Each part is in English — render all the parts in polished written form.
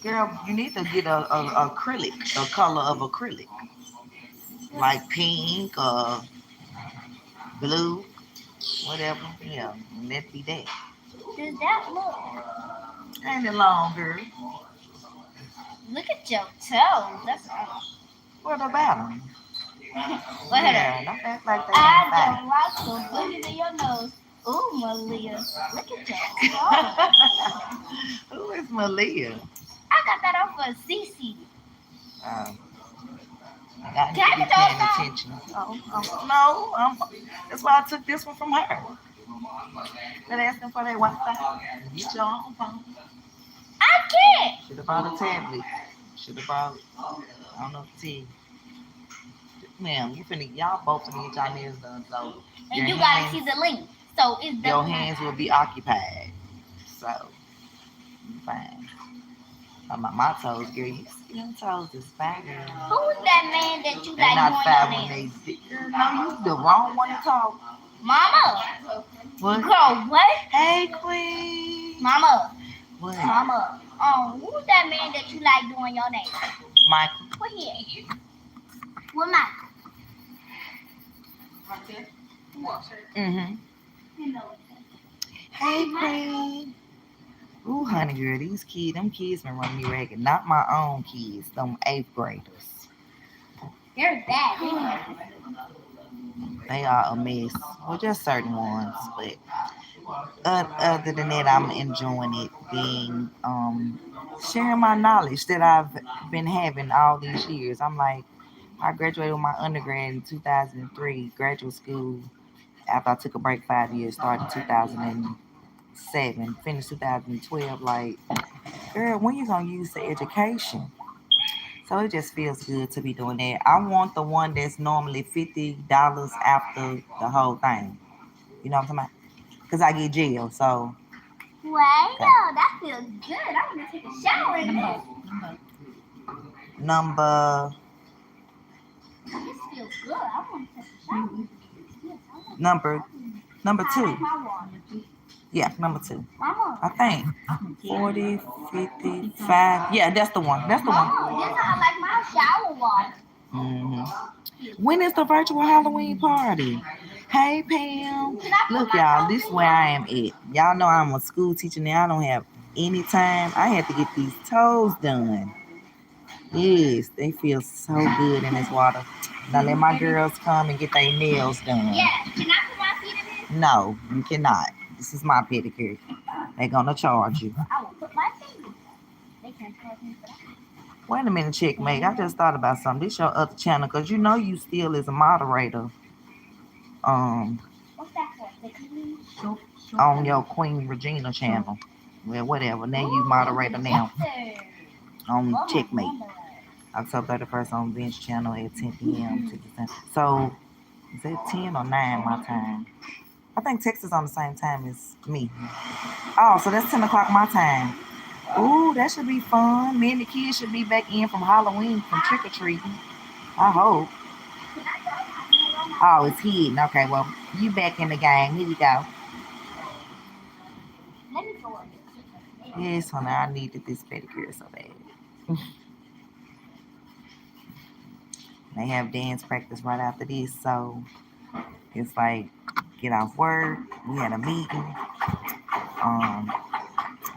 Girl, you need to get a acrylic, a color of acrylic, like pink or blue, whatever. Yeah, and that be that. Does that look? Ain't it long, girl? Look at your toes. That's What about them? Wait, hold Yeah, up. don't act like they I ain't don't fine. like the boogers in your nose. Ooh, Malia. Look at your toes. Who is Malia? I got that off of Cece. Um, I Can need to I be get those paying back? attention. No, that's why I took this one from her. They're asking for their Wi-Fi. Get your own phone. I can't. Should have brought a tablet. Should have brought, I don't know what to tell you. Ma'am, y'all both finna get y'all nails done, so And you gotta see the link. So it's your double. hands will be occupied. So, you fine. My toes, girl, you see them toes is fine. Who's that man that you They like not fine doing when your nails? they girl, no, you the wrong one to talk. Mama. What? Girl, what? Hey, Queen. Mama. What? Mama. Who's that man that you like doing your nails? Michael. What here? What Michael? Mm-hmm. Hey, Queen. Ooh, honey, girl, them kids been running me ragged. Not my own kids, them 8th graders. They're bad. They are a mess. Well, just certain ones, but other than that, I'm enjoying it. Being sharing my knowledge that I've been having all these years. I'm like, I graduated with my undergrad in 2003, graduate school. After I took a break 5 years, started 2007, finished 2012. Like, girl, when you gonna use the education? So it just feels good to be doing that. I want the one that's normally $50 after the whole thing. You know what I'm talking about? Because I get jail. So Wow, okay. that feels good. I'm gonna take a shower in this. Number This feels good. I want to take a shower. Yes, I want number number to two. like my water. Yeah, number two. Mama. I think 40, 55. Yeah, that's the one. That's the one. Mama, this how I like my shower water. When is the virtual Halloween party? Hey Pam. Can I put Look, my y'all, toes this is in where here? I am at. Y'all know I'm a school teacher now. I don't have any time. I had to get these toes done. Yes, they feel so good in this water. Now let my girls come and get their nails done. Yeah. Can I put my feet in this? No, you cannot. This is my pedicure. They're gonna charge you. I will put my feet. They can't charge me for that. Wait a minute, checkmate. I just thought about something. This your other channel, cause you know you still is a moderator. What's that for? The TV? On your Queen Regina channel. Well, whatever. Now you moderator now on Checkmate. October 31st on Vince channel at 10 p.m. to the So is that 10 or 9 my time? I think Texas on the same time as me. Oh, so that's 10 o'clock my time. Ooh, that should be fun. Me and the kids should be back in from Halloween from trick or treating. I hope. Oh, it's hidden. Okay, well, you back in the game. Here you go. Let me go in. Yes, honey, I needed this pedicure so bad. They have dance practice right after this, so it's like get off work. We had a meeting. Um,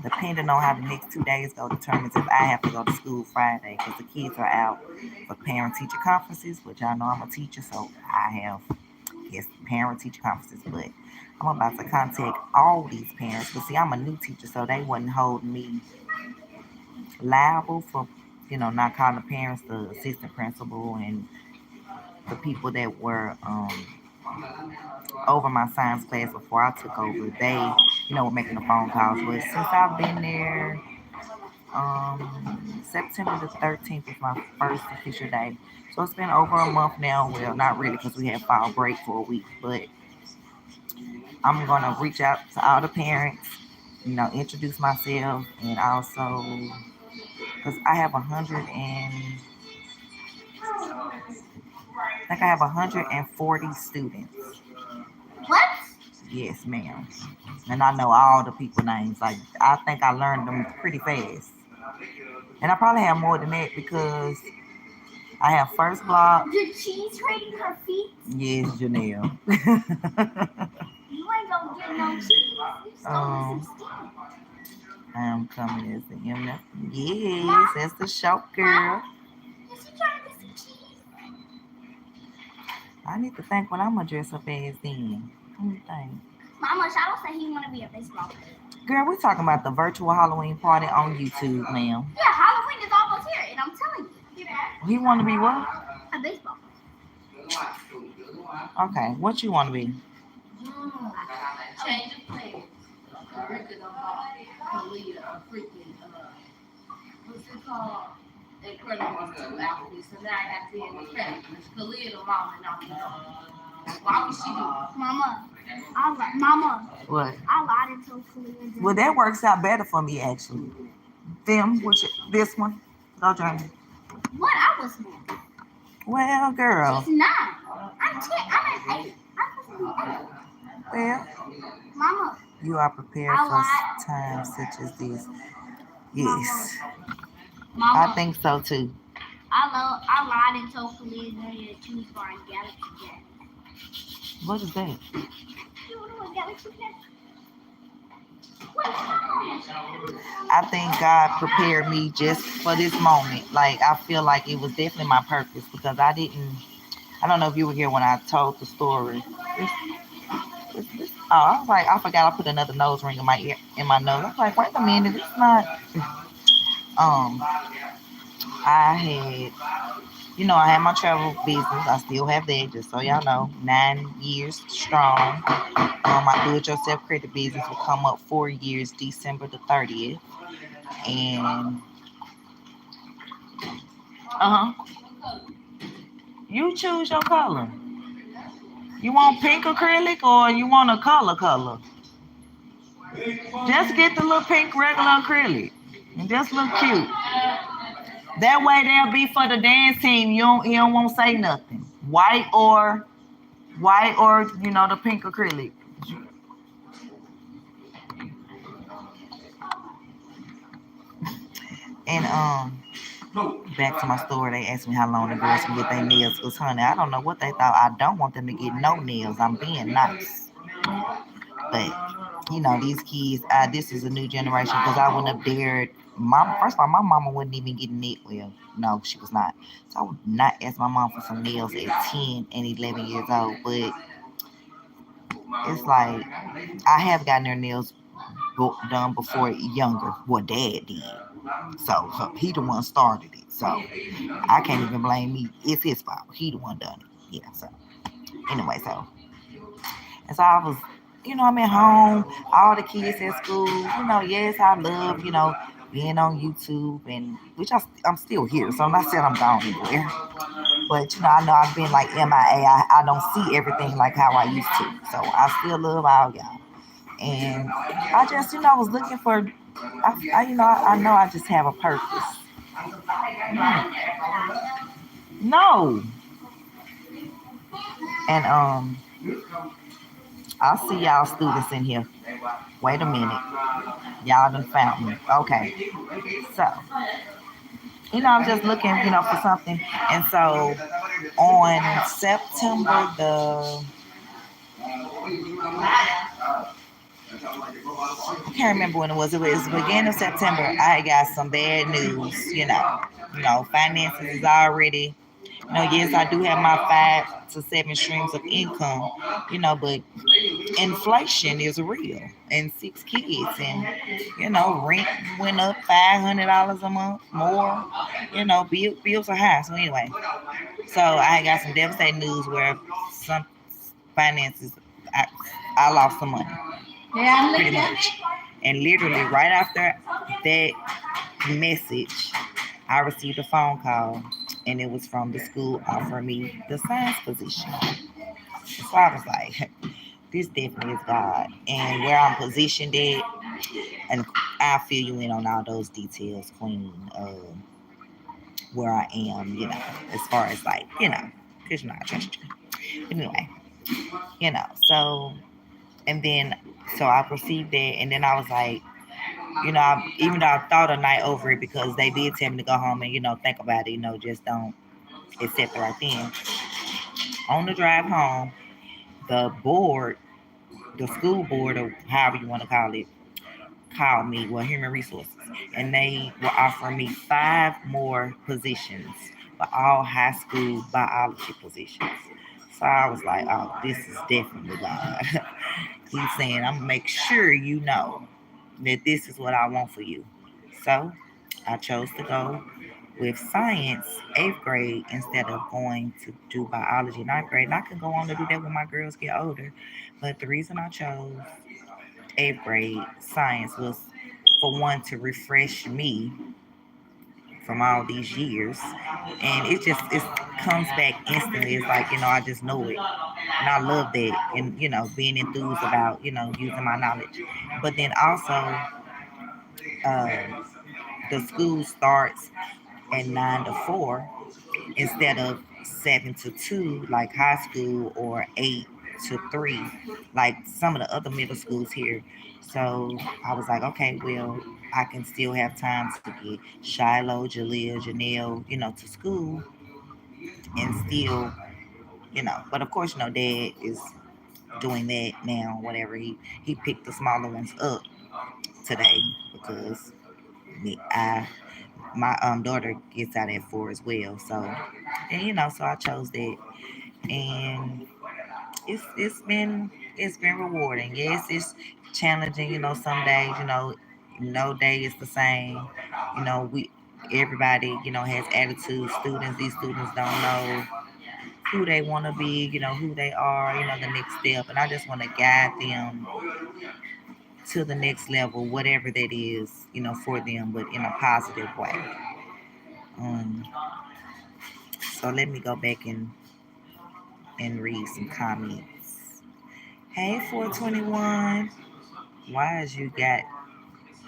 Depending on how the next 2 days go, determines if I have to go to school Friday because the kids are out for parent-teacher conferences, which I know I'm a teacher, so I have parent-teacher conferences. But I'm about to contact all these parents because see, I'm a new teacher, so they wouldn't hold me liable for not calling the parents, the assistant principal, and the people that were over my science class before I took over. They were making the phone calls. But since I've been there, September the 13th was my first official day. So it's been over a month now. Well, not really because we had fall break for a week, but I'm going to reach out to all the parents, introduce myself, and also because I have 140 students. What? Yes, ma'am. And I know all the people names. Like I think I learned them pretty fast. And I probably have more than that because I have first block. Did she's trading her feet? Yes, Janelle. You ain't gonna get no cheese. You stole some steak. I am coming as the MF. Yes, that's the show girl. Is she trying to get some cheese? I need to think what I'm gonna dress up as then. Let me think. Mama, Shadow said he want to be a baseball player. Girl, we're talking about the virtual Halloween party on YouTube, ma'am. Yeah, Halloween is almost here, and I'm telling you. He want to be what? A baseball player. Okay, what you want to be? Change of plans. Curriculum Kalia, a freaking, what's it called? Incredible 2 athletes. So now I got to end the credit. Kalia the mom and not the mom. Why would she do it? Mama. What? I lied and told Kalia. Well, that works out better for me, actually. Them, this one. Go, Johnny. What? I was not. Well, girl. She's not. I'm 10. I'm an 8. I'm supposed to be 8. Well, Mama. You are prepared for times such as this. Yes. Mama. I think so too. I lied and told Kalia to choose for a Galaxy Jet. What is that? You know what Galaxy Jet? I think God prepared me just for this moment. Like, I feel like it was definitely my purpose because I don't know if you were here when I told the story. I was like, I forgot I put another nose ring in my ear, in my nose. I was like, wait a minute, it's not. I had, I had my travel business. I still have that, just so y'all know. 9 years strong. My do-it-yourself credit business will come up 4 years, December the 30th. And you choose your color. You want pink acrylic or you want a color? Just get the little pink regular acrylic. And just look cute. That way they'll be for the dance team. You won't say nothing. White or the pink acrylic. And back to my story, they asked me how long the girls can get their nails. Because, honey, I don't know what they thought. I don't want them to get no nails. I'm being nice. But, these kids, this is a new generation because I wouldn't have dared. First of all, my mama wasn't even getting it. Well, no, she was not. So I would not ask my mom for some nails at 10 and 11 years old. But it's like, I have gotten their nails done before younger. Well, Dad did. So he the one started it. So I can't even blame me. It's his fault. He the one done it. Yeah. So anyway, and so I was, I'm at home. All the kids at school. Yes, I love, being on YouTube, and which I'm still here. So I'm not saying I'm gone anywhere. But I know I've been like MIA. I don't see everything like how I used to. So I still love all y'all. And I just, was looking for, I know I just have a purpose. No. And I see y'all students in here. Wait a minute. Y'all done found me. Okay. So, I'm just looking, for something. And so on September I can't remember when it was. It was the beginning of September. I got some bad news. Finances is already. Yes, I do have my 5 to 7 streams of income. But inflation is real, and 6 kids, and rent went up $500 a month more. Bills are high. So anyway, so I got some devastating news where some finances. I lost some money. Yeah, pretty much. And literally right after that message, I received a phone call, and it was from the school offering me the science position. So I was like, this definitely is God. And where I'm positioned at, and I'll fill you in on all those details, Queen, where I am, as far as like, because I trust you. Anyway, so, and then, so I received that, and then I was like, Even though I thought a night over it because they did tell me to go home and think about it. Just don't accept it right then. On the drive home, the board, the school board, or however you want to call it, called me, well, human resources, and they were offering me five more positions, but all high school biology positions. So I was like, oh, this is definitely God. He's saying, I'm gonna make sure you know that this is what I want for you. So I chose to go with science eighth grade instead of going to do biology ninth grade. And I can go on to do that when my girls get older. But the reason I chose eighth grade science was for one to refresh me from all these years, and it comes back instantly. It's like I just know it, and I love that, and being enthused about using my knowledge. But then also, uh, the school starts at 9 to 4 instead of 7 to 2 like high school, or 8 to 3 like some of the other middle schools here. So I was like, okay, well, I can still have time to get Shiloh, Jaleel, Janelle, to school, and still, but of course, Dad is doing that now. Whatever, he picked the smaller ones up today because I my daughter gets out at 4 as well. So, and so I chose that, and it's been rewarding. Yes, it's challenging. Some days, no day is the same. We everybody has attitudes. These students don't know who they want to be. Who they are. The next step, and I just want to guide them to the next level, whatever that is. For them, but in a positive way. Um, so let me go back and read some comments. Hey, 421. Why is you got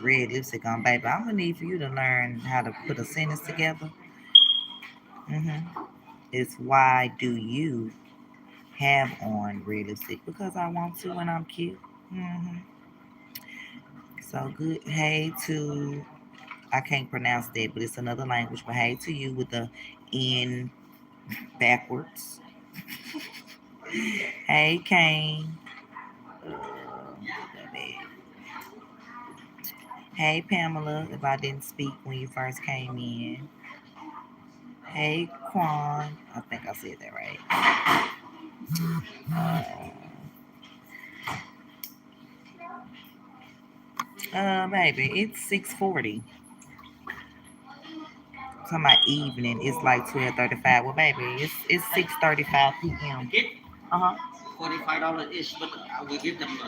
red lipstick on, baby? I'm gonna need for you to learn how to put a sentence together. It's why do you have on red lipstick? Because I want to when I'm cute. hmm So good. Hey to, I can't pronounce that, but it's another language. But hey to you with the N backwards. Hey Kane. Hey Pamela. If I didn't speak when you first came in. Hey Quan. I think I said that right. Baby, it's 6:40. Talking about evening. It's like 12:35. Well, baby, it's 6:35 p.m. Uh huh. $45 each, but I will give them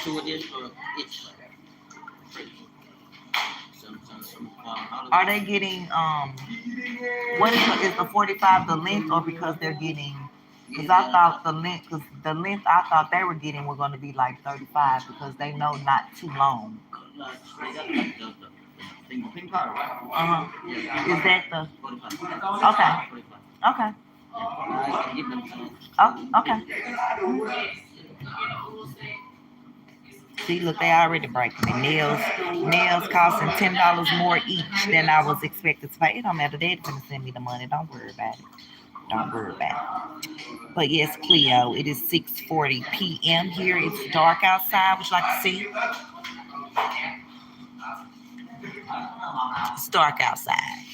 two of this for each. Are they getting what is the 45 the length, or because they're getting? Because I thought the length I thought they were getting were going to be like 35 because they know not too long. Uh huh. Is that the? Okay. Okay. Oh, okay. See, look, they already breaking it. Nails costing $10 more each than I was expected to pay. It don't matter. They're gonna send me the money. Don't worry about it. Don't worry about it. But yes, Cleo, it is 6:40 p.m. here. It's dark outside. Would you like to see? It's dark outside.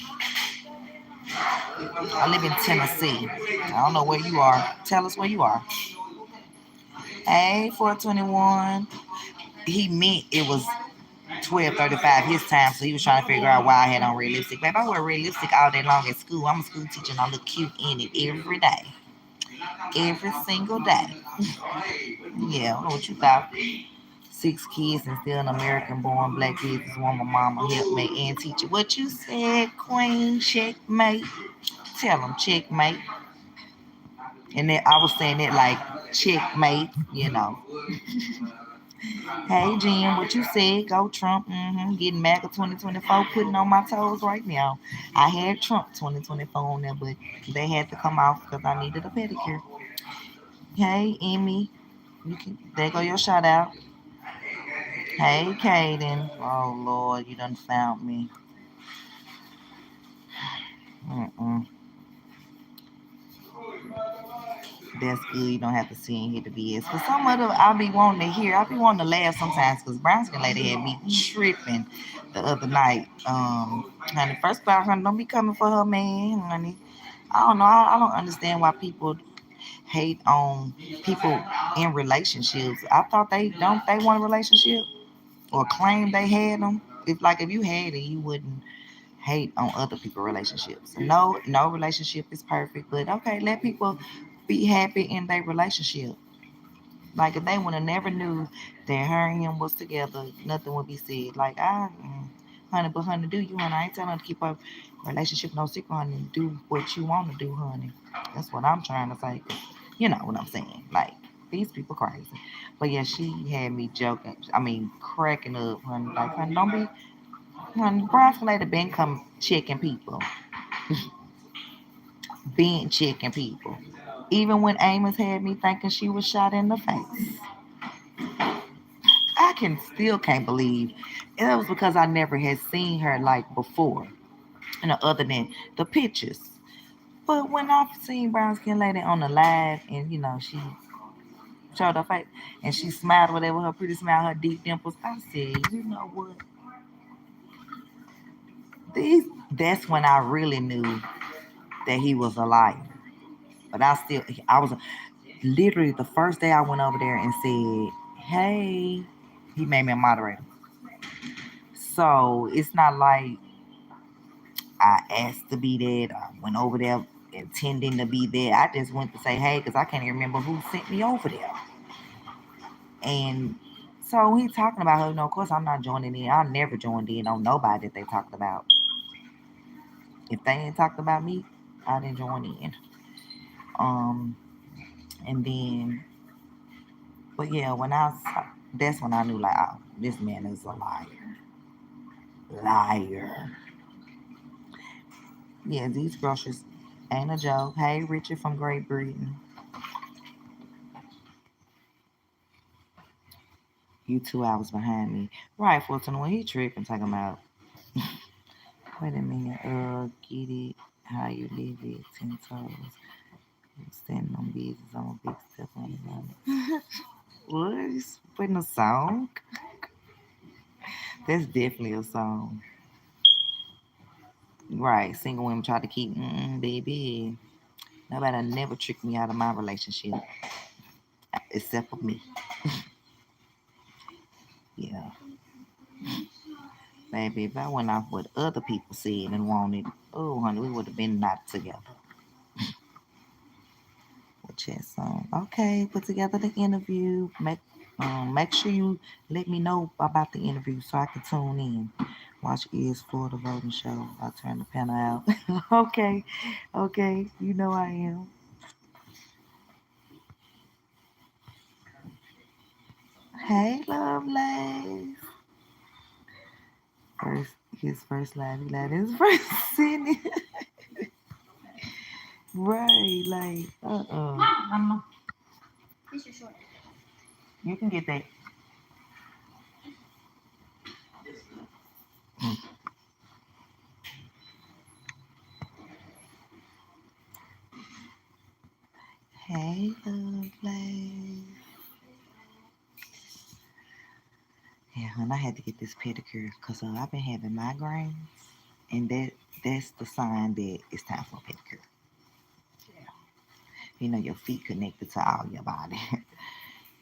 I live in Tennessee. I don't know where you are. Tell us where you are. Hey, 421. He meant it was 12:35 his time, so he was trying to figure out why I had on red lipstick. Babe, I wear red lipstick all day long at school. I'm a school teacher and I look cute in it every day. Every single day. Yeah, I don't know what you thought. 6 kids and still an American born black business woman, mama, helpmate, and teacher. What you said, Queen, checkmate. Tell them checkmate. And then I was saying it like checkmate. Hey, Jim, what you said? Go Trump. Getting MAGA 2024, putting on my toes right now. I had Trump 2024 on there, but they had to come off because I needed a pedicure. Hey, Emmy, there go your shout out. Hey, Kaden. Oh, Lord, you done found me. Mm-mm. That's good. You don't have to see and hear the BS. But some of them I be wanting to hear. I be wanting to laugh sometimes because Brown Skin Lady had me tripping the other night. Honey, first of all, honey, don't be coming for her man, honey. I don't know. I don't understand why people hate on people in relationships. I thought they want a relationship or claim they had them. If you had it, you wouldn't hate on other people's relationships. No relationship is perfect, but okay, let people be happy in their relationship. Like if they would have never knew that her and him was together, nothing would be said. Like honey, but honey, do you, honey? I ain't telling her to keep her relationship no secret, honey. Do what you want to do, honey. That's what I'm trying to say. You know what I'm saying? Like these people crazy. But yeah, she had me joking. I mean, cracking up, honey. Like, honey, don't be, honey. Brian later been come checking people, been checking people. Even when Amos had me thinking she was shot in the face. I can still can't believe and that was because I never had seen her like before, other than the pictures. But when I've seen Brown Skin Lady on the live and she showed her face and she smiled whatever her pretty smile, her deep dimples, I said, you know what? These that's when I really knew that he was a liar. But I was literally the first day I went over there and said, hey, he made me a moderator. So it's not like I asked to be there. I went over there intending to be there. I just went to say hey because I can't even remember who sent me over there. And so he talking about her. Of course, I'm not joining in. I never joined in on nobody that they talked about. If they ain't talked about me, I didn't join in. Um, and then, but yeah, that's when I knew like, oh, this man is a liar, liar. Yeah, these groceries ain't a joke. Hey, Richard from Great Britain. You 2 hours behind me. Right, 421. He tripping talking about. Wait a minute. Get it how you live it. 10 toes. Standing on business. I'm a big step on the line. What? He's putting a song? That's definitely a song. Right. Single women try to keep, baby. Nobody never tricked me out of my relationship except for me. Yeah. Baby, if I went off what other people said and wanted, oh, honey, we would have been not together. Chess song. Okay, put together the interview. Make sure you let me know about the interview so I can tune in. Watch Is Florida Voting Show. I'll turn the panel out. Okay, okay, you know I am. Hey, Lovelace. His first live, he lied his first sitting. Right, like, Mama, this is short. You can get that. Hey, Lovelace. Yeah, and I had to get this pedicure because I've been having migraines, and that's the sign that it's time for a pedicure. Yeah. Your feet connected to all your body,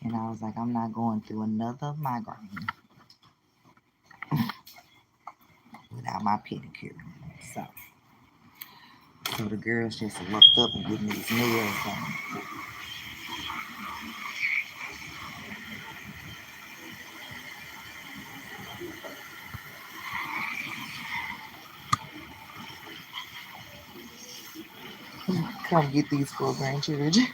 and I was like, I'm not going through another migraine without my pedicure. So, so the girls just looked up and getting these nails done. Come get these four grandchildren.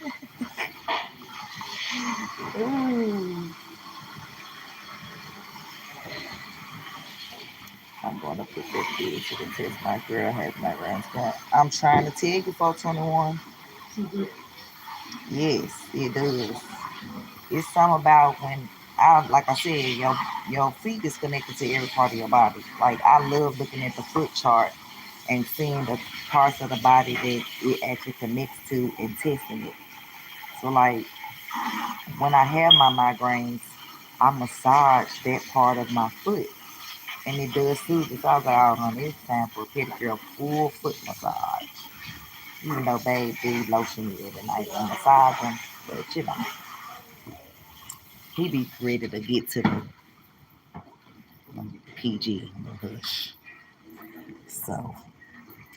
Ooh. I'm going to put that kid to the test. My girl has migraines. I'm trying to tell you, 421. Yes, it does. It's something about when I like I said, your feet is connected to every part of your body. Like I love looking at the foot chart and seeing the parts of the body that it actually connects to and testing it. So like when I have my migraines, I massage that part of my foot and it does soothe it. So I was like, oh honey, it's time for a pedicure, full foot massage. Even though babe do lotion me every night and massage him, but you know, he be ready to get to the PG and the hush. So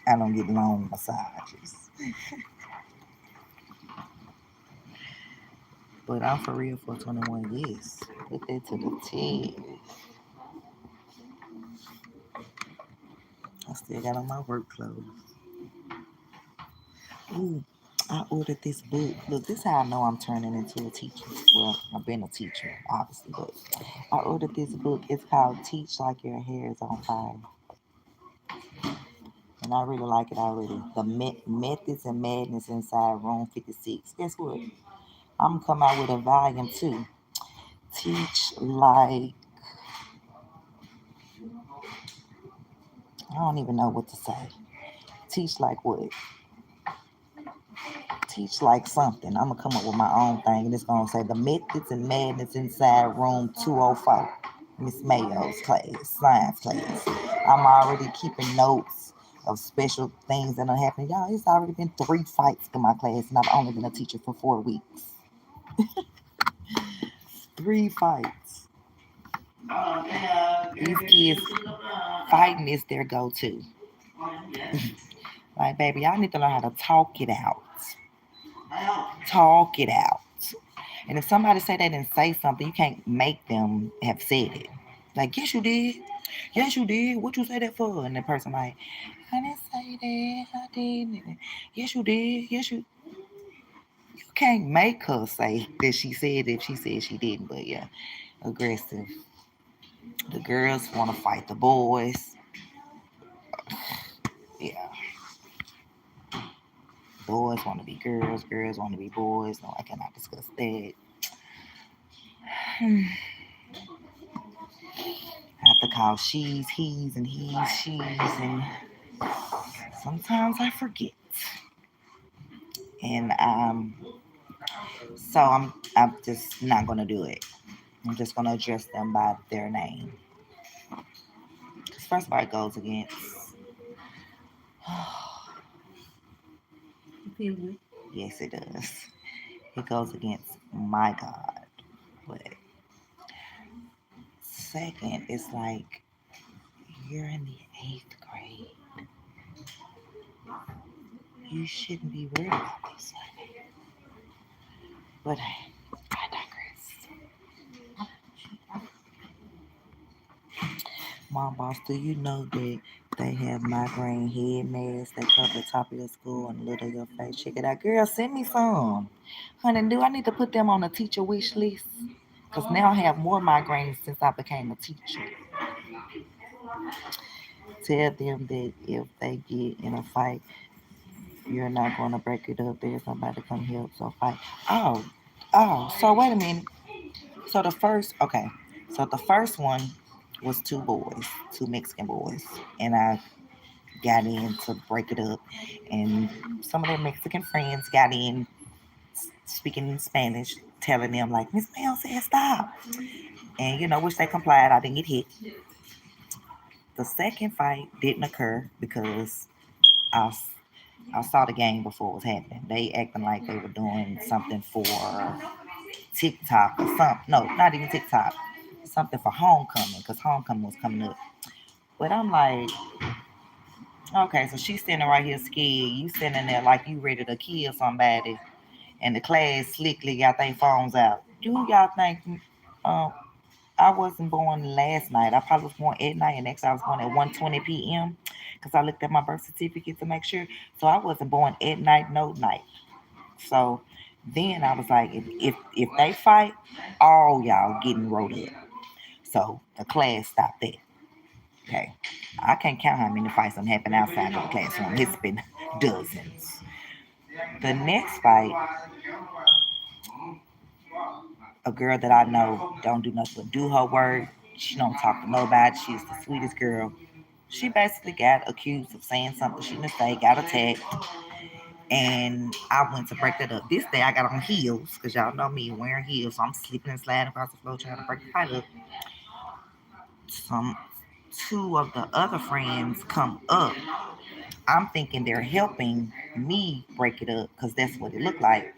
I don't get long massages. But I'm for real for 21 years. Put that to the T. I still got on my work clothes. Ooh, I ordered this book. Look, this is how I know I'm turning into a teacher. Well, I've been a teacher, obviously, but I ordered this book. It's called Teach Like Your Hair is on Fire. And I really like it already. The Methods and Madness Inside Room 56. Guess what? I'm gonna come out with a volume 2. Teach like, I don't even know what to say. Teach like what? Teach like something. I'm gonna come up with my own thing, and it's gonna say the methods and madness inside room 204, Miss Mayo's class, science class. I'm already keeping notes of special things that are happening. Y'all, it's already been 3 fights in my class, and I've only been a teacher for 4 weeks. 3 fights. These kids fighting is their go-to. Like, baby, y'all need to learn how to talk it out. Talk it out. And if somebody say they didn't say something, you can't make them have said it. Like, yes, you did. Yes, you did. What you say that for? And the person like, I didn't say that. I didn't. Yes, you did. Yes, you. You can't make her say that she said if she said she didn't. But yeah, aggressive. The girls want to fight the boys. Yeah, boys want to be girls. Girls want to be boys. No, I cannot discuss that. I have to call she's, he's, and he's, she's, and sometimes I forget. And so I'm just not gonna do it. I'm just gonna address them by their name. Because first of all, it goes against. Yes, it does. It goes against my God. But second, it's like you're in the 8th grade. You shouldn't be worried about this. But I digress. Mom boss, do you know that they have migraine head masks that cover the top of your skull and the lid of your face? Check it out. Girl, send me some. Honey, do I need to put them on a teacher wish list? Because now I have more migraines since I became a teacher. Tell them that if they get in a fight, you're not going to break it up. There's somebody to come help. So fight. Oh, so wait a minute. So the first one was 2 boys, 2 Mexican boys. And I got in to break it up. And some of their Mexican friends got in speaking in Spanish, telling them, like, Miss Bell said stop. And, which they complied. I didn't get hit. The second fight didn't occur because I, I saw the game before it was happening. They acting like they were doing something for TikTok or something. No, not even TikTok. Something for homecoming because homecoming was coming up. But I'm like, okay, so she's standing right here scared. You standing there like you ready to kill somebody, and the class slickly got their phones out. Do y'all think I wasn't born last night? I probably was born at night, and next I was born at 1:20 p.m. because I looked at my birth certificate to make sure. So I wasn't born at night, no night. So then I was like, if they fight, all y'all getting wrote up. So the class stopped there. Okay. I can't count how many fights have happened outside of the classroom. It's been dozens. The next fight, a girl that I know don't do nothing but do her work. She don't talk to nobody. She's the sweetest girl. She basically got accused of saying something she didn't say, got attacked, and I went to break that up. This day I got on heels, because y'all know me wearing heels, so I'm slipping and sliding across the floor trying to break the fight up. Some two of the other friends come up. I'm thinking they're helping me break it up because that's what it looked like.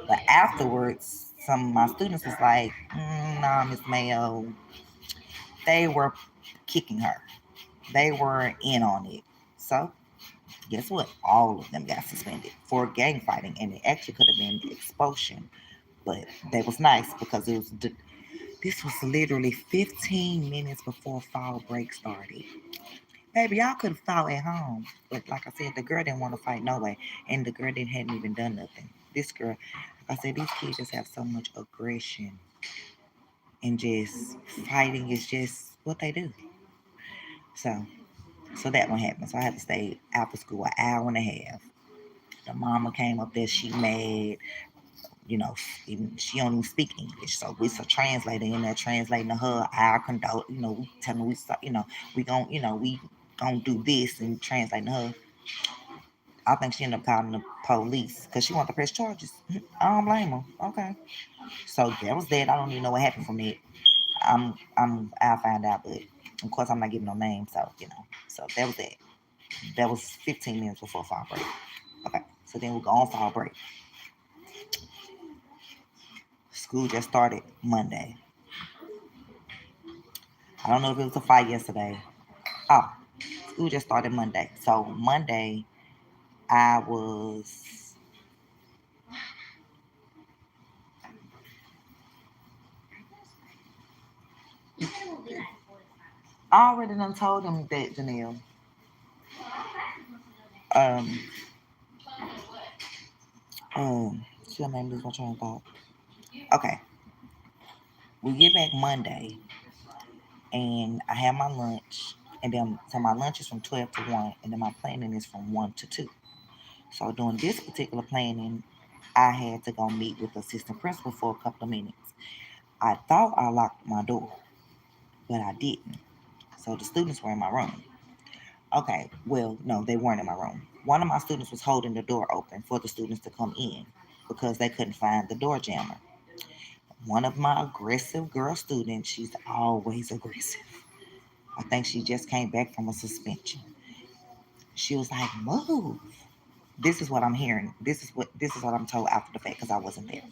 But afterwards, some of my students was like, "Nah, Miss Mayo." They were kicking her. They were in on it. So guess what? All of them got suspended for gang fighting, and it actually could have been expulsion. But they was nice because this was literally 15 minutes before fall break started. Baby, y'all could have fought at home. But like I said, the girl didn't want to fight no way. And the girl didn't hadn't even done nothing. This girl, like I said, these kids just have so much aggression, and just fighting is just what they do. So so that one happened. So I had to stay after school an hour and a half. The mama came up there, she mad, you know, even, she don't even speak English. So it's a translator in there translating to her our condole, we telling her we gonna do this and translating to her. I think she ended up calling the police because she wanted to press charges. I don't blame her. Okay. So that was that. I don't even know what happened from it. I'll find out, but of course I'm not giving no names, so So that was it. That was 15 minutes before fall break. Okay. So then we go on fall break. School just started Monday. I don't know if it was a fight yesterday. Oh, school just started Monday. So Monday I was I already done told them that, Janelle. Um She'll make me lose my train of thought. Okay. We get back Monday and I have my lunch, and then so my lunch is from 12 to 1, and then my planning is from 1 to 2. So during this particular planning, I had to go meet with the assistant principal for a couple of minutes. I thought I locked my door, but I didn't. So the students were in my room. Okay, well, no, they weren't in my room. One of my students was holding the door open for the students to come in because they couldn't find the door jammer. One of my aggressive girl students, she's always aggressive. I think she just came back from a suspension. She was like, "Move." This is what I'm hearing. This is what I'm told after the fact because I wasn't there.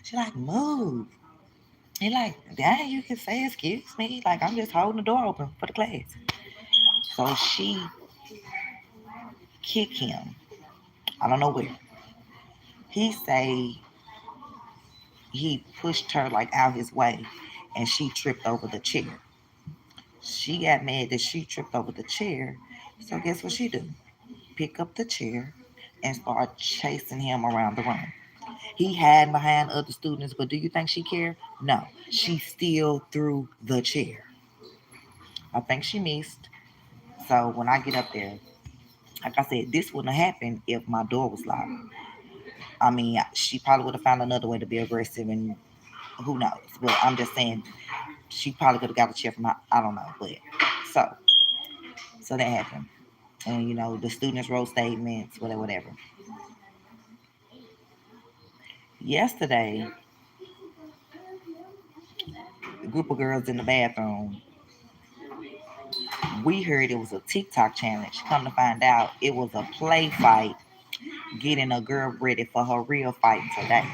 She like, "Move." He like, "Dang, you can say excuse me. Like I'm just holding the door open for the class." So she kicked him. I don't know where. He say he pushed her like out his way, and she tripped over the chair. She got mad that she tripped over the chair. So guess what she do? Pick up the chair and start chasing him around the room. He hid behind other students, but do you think she cared? No. She still threw the chair. I think she missed. So when I get up there, like I said, this wouldn't have happened if my door was locked. I mean, she probably would have found another way to be aggressive, and who knows. But I'm just saying, she probably could have got a chair from I don't know. But so so that happened. And the students wrote statements, whatever. Yesterday, a group of girls in the bathroom, we heard it was a TikTok challenge. Come to find out, it was a play fight getting a girl ready for her real fight today.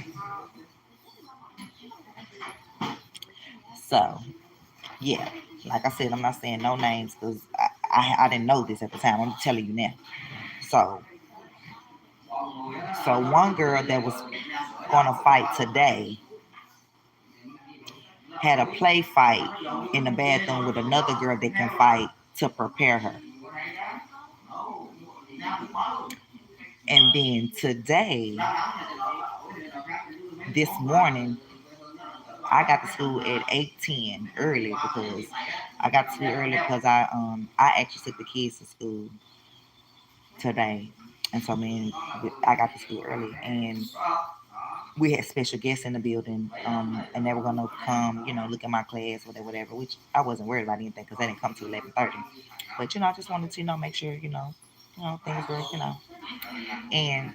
So, yeah, like I said, I'm not saying no names because I didn't know this at the time. I'm telling you now. So, so one girl that was going to fight today had a play fight in the bathroom with another girl that can fight to prepare her. And then today, this morning, I got to school at 8:10 early because I actually took the kids to school today, and so I got to school early, and we had special guests in the building, and they were gonna come, look at my class, whatever. Which I wasn't worried about anything because they didn't come to 11:30. But I just wanted to, make sure, things were, And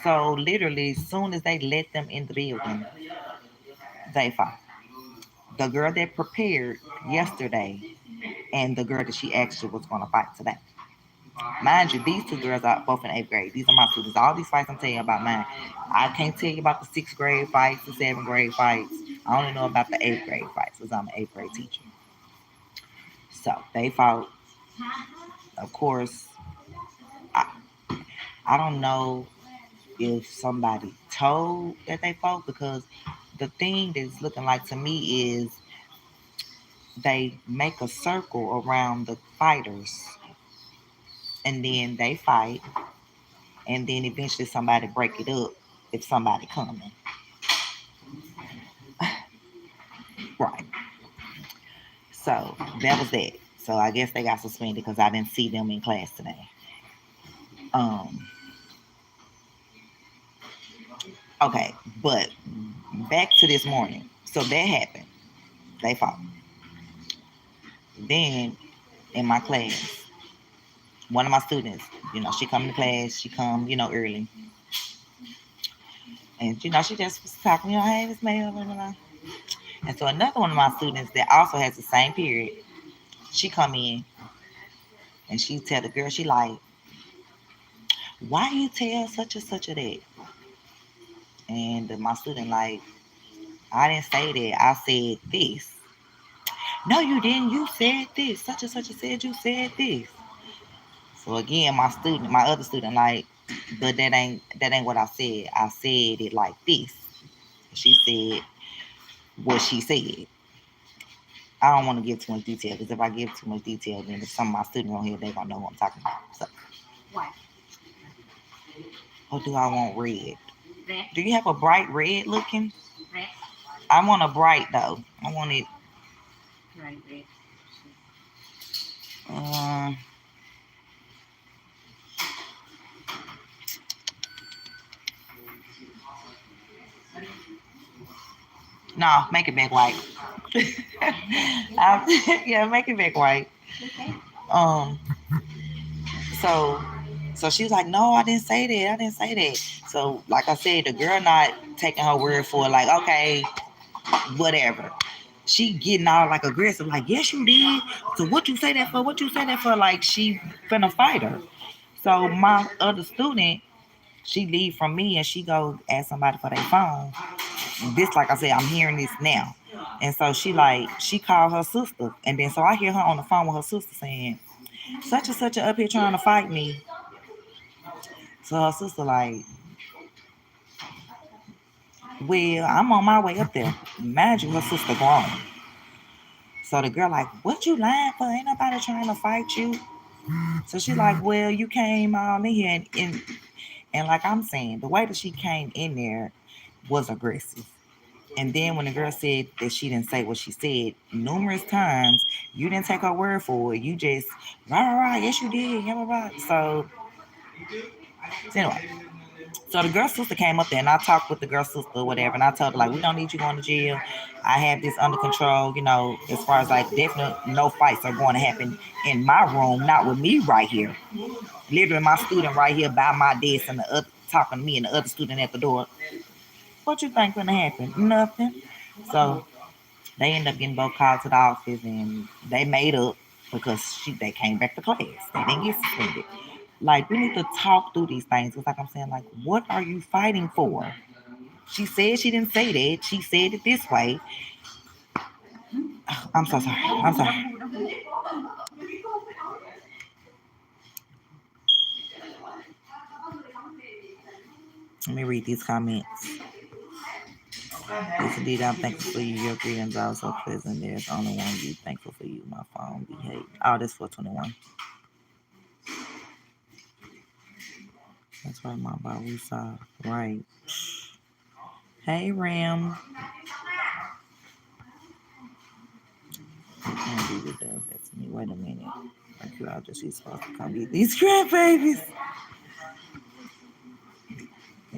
so literally, as soon as they let them in the building, they fought. The girl that prepared yesterday and the girl that she actually was going to fight today. Mind you, these two girls are both in eighth grade. These are my students. All these fights I'm telling you about mine. I can't tell you about the sixth grade fights, the seventh grade fights. I only know about the eighth grade fights because I'm an eighth grade teacher. So they fought. Of course, I, I don't know if somebody told that they fought because the thing that's looking like to me is they make a circle around the fighters and then they fight and then eventually somebody break it up if somebody coming. Right. So that was that. So I guess they got suspended because I didn't see them in class today. Um okay, but back to this morning. So that happened. They fought. Then in my class, one of my students, she come to class, she come, early. And she just was talking, hey, Miss Mayo, blah, blah, blah. And so another one of my students that also has the same period, she come in and she tell the girl, she like, why you tell such and such a that? And my student like, I didn't say that. I said this. No, you didn't. You said this. Such and such said you said this. So again, my other student like, but that ain't what I said. I said it like this. She said what she said. I don't want to give too much detail because if I give too much detail, then if some of my students on here, they're gonna know what I'm talking about. So, Why? or do I want red? Red. Do you have a bright red looking? Red. I want a bright though. I want it. Right, red. Um, no, make it back white. Yeah, make it back white. Okay. Um, so she was like, no, I didn't say that. I didn't say that. So like I said, the girl not taking her word for it, like, okay, whatever. She getting all like aggressive, like, yes, you did. So what you say that for? What you say that for? Like she finna fight her. So my other student, she leave from me and she go ask somebody for their phone. This, like I said, I'm hearing this now. And so she called her sister. And then so I hear her on the phone with her sister saying, such and such up here trying to fight me. So her sister like, well, I'm on my way up there. Imagine her sister grown. So the girl like, what you lying for? Ain't nobody trying to fight you. So she like, well, you came all in here and like I'm saying, the way that she came in there was aggressive. And then when the girl said that she didn't say what she said numerous times, you didn't take her word for it. You just rah rah rah. Yes, you did. Yeah, rah, rah. So anyway, so the girl's sister came up there and I talked with the girl's sister or whatever, and I told her like, we don't need you going to jail. I have this under control. As far as like definitely no fights are going to happen in my room, not with me right here. Literally, my student right here by my desk and the other talking to me and the other student at the door. What you think gonna happen? Nothing. So they end up getting both called to the office and they made up because they came back to class. They didn't get suspended. Like we need to talk through these things. It's like I'm saying, like, what are you fighting for? She said she didn't say that. She said it this way. I'm so sorry. I'm sorry. Let me read these comments. Yes, indeed, I'm thankful for you. Your greetings are so pleasant. There's only one you thankful for you. My phone behave. Oh, this 421. That's right, my bar. We saw. Right. Hey, Ram. I can't believe it does that to me. Wait a minute. Like you all just she's supposed to come get these crab babies.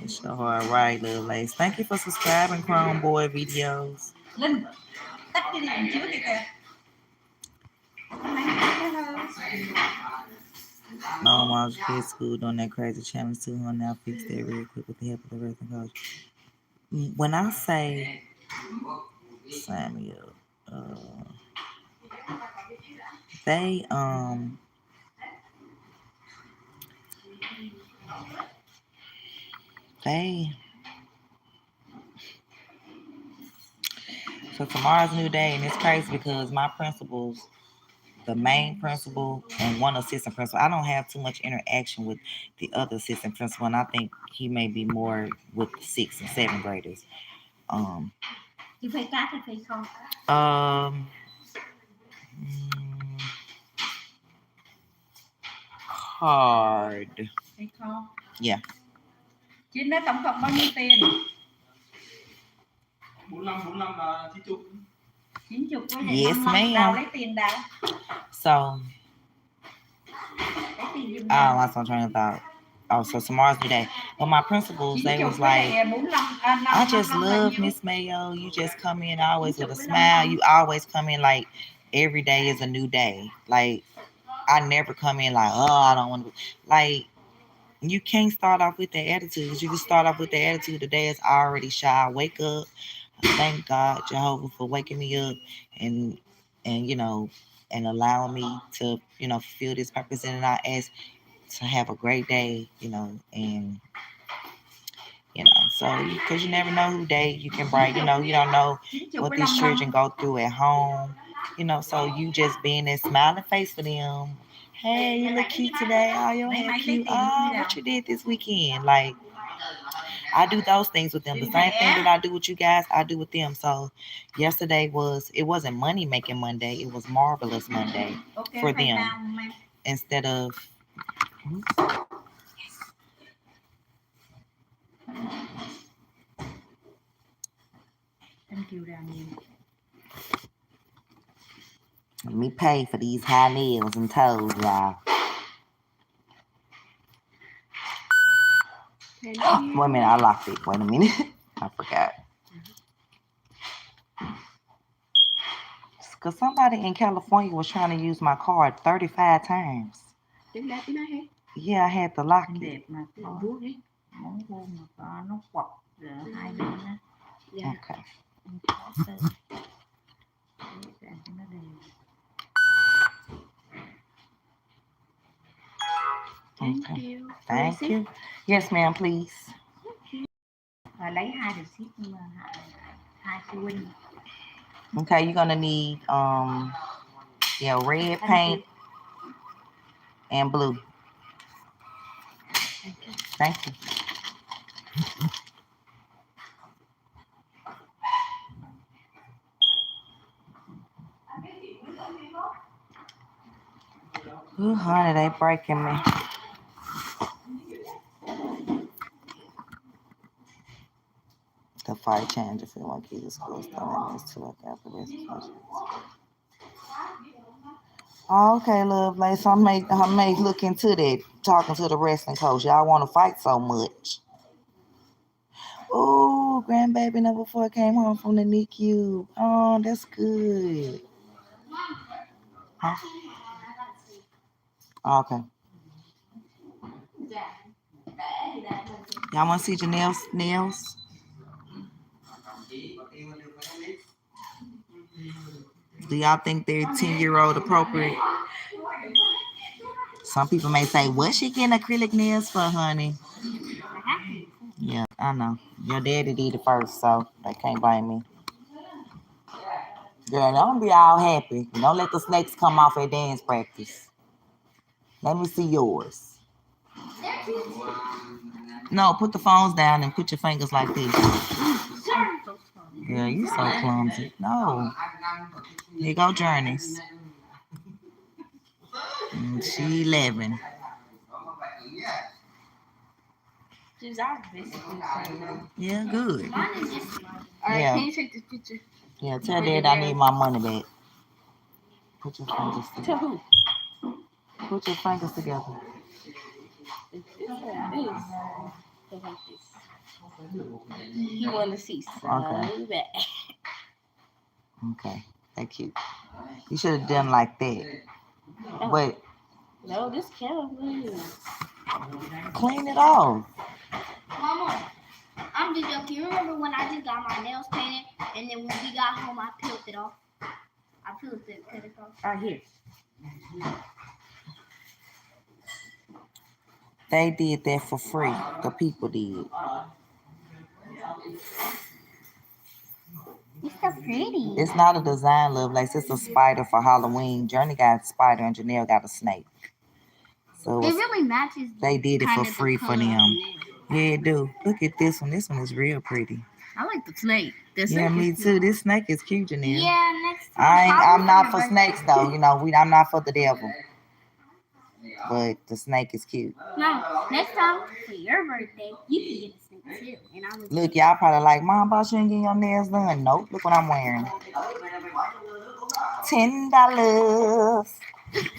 Sure, all right, little lace. Thank you for subscribing, Chrome Boy Videos. Linh tắt cái điện trước kìa. No, I was kid school doing that crazy challenge too. I'll now fix that real quick with the help of the wrestling coach. When I say Samuel, they they so tomorrow's a new day, and it's crazy because my principals, the main principal and one assistant principal, I don't have too much interaction with the other assistant principal, and I think he may be more with 6th and 7th graders. Chị phải cắt hay phải không? Hard. Phải không? Yeah. Chị nói tổng cộng bao nhiêu tiền? 45 là 90. 90 với lại Yes, 55 đâu lấy tiền đâu? So, lấy tiền giùm I lost my train of thought. Oh, so tomorrow's the day. But my principals, they was like, I just love Miss Mayo. You just come in always with a smile. You always come in like every day is a new day. Like, I never come in like, oh, I don't want to. Like, you can't start off with that attitude. Because you can start off with the attitude. The day is already shy. I wake up. I thank God, Jehovah, for waking me up and you know, and allowing me to, you know, fulfill this purpose. And I ask to have a great day, you know, and you know, so because you never know who day you can bright, you know, you don't know what these children go through at home, you know, so you just being that smiling face for them. Hey, you look cute today. Oh, your hair cute. Oh, what you did this weekend? Like, I do those things with them. The same thing that I do with you guys, I do with them. So yesterday it wasn't money making Monday. It was marvelous Monday for them. Instead of Thank you, Daniel. let me pay for these high nails and toes, y'all. Oh, wait a minute, I locked it. Wait a minute. I forgot. Because somebody in California was trying to use my card 35 times. Yeah, I had to lock it. Okay. Thank you. Thank you. Yes, ma'am, please. Lấy 2 receipt mà 2 phụ huynh. Okay, you're gonna need red paint and blue. Thank you. Ooh, honey, they breaking me. The fight change if you want to keep the school stuff. That means to look after the rest of Oh, okay, love. Like, so I may look into that, talking to the wrestling coach. Y'all want to fight so much. Oh, grandbaby number 4 came home from the NICU. Oh, that's good. Huh? Oh, okay. Y'all want to see Janelle's nails? Do y'all think they're 10-year-old appropriate? Some people may say, what's she getting acrylic nails for, honey? Yeah, I know. Your daddy did it first, so they can't blame me. Girl, don't be all happy. Don't let the snakes come off at dance practice. Let me see yours. No, put the phones down and put your fingers like this. Yeah, you so clumsy. No. Here go Journeys. She 11. She's basically saying. Yeah, good. Alright, Yeah. can you take this picture? Yeah, tell Dad I need my money back. Put your fingers together. To who? Put your fingers together. You want to see so bad. Okay, that cute. You should have done like that. Oh. But No, this can't. clean it off. Mama, I'm just joking. You remember when I just got my nails painted, and then when we got home, I peeled it off. I peeled it, cut it off. Right here. They did that for free. The people did. It's so pretty. It's not a design, Lovelace. It's a spider for Halloween. Journey got a spider and Janelle got a snake. So it really matches. They did it for free for them. Yeah, it do. Look at this one. This one is real pretty. I like the snake. Yeah, me too. This snake is cute, Janelle. Yeah, next time. I'm not for snakes though. You know, I'm not for the devil. But the snake is cute. No, next time for your birthday, you can get a snake too. And I was Look, y'all probably like, Mom, boss, you ain't getting your nails done. Nope. Look what I'm wearing. $10.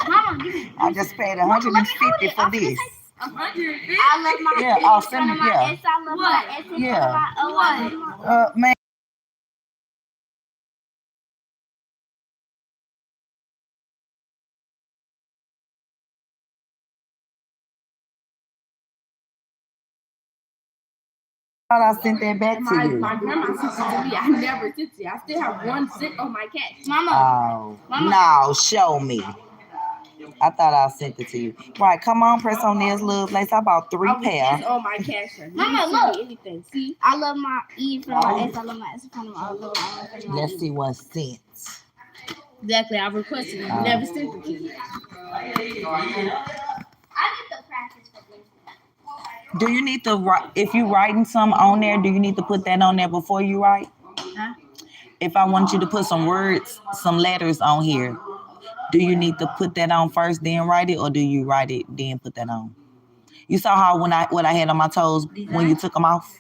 Mama, give me. I just paid $150 for this. 100. I love my. Yeah, I'll send me. Yeah. I love my. Yeah. What? Man. I thought I sent that back to you. My grandma sent it to me. I never sent it. I still have one cent on my cash. Mama. Oh, Mama. no, show me. I thought I sent it to you. Right, come on, press on this little place. I bought 3 pairs. On my cash. Mama, look. Anything. See? I love my E from my S. I love my S from my O. Let's see what sent. Exactly. I requested it. Never sent it to you. I get the practice for this. Do you need to write, if you writing something on there, do you need to put that on there before you write? Huh? If I want you to put some words, some letters on here, do you need to put that on first, then write it, or do you write it, then put that on? You saw how what I had on my toes when you took them off?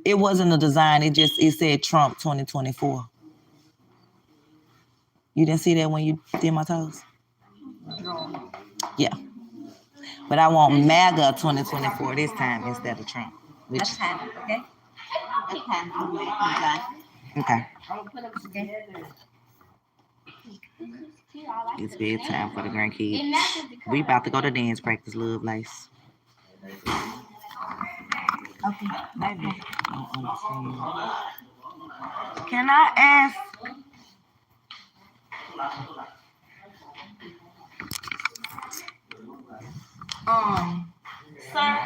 It wasn't a design. It said Trump 2024. You didn't see that when you did my toes? Yeah. But I want MAGA 2024 this time instead of Trump. That's time, okay? That's time. Okay. I'm gonna put them together. It's bedtime for the grandkids. We about to go to dance practice, Lovelace. Okay, maybe. Can I ask? Sir,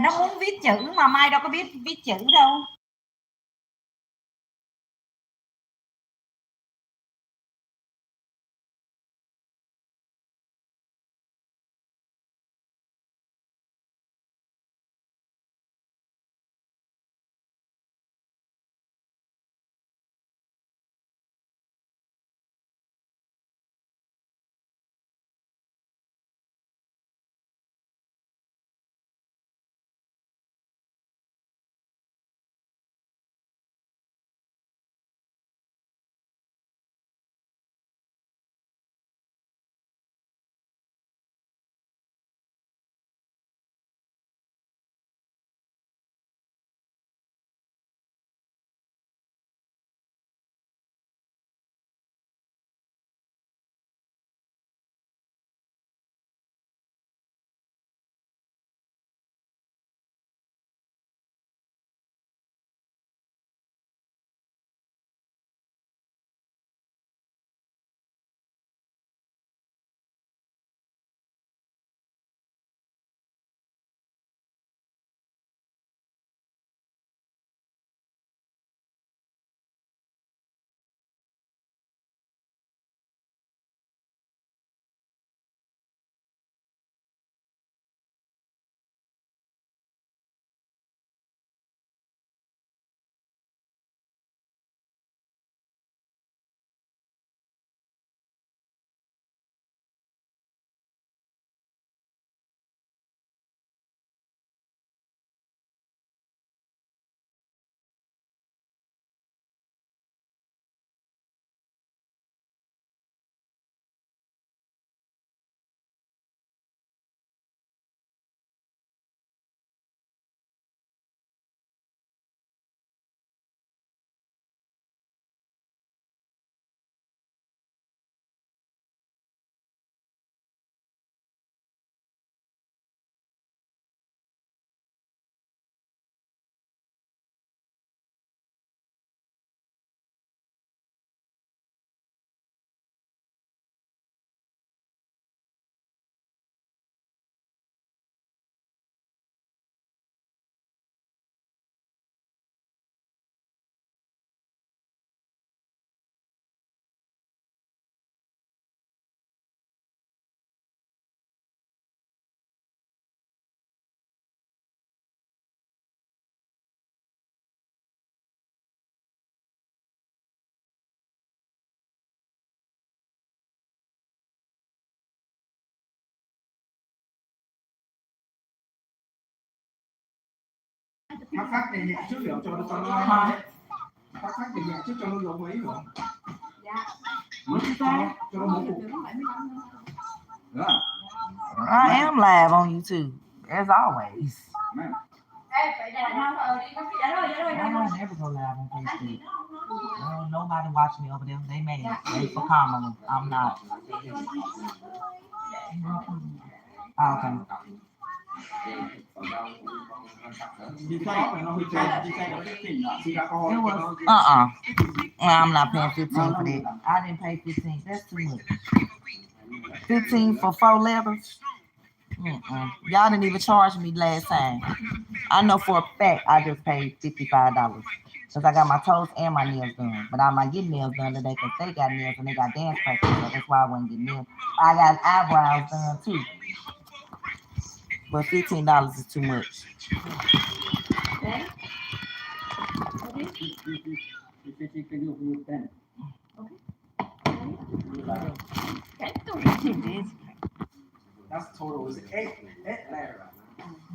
Nó muốn viết chữ mà Mai đâu có biết viết chữ đâu. Phát phát này nhẹ chút điểm cho nó phát phát này nhẹ chút cho nó giống ấy hả? Dạ. Cho nó mổ cục. I am live on YouTube, as always. I don't ever go live on Facebook. Nobody watch me over there. They made for karma. I'm not. Okay. I'm not paying 15 for that. I didn't pay 15. That's too much. 15 for 4 letters. Y'all didn't even charge me last time. I know for a fact I just paid $55 because I got my toes and my nails done. But I might get nails done today because they got nails and they got dance practice, so that's why I wouldn't get nails. I got eyebrows done too. But $15 is too much. That's total. Is 8 letters?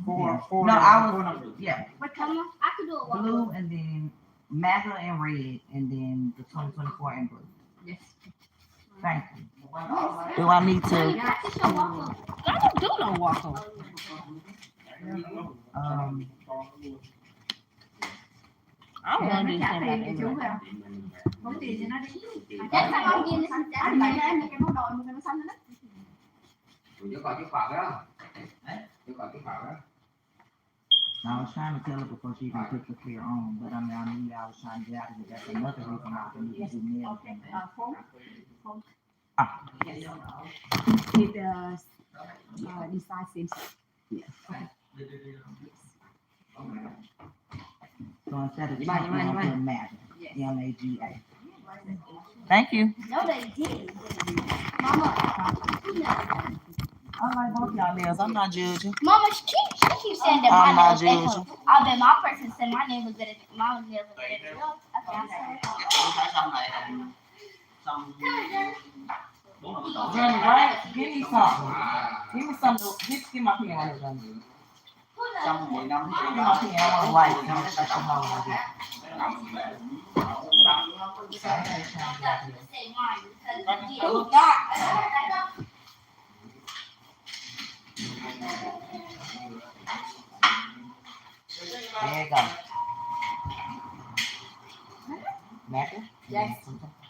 No, Four numbers. Yeah. What color? I could do a Blue and then MAGA and red and then the 2024 and blue. Yes. Thank you. Do I need to? I don't do no waffle. I don't want to do something like that. Không tiền cho nó đi. Chắc sao không nhìn anh lại ra cái món đồ mà nó xanh đó. Chứ còn chiếc phở đó. Chứ còn chiếc phở đó. I was trying to tell her before she even took the clear on, but I knew I was trying to get out of it. That's another reason why I can do nails. It decides same. Yes. So instead of checking, I'm doing MAGA. MAGA. Thank you. No, they did. Mama. I like both y'all nails. I'm not judging. Mama, she keeps saying that I'm my not nails. judging. I bet my person said my name was good at my nails were good at yours. Johnny, right? Give me something. Give me something. Just give my pen on it, Johnny. Trong 10 năm Give my pen. I want to write. I want to let you know what There you go. Macca? Yes.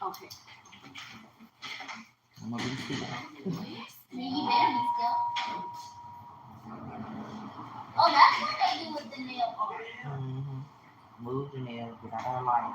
Okay. I'm going to be still. Oh, that's what they do with the nail art. Move the nail, get out of the light.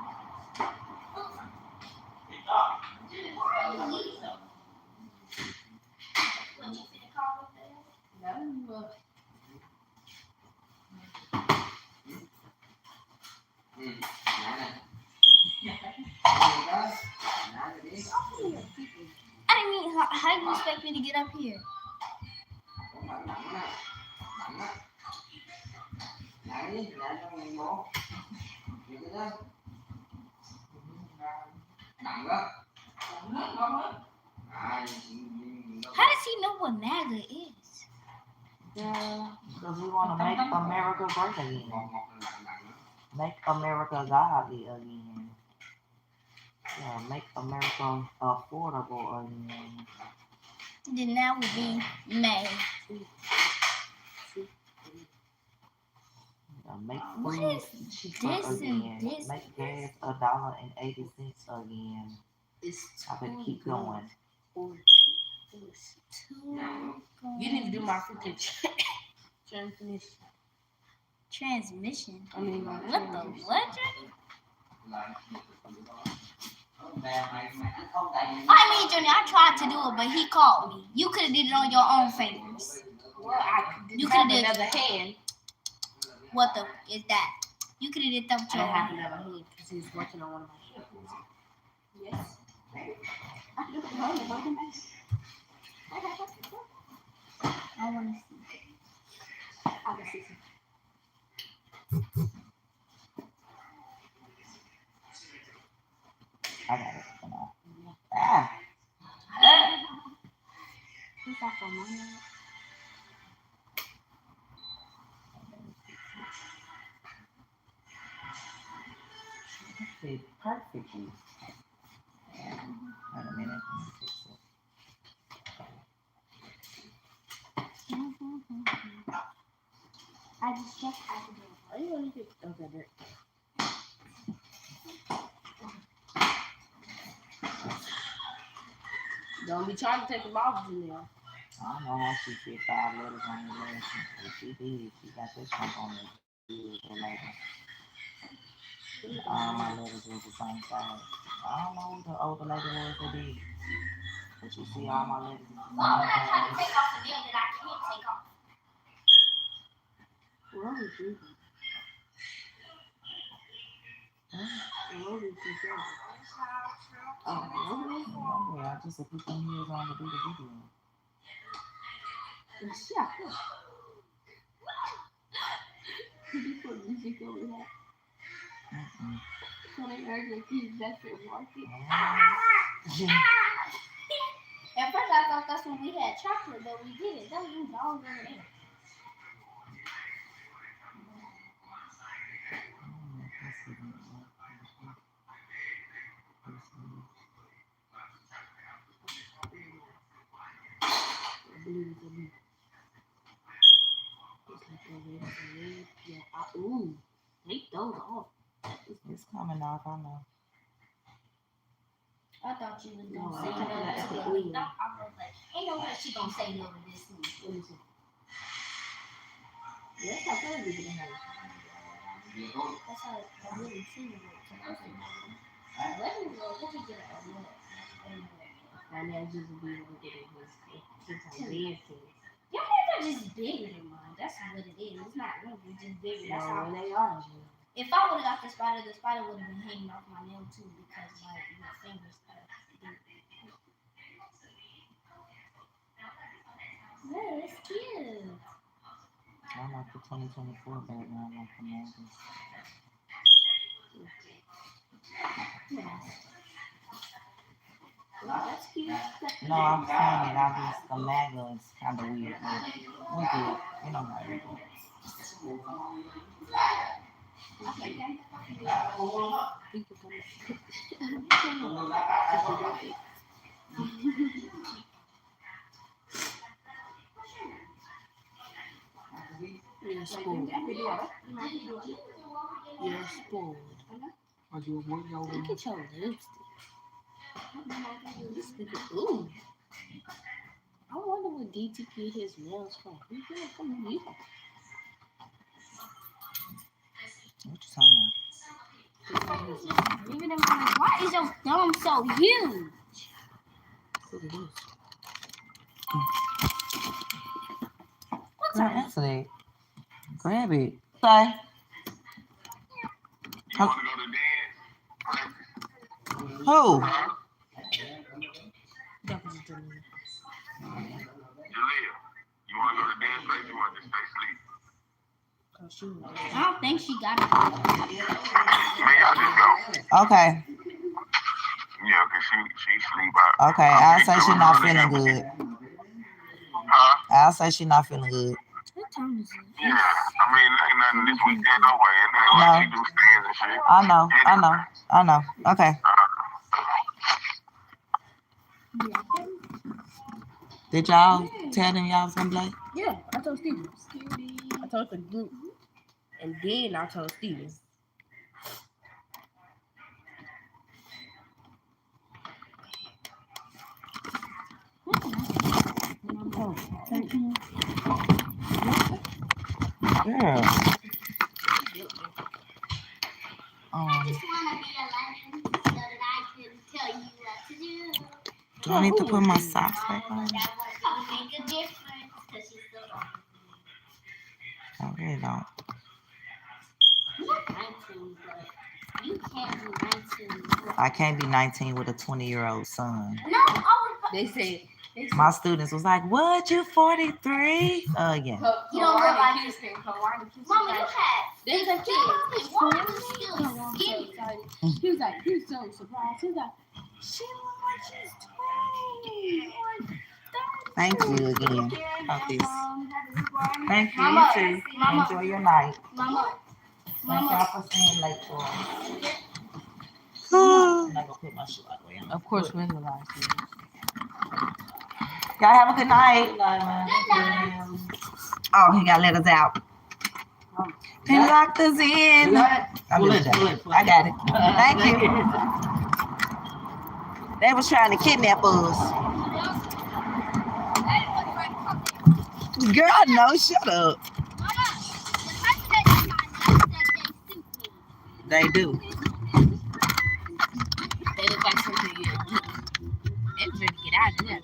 I didn't mean, how do you expect me to get up here? How does he know what MAGA is? Yeah, because we want to make America great again. Make America godly again. Yeah, make America affordable again. Then that would be May. Make What food is cheaper this again. and this? Make gas $1.80 again. I better keep going. You need to do my freaking Transmission. I mean, What the what? I mean, Johnny, I tried to do it, but he called me. You could have did it on your own fingers. well, I could You have coulda did- another hand. What the is that? You could have did that with I your have own. another hand because he's working on one of my hands. Yes. I want to see. I got it. Come on. Ah. Who's that for, Mama? fit perfectly. Wait a minute. Let me fix it. I just checked out the door. Are you gonna get okay there? Don't be trying to take them off in there. I don't know how she fit 5 letters on the last one. If she did, she got this jump on it. All my letters was the same size. I don't know who the older lady was that did. But you see all my letters is the Why would I same try to size. take off the nail that I can't take off? What is this? What is this? Oh, yeah, I just put them heels on to do the video. Shut up. Did you put music over that? So they heard your kids best friend market. At first I thought that's when we had chocolate, but we didn't. That was dogs over there. Ooh, take those off. It's coming off, I know. I thought you was No, gonna I say thought no that to was it. weird. I was like, ain't no way she gonna say no to this one. What is it? Yes, I told you to have. That's how I really seen it. So I was like, let me go. Let me get it. My nails just be able to get it since I'm dancing. Your hands are just bigger than mine. That's what it is. It's not really it's just bigger. That's No, how. they are. If I would have got the spider would have been hanging off my nail too because my fingers are big. Yeah, it's cute. I like the 2024 back now. I like the Memphis. Yes. That's cute. No, I'm saying it. I just, the MAGA is kind of weird. But we good. We don't know. We good. You're spoiled. You're spoiled. Are you working over? Look at your lipstick. This nigga, ooh. I wonder where DT get his nails from. He get it from you. What you talking about? Even if I'm like, why is your thumb so huge? Look at this. Girl, answer that. Grab it. Say. You want to go to dance? Who? That was a Jalea. Jalea, you want to go to dance or you want to just stay asleep? I don't think she got it. Man, y'all just go. Okay. Yeah, because she sleep out. Okay. I'll say she's not feeling good. Huh? I'll say she's not feeling good. What time is it? Yeah, I mean, ain't nothing this weekend no way. And then like she do stands and shit. I know. Okay. Did y'all tell them y'all was gonna play? Yeah, I told Steven. I told the group. And then I told Steven. Yeah. I just want to be a legend so that I can tell you what to do. Do I need to put my socks back on? That won't make a difference because she's still on. I really don't. You're 19, but you can't be 19. I can't be 19 with a 20-year-old son. No, I was. They said. My students was like, "What? You 43?" You Yeah. don't look like kids can Mama, Mama, you had there's a kids. kid. And one was still skinny. He was like, he's so surprised. He was like, she looks like she's 20. Thank you again. Puppies. Thank you. Mama, You too. Mama. Enjoy your night. Mama, Thank y'all for staying late for us. I'm not gonna put my shoe out the way. Of course, we're in the live. Y'all have a good night. Oh, he gotta let us out. He locked us in. I got it. Thank you. They was trying to kidnap us. Girl, no, shut up. They do. They look like something good. They was ready to get out of there.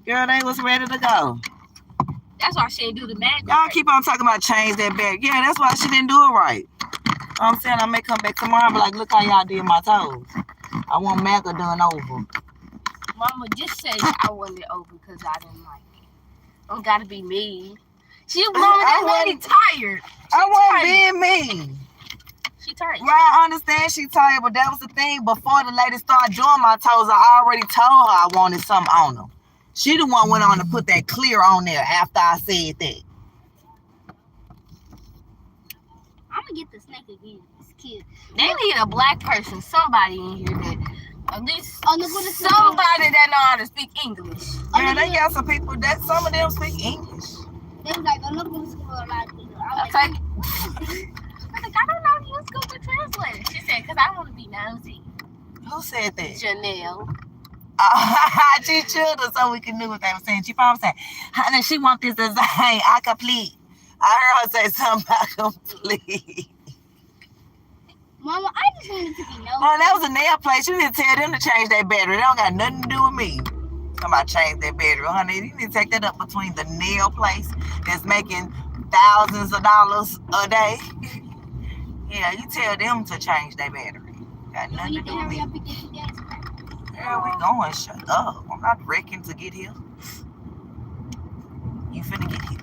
Girl, they was ready to go. That's why she didn't do the mag. Y'all keep on talking about change that back. Yeah, that's why she didn't do it right. I'm saying I may come back tomorrow and be like, look how y'all did my toes. I want MAGA done over. Mama just said I wanted it over because I didn't like it. Don't gotta be mean. She that lady tired. I wasn't being mean. She tired. Right, I understand she tired, but that was the thing. Before the lady started doing my toes, I already told her I wanted something on them. She the one went on to put that clear on there after I said that. I'm gonna get the snake again. It's cute. They need a black person, somebody in here that at least look what it's somebody that know how to speak English. Yeah, they got some people that some of them speak English. They was like, look what it's going like. I was like, I don't know if you was Google Translator. She said, because I want to be nosy. Who said that? Janelle. She chilled us so we can know what they were saying. She probably saying, honey, she want this design. I complete. I heard her say something about complete. Mama, I just wanted to be nosy. Oh, that was a nail place. You need to tell them to change their battery. They don't got nothing to do with me. Somebody change their battery. Honey, you need to take that up between the nail place that's making thousands of dollars a day. Yeah, you tell them to change their battery. Got nothing to do with me. Where we going? Shut up. I'm not wrecking to get here. You finna get here.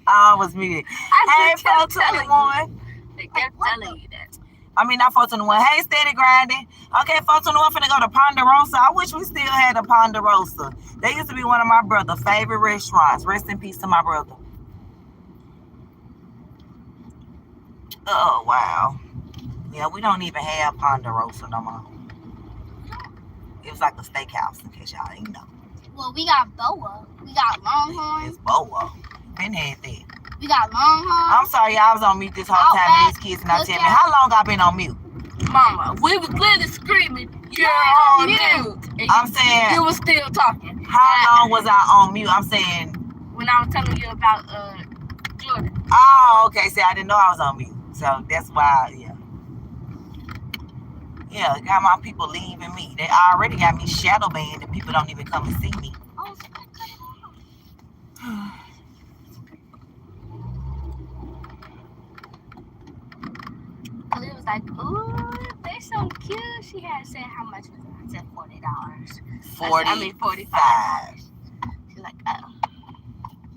I was muted. Hey, 421. They kept telling you that. I mean, not 421. Hey, steady grinding. Okay, 421 finna go to Ponderosa. I wish we still had a Ponderosa. They used to be one of my brother's favorite restaurants. Rest in peace to my brother. Oh, wow. Yeah, we don't even have Ponderosa no more. It was like a steakhouse, in case y'all didn't know. Well, we got Boa. We got Longhorn. It's Boa. Been had that. We got Longhorn. I'm sorry, y'all was on mute this whole time. These kids not telling me. How long I been on mute? Mama, we was literally screaming, you're on mute. I'm saying. You was still talking. How long was I on mute? I'm saying. When I was telling you about Jordan. Oh, okay. See, I didn't know I was on mute. So that's why, yeah. Yeah, got my people leaving me. They already got me shadow banned and people don't even come and see me. Oh, Khalid was like, ooh, they're so cute. She had said how much was it? I said $40. I mean 45. She's like, oh.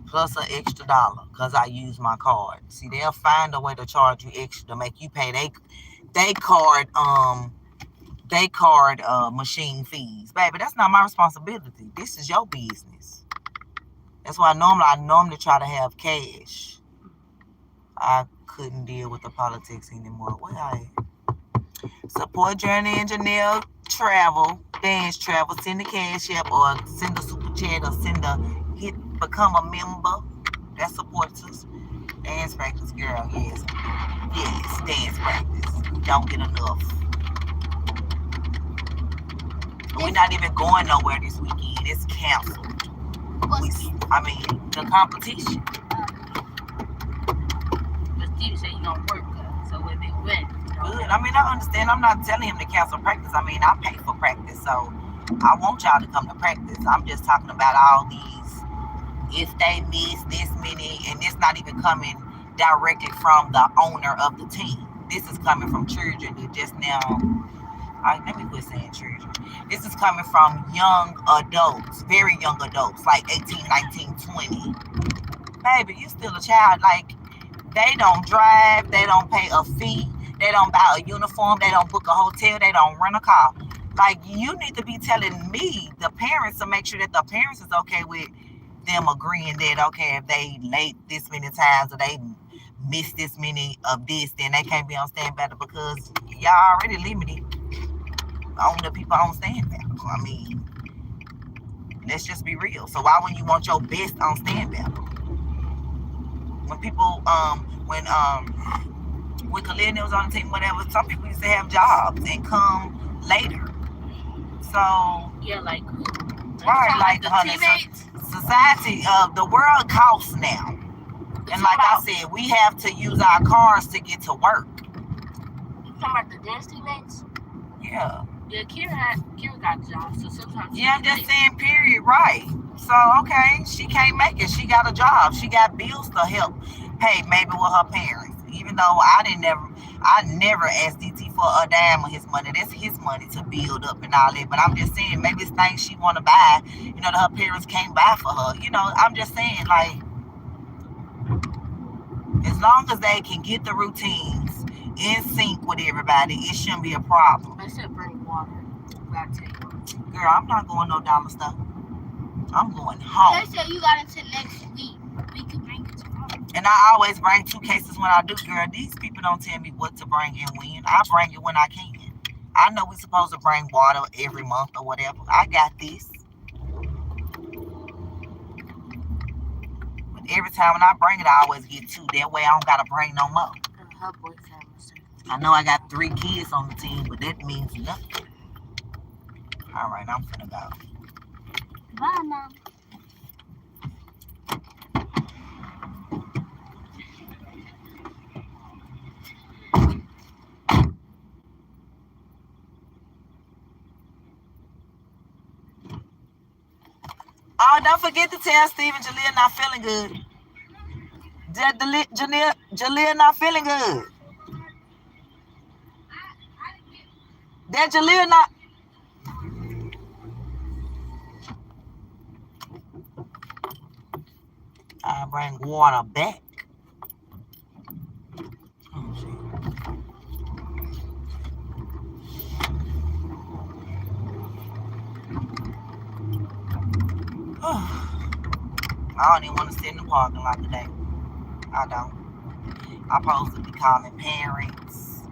Plus an extra dollar because I use my card. See, they'll find a way to charge you extra to make you pay they card machine fees. Baby, that's not my responsibility. This is your business. That's why I normally try to have cash. I couldn't deal with the politics anymore. Where I support Journey and Janelle Travel, Dance Travel, send the cash app or send a super chat or become a member. That supports us. Dance practice, girl, yes. Yes, dance practice. We don't get enough. We're not even going nowhere this weekend. It's canceled. The competition. But Steve said he don't work, so if it went. Good. I understand. I'm not telling him to cancel practice. I pay for practice, so I want y'all to come to practice. I'm just talking about all these. If they miss this many, and it's not even coming directly from the owner of the team. This is coming from children that just now. Let me quit saying children. This is coming from young adults, very young adults, like 18, 19, 20. Baby, you still a child. Like, they don't drive, they don't pay a fee, they don't buy a uniform, they don't book a hotel, they don't rent a car. Like, you need to be telling me, the parents, to make sure that the parents is okay with them agreeing that, okay, if they late this many times or they miss this many of this, then they can't be on standby, because y'all already limited on the people on standby. Let's just be real. So why wouldn't you want your best on standby? When people, when Khalid was on the team, whatever, some people used to have jobs and come later. So yeah, like right, like honey, society, the world costs now, and like I said, we have to use our cars to get to work. You talking about the dance teammates? Yeah. Yeah, Kira got a job, so sometimes. Yeah, I'm just saying, period, right. So, okay, she can't make it. She got a job. She got bills to help pay, maybe with her parents. Even though I never asked DT for a dime of his money. That's his money to build up and all that. But I'm just saying, maybe it's things she want to buy, that her parents can't buy for her. I'm just saying, like, as long as they can get the routines in sync with everybody, it shouldn't be a problem. I said bring water. Girl, I'm not going no dollar stuff. I'm going home. They said you got until next week. We could bring it tomorrow. And I always bring 2 cases when I do, girl. These people don't tell me what to bring and when. I bring it when I can. I know we're supposed to bring water every month or whatever. I got this. But every time when I bring it, I always get 2. That way I don't got to bring no more. Her boyfriend was saying. I know I got 3 kids on the team, but that means nothing. All right, I'm finna go. Bye, Mom. Oh, don't forget to tell Steve and Jaleel not feeling good. Jaleel not feeling good. That Jaleel not. I bring water back. I don't even want to sit in the parking lot today. I don't. I'm supposed to be calling parents.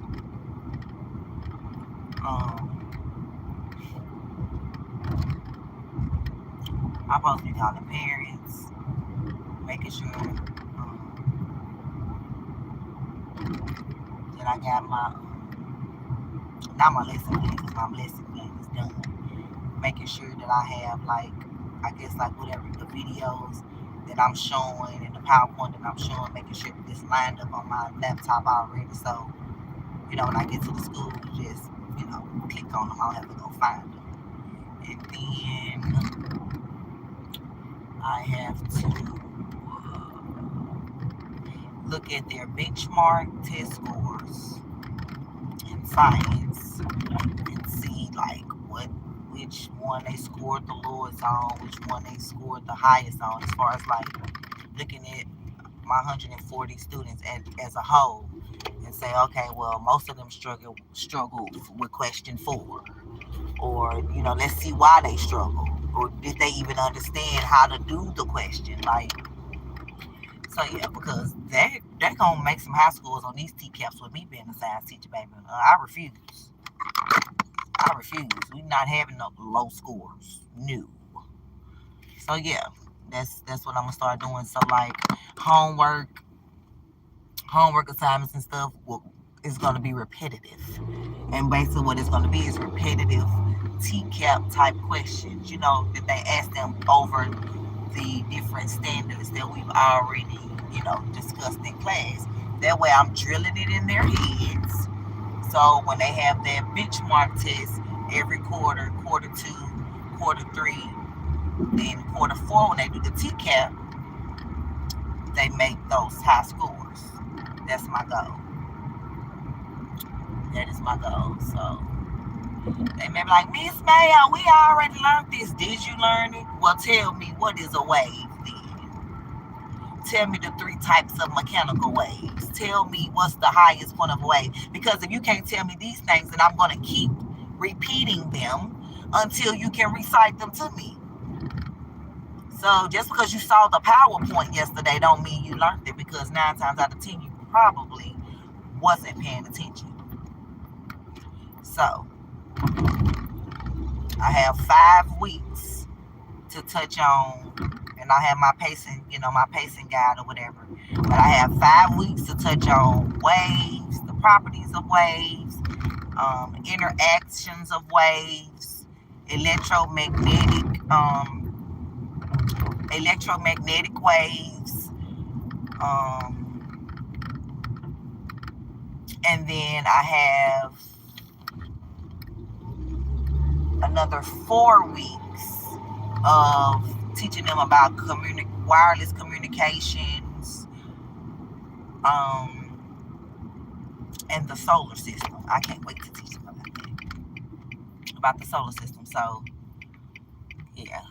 I'm supposed to be calling parents, making sure that I got not my lesson plan, because my lesson plan is done. Making sure that I have, like whatever the videos that I'm showing and the PowerPoint that I'm showing, making sure that it's lined up on my laptop already. So, when I get to the school, just, click on them. I don't have to go find them. And then I have to look at their benchmark test scores in science and see, like, which one they scored the lowest on, which one they scored the highest on, as far as, like, looking at my 140 students as a whole and say, okay, well, most of them struggle with question 4. Or, let's see why they struggle. Or did they even understand how to do the question? Like, So yeah, because they're gonna make some high scores on these TCAPs with me being a science teacher, baby. I refuse. We not having no low scores. No. So yeah, that's what I'm gonna start doing. So like homework assignments and stuff is gonna be repetitive. And basically what it's gonna be is repetitive TCAP type questions, that they ask them over the different standards that we've already, discussed in class. That way I'm drilling it in their heads. So when they have their benchmark test every quarter, quarter 2, quarter 3, then quarter 4, when they do the TCAP, they make those high scores. That's my goal. That is my goal. So they may be like, Miss Mayo, we already learned this. Did you learn it? Well, tell me, what is a wave then? Tell me the 3 types of mechanical waves. Tell me what's the highest point of a wave. Because if you can't tell me these things, then I'm going to keep repeating them until you can recite them to me. So just because you saw the PowerPoint yesterday don't mean you learned it, because 9 times out of 10 you probably wasn't paying attention. So I have 5 weeks to touch on, and I have my pacing, my pacing guide or whatever. But I have 5 weeks to touch on waves, the properties of waves, interactions of waves, electromagnetic waves, and then I have another 4 weeks of teaching them about wireless communications, and the solar system. I can't wait to teach them about the solar system. So yeah,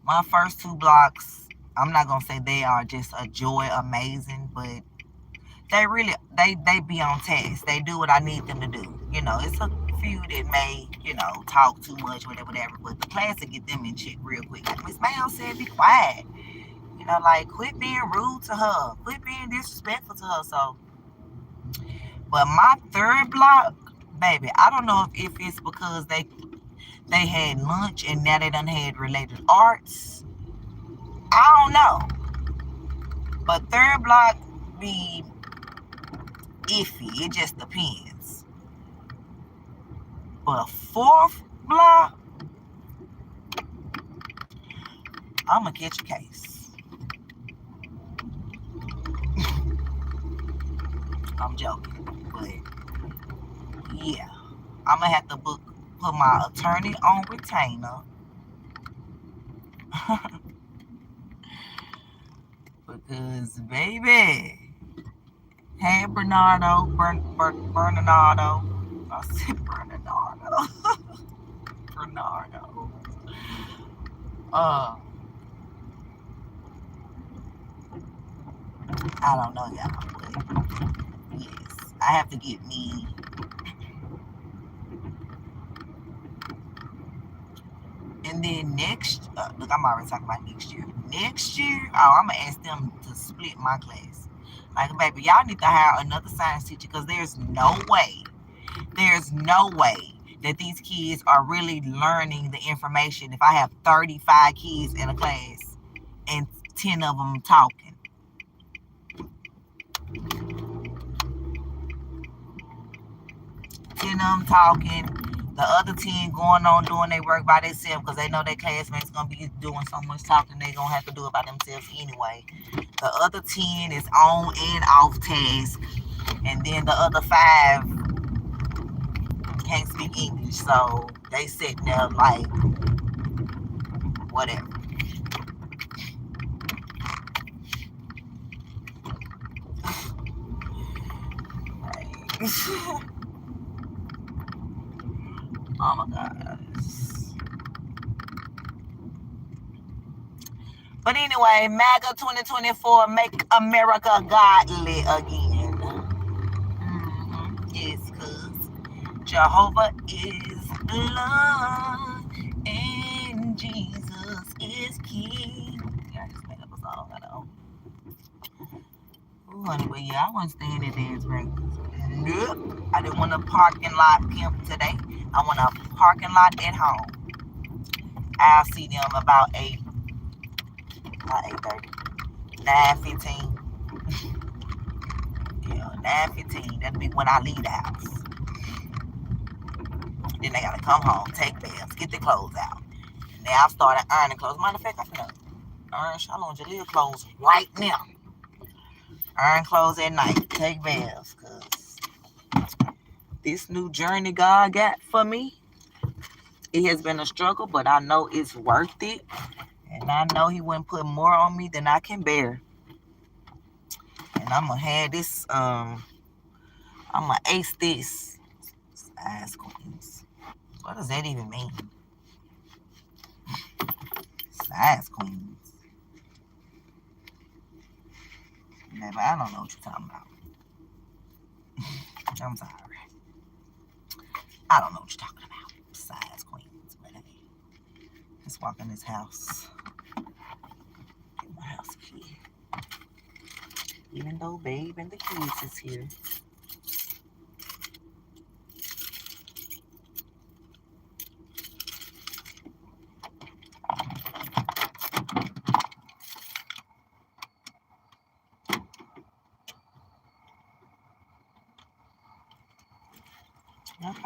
my first 2 blocks, I'm not gonna say they are just a joy, amazing, but they really they be on task. They do what I need them to do. It's a few that may talk too much, whatever, but the class will get them in check real quick. Like Miss Mayo said, be quiet. Like quit being rude to her, quit being disrespectful to her. So, but my 3rd block, baby, I don't know if it's because they had lunch and now they done had related arts. I don't know. But 3rd block be iffy. It just depends. But 4th block, I'm gonna catch a case. I'm joking, but yeah, I'm gonna have to put my attorney on retainer. Because baby, hey Bernardo. I said Bernardo. Bernardo. I don't know y'all, but yes, I have to get me and then next look, I'm already talking about next year. I'm gonna ask them to split my class. Like, baby, y'all need to hire another science teacher, because there's no way that these kids are really learning the information if I have 35 kids in a class and 10 of them talking. 10 of them talking, the other 10 going on doing their work by themselves, because they know their classmates going to be doing so much talking they going to have to do it by themselves anyway. The other 10 is on and off task, and then the other 5 can't speak English, so they sitting there like whatever. Oh my gosh. But anyway, MAGA 2024, make America godly again. Yes, because Jehovah is love and Jesus is king. Yeah, I just made up a song. I know. honey, but yeah, I wasn't staying at dance practice. Nope. I didn't want a parking lot pimp today. I want a parking lot at home. I'll see them about 8:30. 9:15. Yeah, 9:15. That'll be when I leave the house. Then they gotta come home, take baths, get their clothes out. And then I started ironing clothes. Matter of fact, I'm gonna iron Shalom and Jaleel clothes right now. Iron clothes at night, take baths, cause this new journey God got for me, it has been a struggle, but I know it's worth it. And I know he wouldn't put more on me than I can bear. And I'm gonna have this, I'm gonna ace this. Size queens. What does that even mean? Size queens. Baby, I don't know what you're talking about. I'm sorry. I don't know what you're talking about. Size queens. But hey, let's walk in this house. Get my house key. Even though Babe and the kids is here.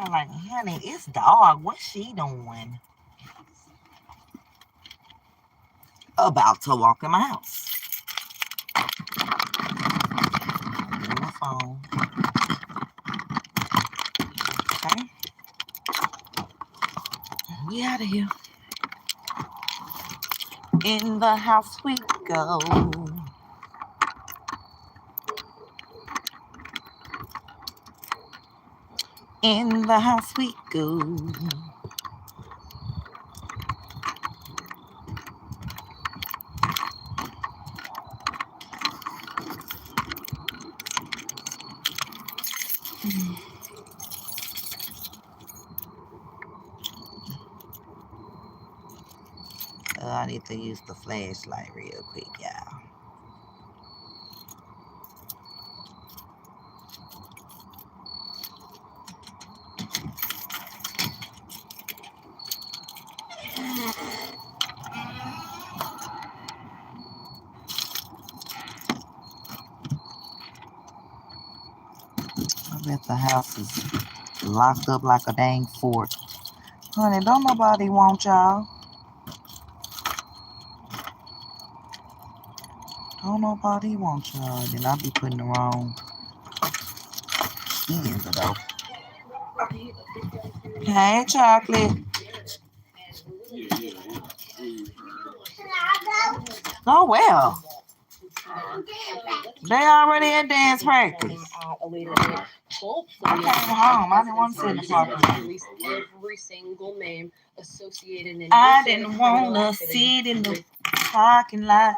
I'm like, honey, it's dog. What's she doing? About to walk in my house. On my phone. Okay. We out of here. In the house we go. In the house we go. I need to use the flashlight real quick, y'all. I bet the house is locked up like a dang fort. Honey, don't nobody want y'all. Don't nobody want y'all. Then I'll be putting the wrong key in the door. Hey, chocolate. Oh, well. They already at dance practice. I came home. I didn't want to sit in the parking lot. Every single name associated in I didn't want to sit in the parking lot.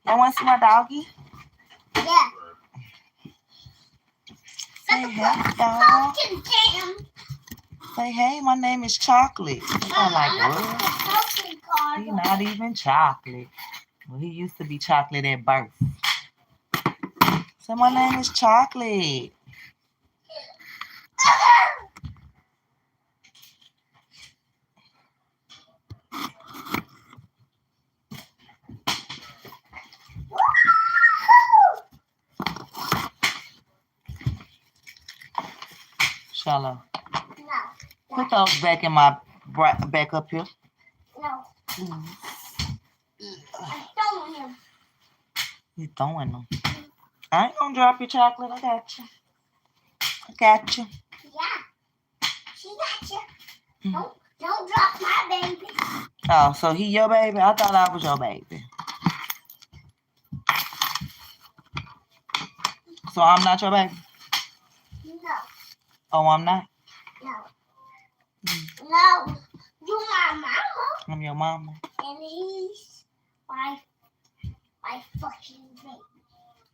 You want to see my doggy? Yeah. Say hey, dog. Say hey, my name is Chocolate. I'm like, what? He's not even chocolate. Well, he used to be chocolate at birth. So my name is Chocolate. Shallow. No. Put those back in my back up here. No. Please. I'm throwing him. You throwing them. I ain't gonna drop your chocolate. I got you. I got you. Yeah. She got you. Don't drop my baby. Oh, so he your baby? I thought I was your baby. So I'm not your baby? No. Oh, I'm not? No. No. You my mama. I'm your mama. And he's my fucking baby.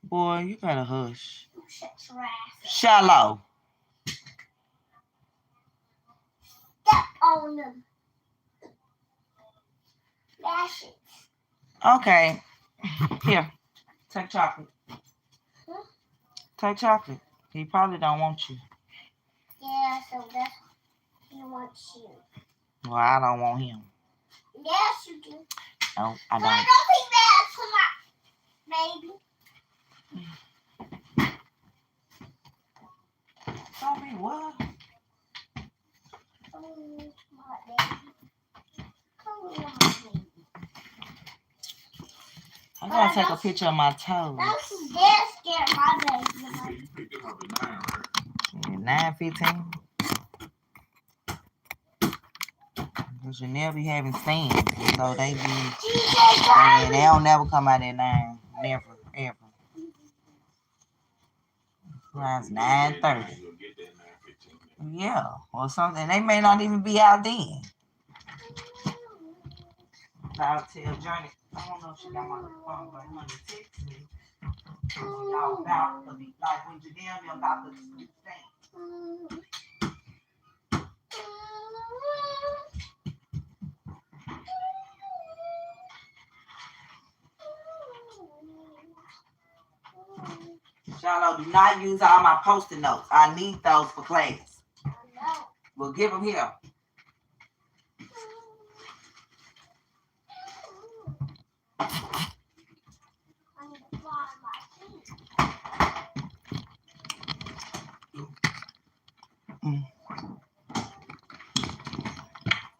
Boy, you gotta hush. You shut your ass. Shallow. Step on them. Dash it. Okay. Here. Take chocolate. Huh? Take chocolate. He probably don't want you. Yeah, so that's he wants you. Well, I don't want him. Yes, you do. No, I Don't don't. be mad, baby. Don't be what? Come here, my baby. Come here, my baby. I'm gonna take a picture of my toes. That's dead scared, my baby. You picked him up at 9, right? Yeah, 9:15. Because you never be having stands, so they don't never come out at 9. Never, ever. It's 9:30. Yeah, or something. They may not even be out then. I'll tell Journey. I don't know if she got my phone, but I'm gonna text me. Y'all about to be like when Janelle about to stand. Charlotte, do not use all my post-it notes. I need those for class. We'll give them here.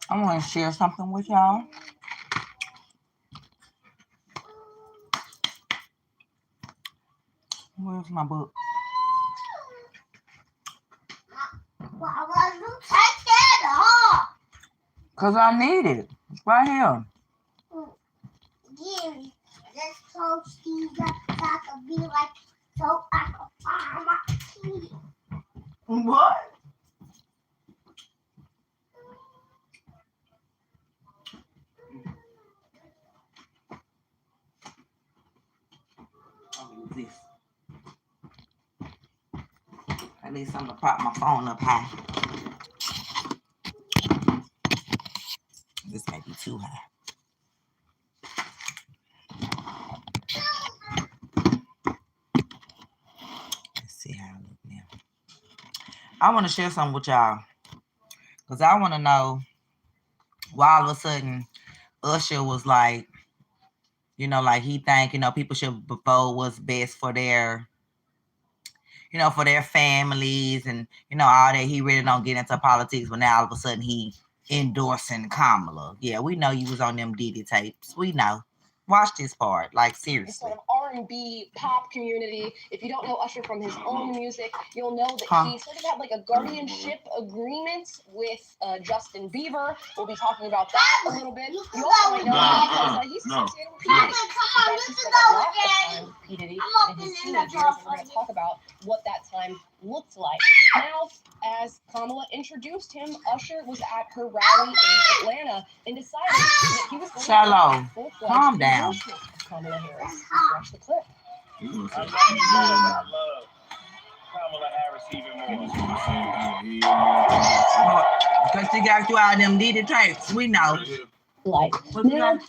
I want to share something with y'all. Where's my book? Why would you take that off? Because I need it. It's right here. Yeah, this so Steve so I could be like, so I could find my key. What? I'll use this. I need something to prop my phone up high. This may be too high. Let's see how I look now. I want to share something with y'all. Because I want to know why all of a sudden Usher was like, like he think, people should vote what's best for their, for their families and, all that. He really don't get into politics, but now all of a sudden he endorsing Kamala. Yeah, we know you was on them Diddy tapes. We know. Watch this part, like seriously. Sort of R&B pop community. If you don't know Usher from his own music, you'll know that he sort of had like a guardianship agreement with Justin Bieber. We'll be talking about that a little bit. You also might know him because he's associated with P. Diddy. He spent a lot of time with P. Diddy in his teenage years, and we're going to talk about what that time looked like. Now, as Kamala introduced him, Usher was at her rally in Atlanta and decided that he was going to Shallow. Calm down. Kamala Harris. Let's watch the clip. I love Kamala Harris even more. Because she got you out of them Diddy tapes. We know. Like, now,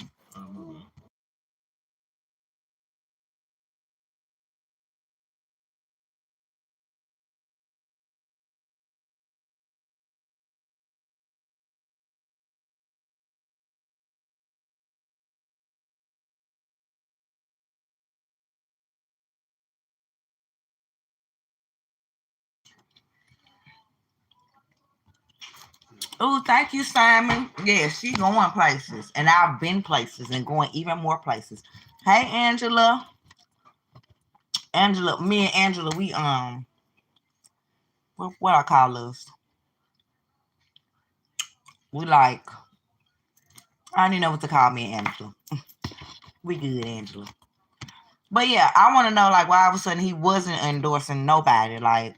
Oh, thank you, Simon. Yeah, she going places. And I've been places and going even more places. Hey, Angela. Me and Angela, we, what I call us? We like, I don't even know what to call me and Angela. We good, Angela. But yeah, I want to know, like, why all of a sudden he wasn't endorsing nobody. Like,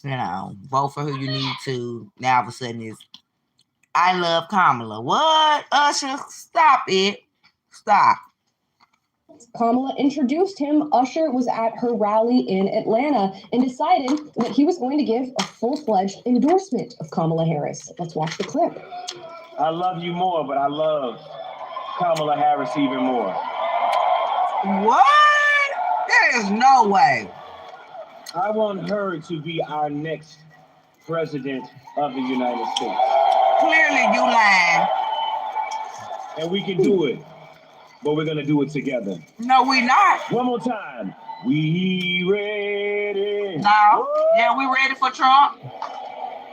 vote for who you need to. Now all of a sudden it's, I love Kamala. What? Usher, stop it. Stop. Kamala introduced him. Usher was at her rally in Atlanta and decided that he was going to give a full-fledged endorsement of Kamala Harris. Let's watch the clip. I love you more, but I love Kamala Harris even more. What? There is no way. I want her to be our next president of the United States. Clearly, you lying. And we can do it, but we're gonna do it together. No, we not. One more time. We ready? No. Yeah, we ready for Trump.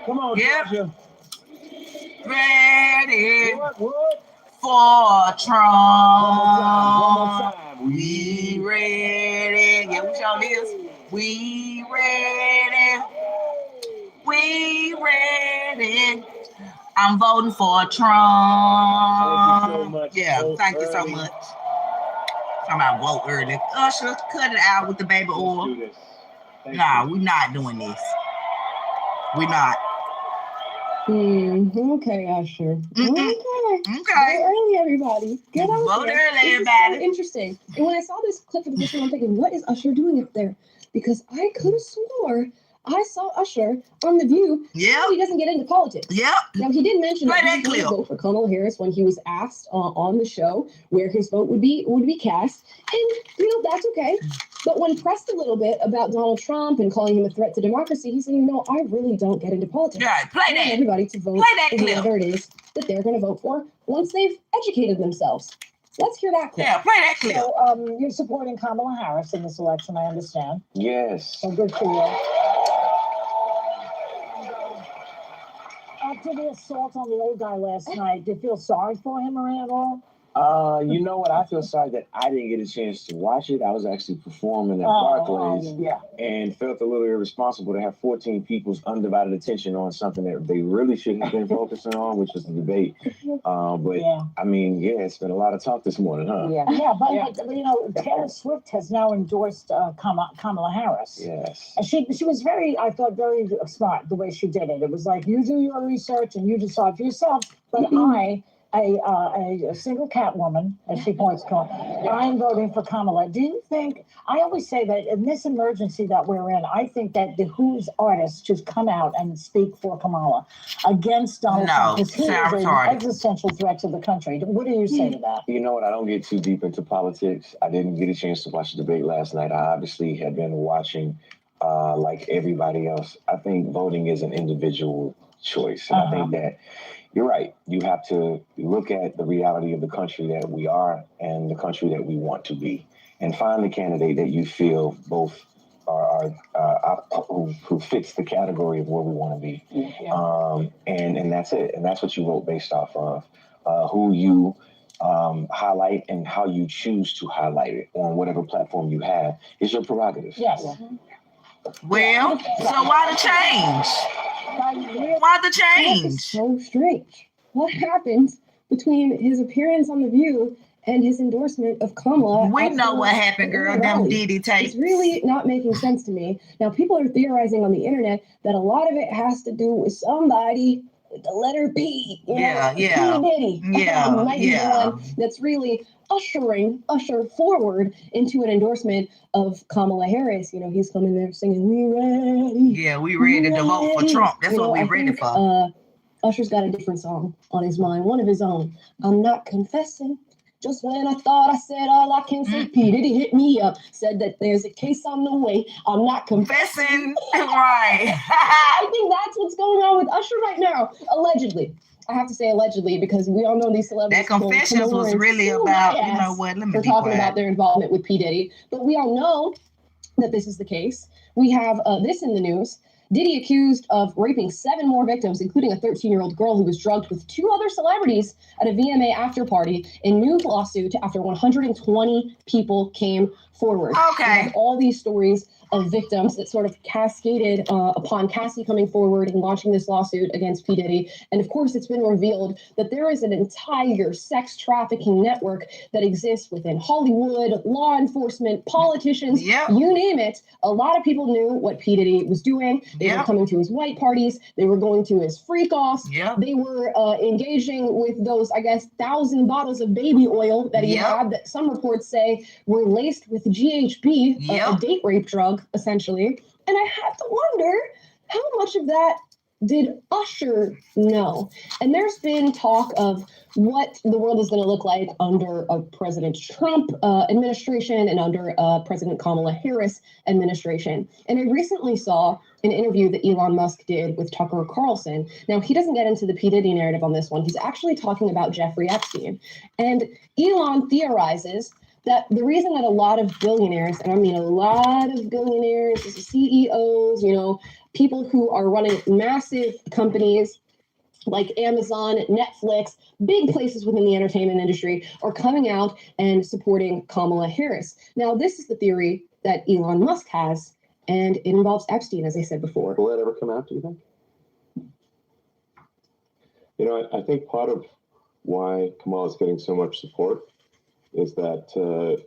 Come on, Georgia. Ready What? for Trump. One more time. We ready. Yeah, we sure is. We ready. We ready. I'm voting for Trump. Thank you so much. Yeah, thank you so much. Somebody vote early. Usher, cut it out with the baby oil. Let's do this. Nah, we're not doing this. We not. Okay, Usher. Okay. Okay. Early, everybody. Get out Vote there. early, This is everybody. so interesting. And when I saw this clip of this one, I'm thinking, what is Usher doing up there? Because I could have swore I saw Usher on The View. Yeah. He doesn't get into politics. Yep. Now, he did mention Play that he that would clip. vote for Kamala Harris when he was asked on the show where his vote would be cast. And, that's okay. But when pressed a little bit about Donald Trump and calling him a threat to democracy, he said, I really don't get into politics. Yeah, play I want that. everybody to vote Play that for clip. whoever it is that they're going to vote for once they've educated themselves. Let's hear that clip. Yeah, play that clip. So you're supporting Kamala Harris in this election, I understand. Yes. So good for you. After the assault on the old guy last night, did you feel sorry for him or at all? You know what? I feel sorry that I didn't get a chance to watch it. I was actually performing at Barclays and felt a little irresponsible to have 14 people's undivided attention on something that they really shouldn't have been focusing on, which was the debate. I mean, it's been a lot of talk this morning, huh? But Taylor Swift has now endorsed Kamala Harris. Yes. And she was very, I thought, very smart the way she did it. It was like, you do your research and you decide for yourself. But a single cat woman, as she points to, I'm voting for Kamala. Do you think, I always say that in this emergency that we're in, I think that the Who's artists should come out and speak for Kamala against Donald Trump, because he is an existential threat to the country. What do you say to that? You know what? I don't get too deep into politics. I didn't get a chance to watch the debate last night. I obviously had been watching like everybody else. I think voting is an individual choice. And I think that you're right. You have to look at the reality of the country that we are and the country that we want to be, and find the candidate that you feel both who fits the category of where we want to be. And that's it. And that's what you vote based off of. Who you highlight and how you choose to highlight it on whatever platform you have is your prerogative. Yes. Well, so why the change? Why the change? That is so strange. What happened between his appearance on The View and his endorsement of Kamala? We know what happened, girl. Them Diddy tapes. It's really not making sense to me. Now, people are theorizing on the internet that a lot of it has to do with somebody with the letter P. P. Diddy. Might be the one that's really usher forward into an endorsement of Kamala Harris. He's coming there singing, "We ready." Yeah, we ready to vote for Trump. That's what we ready for. Usher's got a different song on his mind, one of his own. I'm not confessing. Just when I thought I said all I can say, P. Diddy hit me up, said that there's a case on the way. I'm not confessing. Right. I think that's what's going on with Usher right now, allegedly. I have to say allegedly because we all know these celebrities. That confessions was really about, let me be talking quiet. about their involvement with P. Diddy. But we all know that this is the case. We have this in the news. Diddy accused of raping 7 more victims, including a 13-year-old girl who was drugged with 2 other celebrities at a VMA after party in new lawsuit after 120 people came forward. Okay. All these stories of victims that sort of cascaded upon Cassie coming forward and launching this lawsuit against P. Diddy. And of course, it's been revealed that there is an entire sex trafficking network that exists within Hollywood, law enforcement, politicians, you name it. A lot of people knew what P. Diddy was doing. They were coming to his white parties. They were going to his freak-offs. They were engaging with those, 1,000 bottles of baby oil that he had that some reports say were laced with GHB, a date rape drug, essentially. And I have to wonder how much of that did Usher know? And there's been talk of what the world is going to look like under a President Trump administration and under a President Kamala Harris administration. And I recently saw an interview that Elon Musk did with Tucker Carlson. Now, he doesn't get into the P. Diddy narrative on this one. He's actually talking about Jeffrey Epstein. And Elon theorizes that the reason that a lot of billionaires, and I mean a lot of billionaires, CEOs, you know, people who are running massive companies like Amazon, Netflix, big places within the entertainment industry are coming out and supporting Kamala Harris. Now, this is the theory that Elon Musk has, and it involves Epstein, as I said before. Will that ever come out, do you think? You know, I think part of why Kamala's getting so much support is that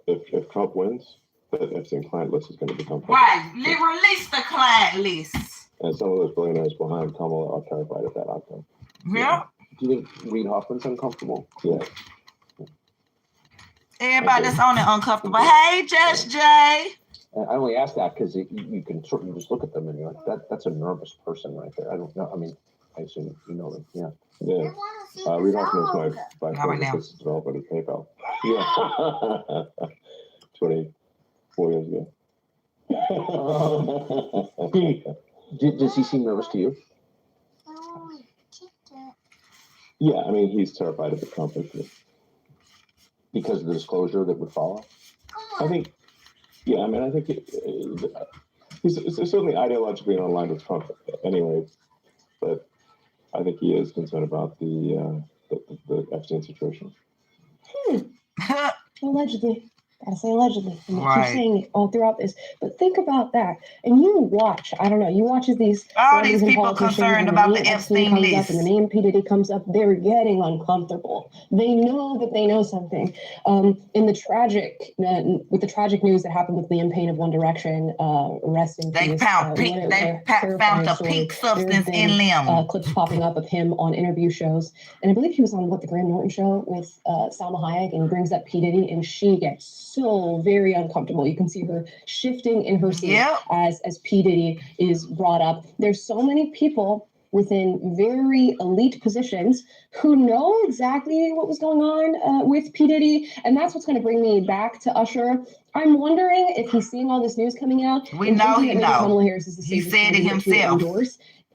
if Trump wins, that Epstein client list is going to become public. Right. Release the client list. And some of those billionaires behind Kamala are terrified of that outcome. Yeah. Do you think Reid Hoffman's uncomfortable? Yeah. Everybody that's on it uncomfortable. Hey, Just Jay. I only ask that because you can sort of just look at them and you're like, that's a nervous person right there. I don't know. I mean, I assume you know them. Yeah. Yeah. Reid Hoffman is my favorite business developer at PayPal. Yeah. 24 years ago. Does he seem nervous to you? Yeah, I mean, he's terrified of the Trump issue because of the disclosure that would follow. I think, yeah, I mean, I think he's certainly ideologically on line with Trump anyway, but I think he is concerned about the Epstein situation. Allegedly. Gotta say allegedly. And I keep saying it all throughout this. But think about that. And you watch, I don't know, you watch as these all these people concerned about the Epstein list. And the name P. Diddy comes up, they're getting uncomfortable. They know that they know something. In the tragic, with the tragic news that happened with Liam Payne of One Direction, arresting. They found a pink substance in Liam. Clips popping up of him on interview shows. And I believe he was on the Graham Norton show with Salma Hayek, and brings up P. Diddy, and she gets so very uncomfortable. You can see her shifting in her seat as P. Diddy is brought up. There's so many people within very elite positions who know exactly what was going on with P. Diddy, and that's what's going to bring me back to Usher. I'm wondering if he's seeing all this news coming out. We know he knows. Kamala Harris is the he said it himself.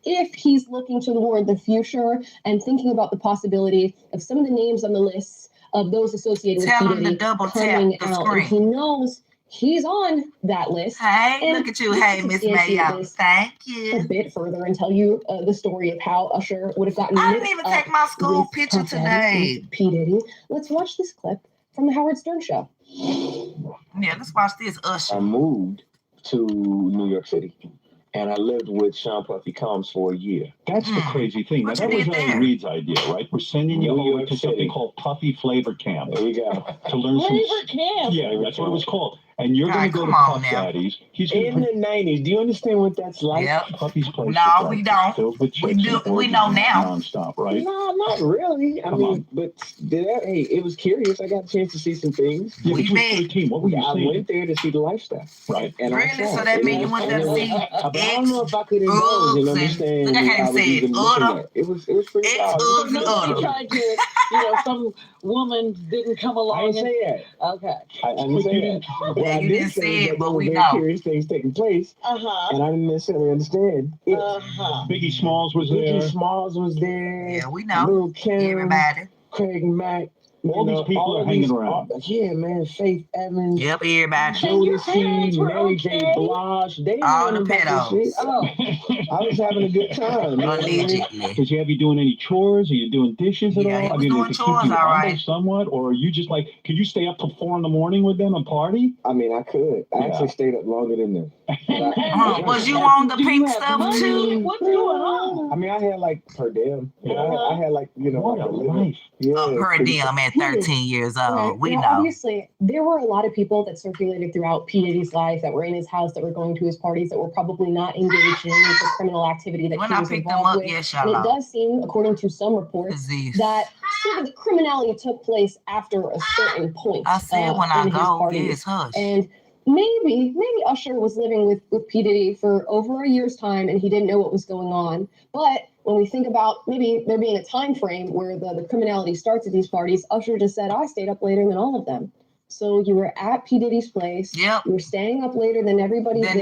If he's looking toward the future and thinking about the possibility of some of the names on the lists of those associated with P. Diddy coming out, and he knows he's on that list. Hey, and look at you. Hey, Miss Mayo. Thank you. A bit further and tell you the story of how Usher would have gotten. I didn't even take my school picture today. P. Diddy. Let's watch this clip from the Howard Stern show. Yeah, let's watch this, Usher. I moved to New York City, and I lived with Sean Puffy Combs for a year. That's the crazy thing. Now, that was Reid's idea, right? We're sending you over to something called Puffy Flavor Camp. There we go. To learn Flavor Camp. Yeah, that's what it was called. And you're going to go to Puff Daddy's. He's in the 90s. Do you understand what that's like? Yep. Puffy's place. No, we don't. We know now. Nonstop, right? No, not really. I mean, but hey, it was curious. I got a chance to see some things. Yeah, but you were 13. What were you I seeing? went there to see the lifestyle. Right. And really? So that means you went there to see I don't know if I could indulge and understand. Look, I can't say it. It was pretty You tried to, some woman didn't come along. I didn't say that. Okay. I didn't say that. Yeah, you didn't say it, but we know. Curious things taking place. And I didn't necessarily understand it. Biggie Smalls was there. Biggie Smalls was there. Yeah, we know. Lil' Kim, everybody. Craig Mack. All these people are hanging around. Yeah, man. Faith Evans. Yep, everybody. Jodeci, Mary J. Blige. They all the pedos. I was having a good time. Allegedly. Did you have you doing any chores? Are you doing dishes at all? I mean, doing chores, all right. Somewhat, or are you just like, could you stay up till 4 a.m. with them and party? I mean, I could. I actually stayed up longer than them. Was you on the pink stuff too? What's going on? I mean, I had like per diem. I had like, what a life. Yeah, per diem at 13 years old. Right. We know. Obviously, there were a lot of people that circulated throughout P. Diddy's life, that were in his house, that were going to his parties, that were probably not engaged in the criminal activity that he was involved with. Yes, and it does seem, according to some reports, that sort of the criminality took place after a certain point. I said when I go, yes, hush. And maybe Usher was living with P. Diddy for over a year's time and he didn't know what was going on. But when we think about maybe there being a time frame where the criminality starts at these parties, Usher just said, I stayed up later than all of them. So you were at P. Diddy's place. Yep. You were staying up later than everybody there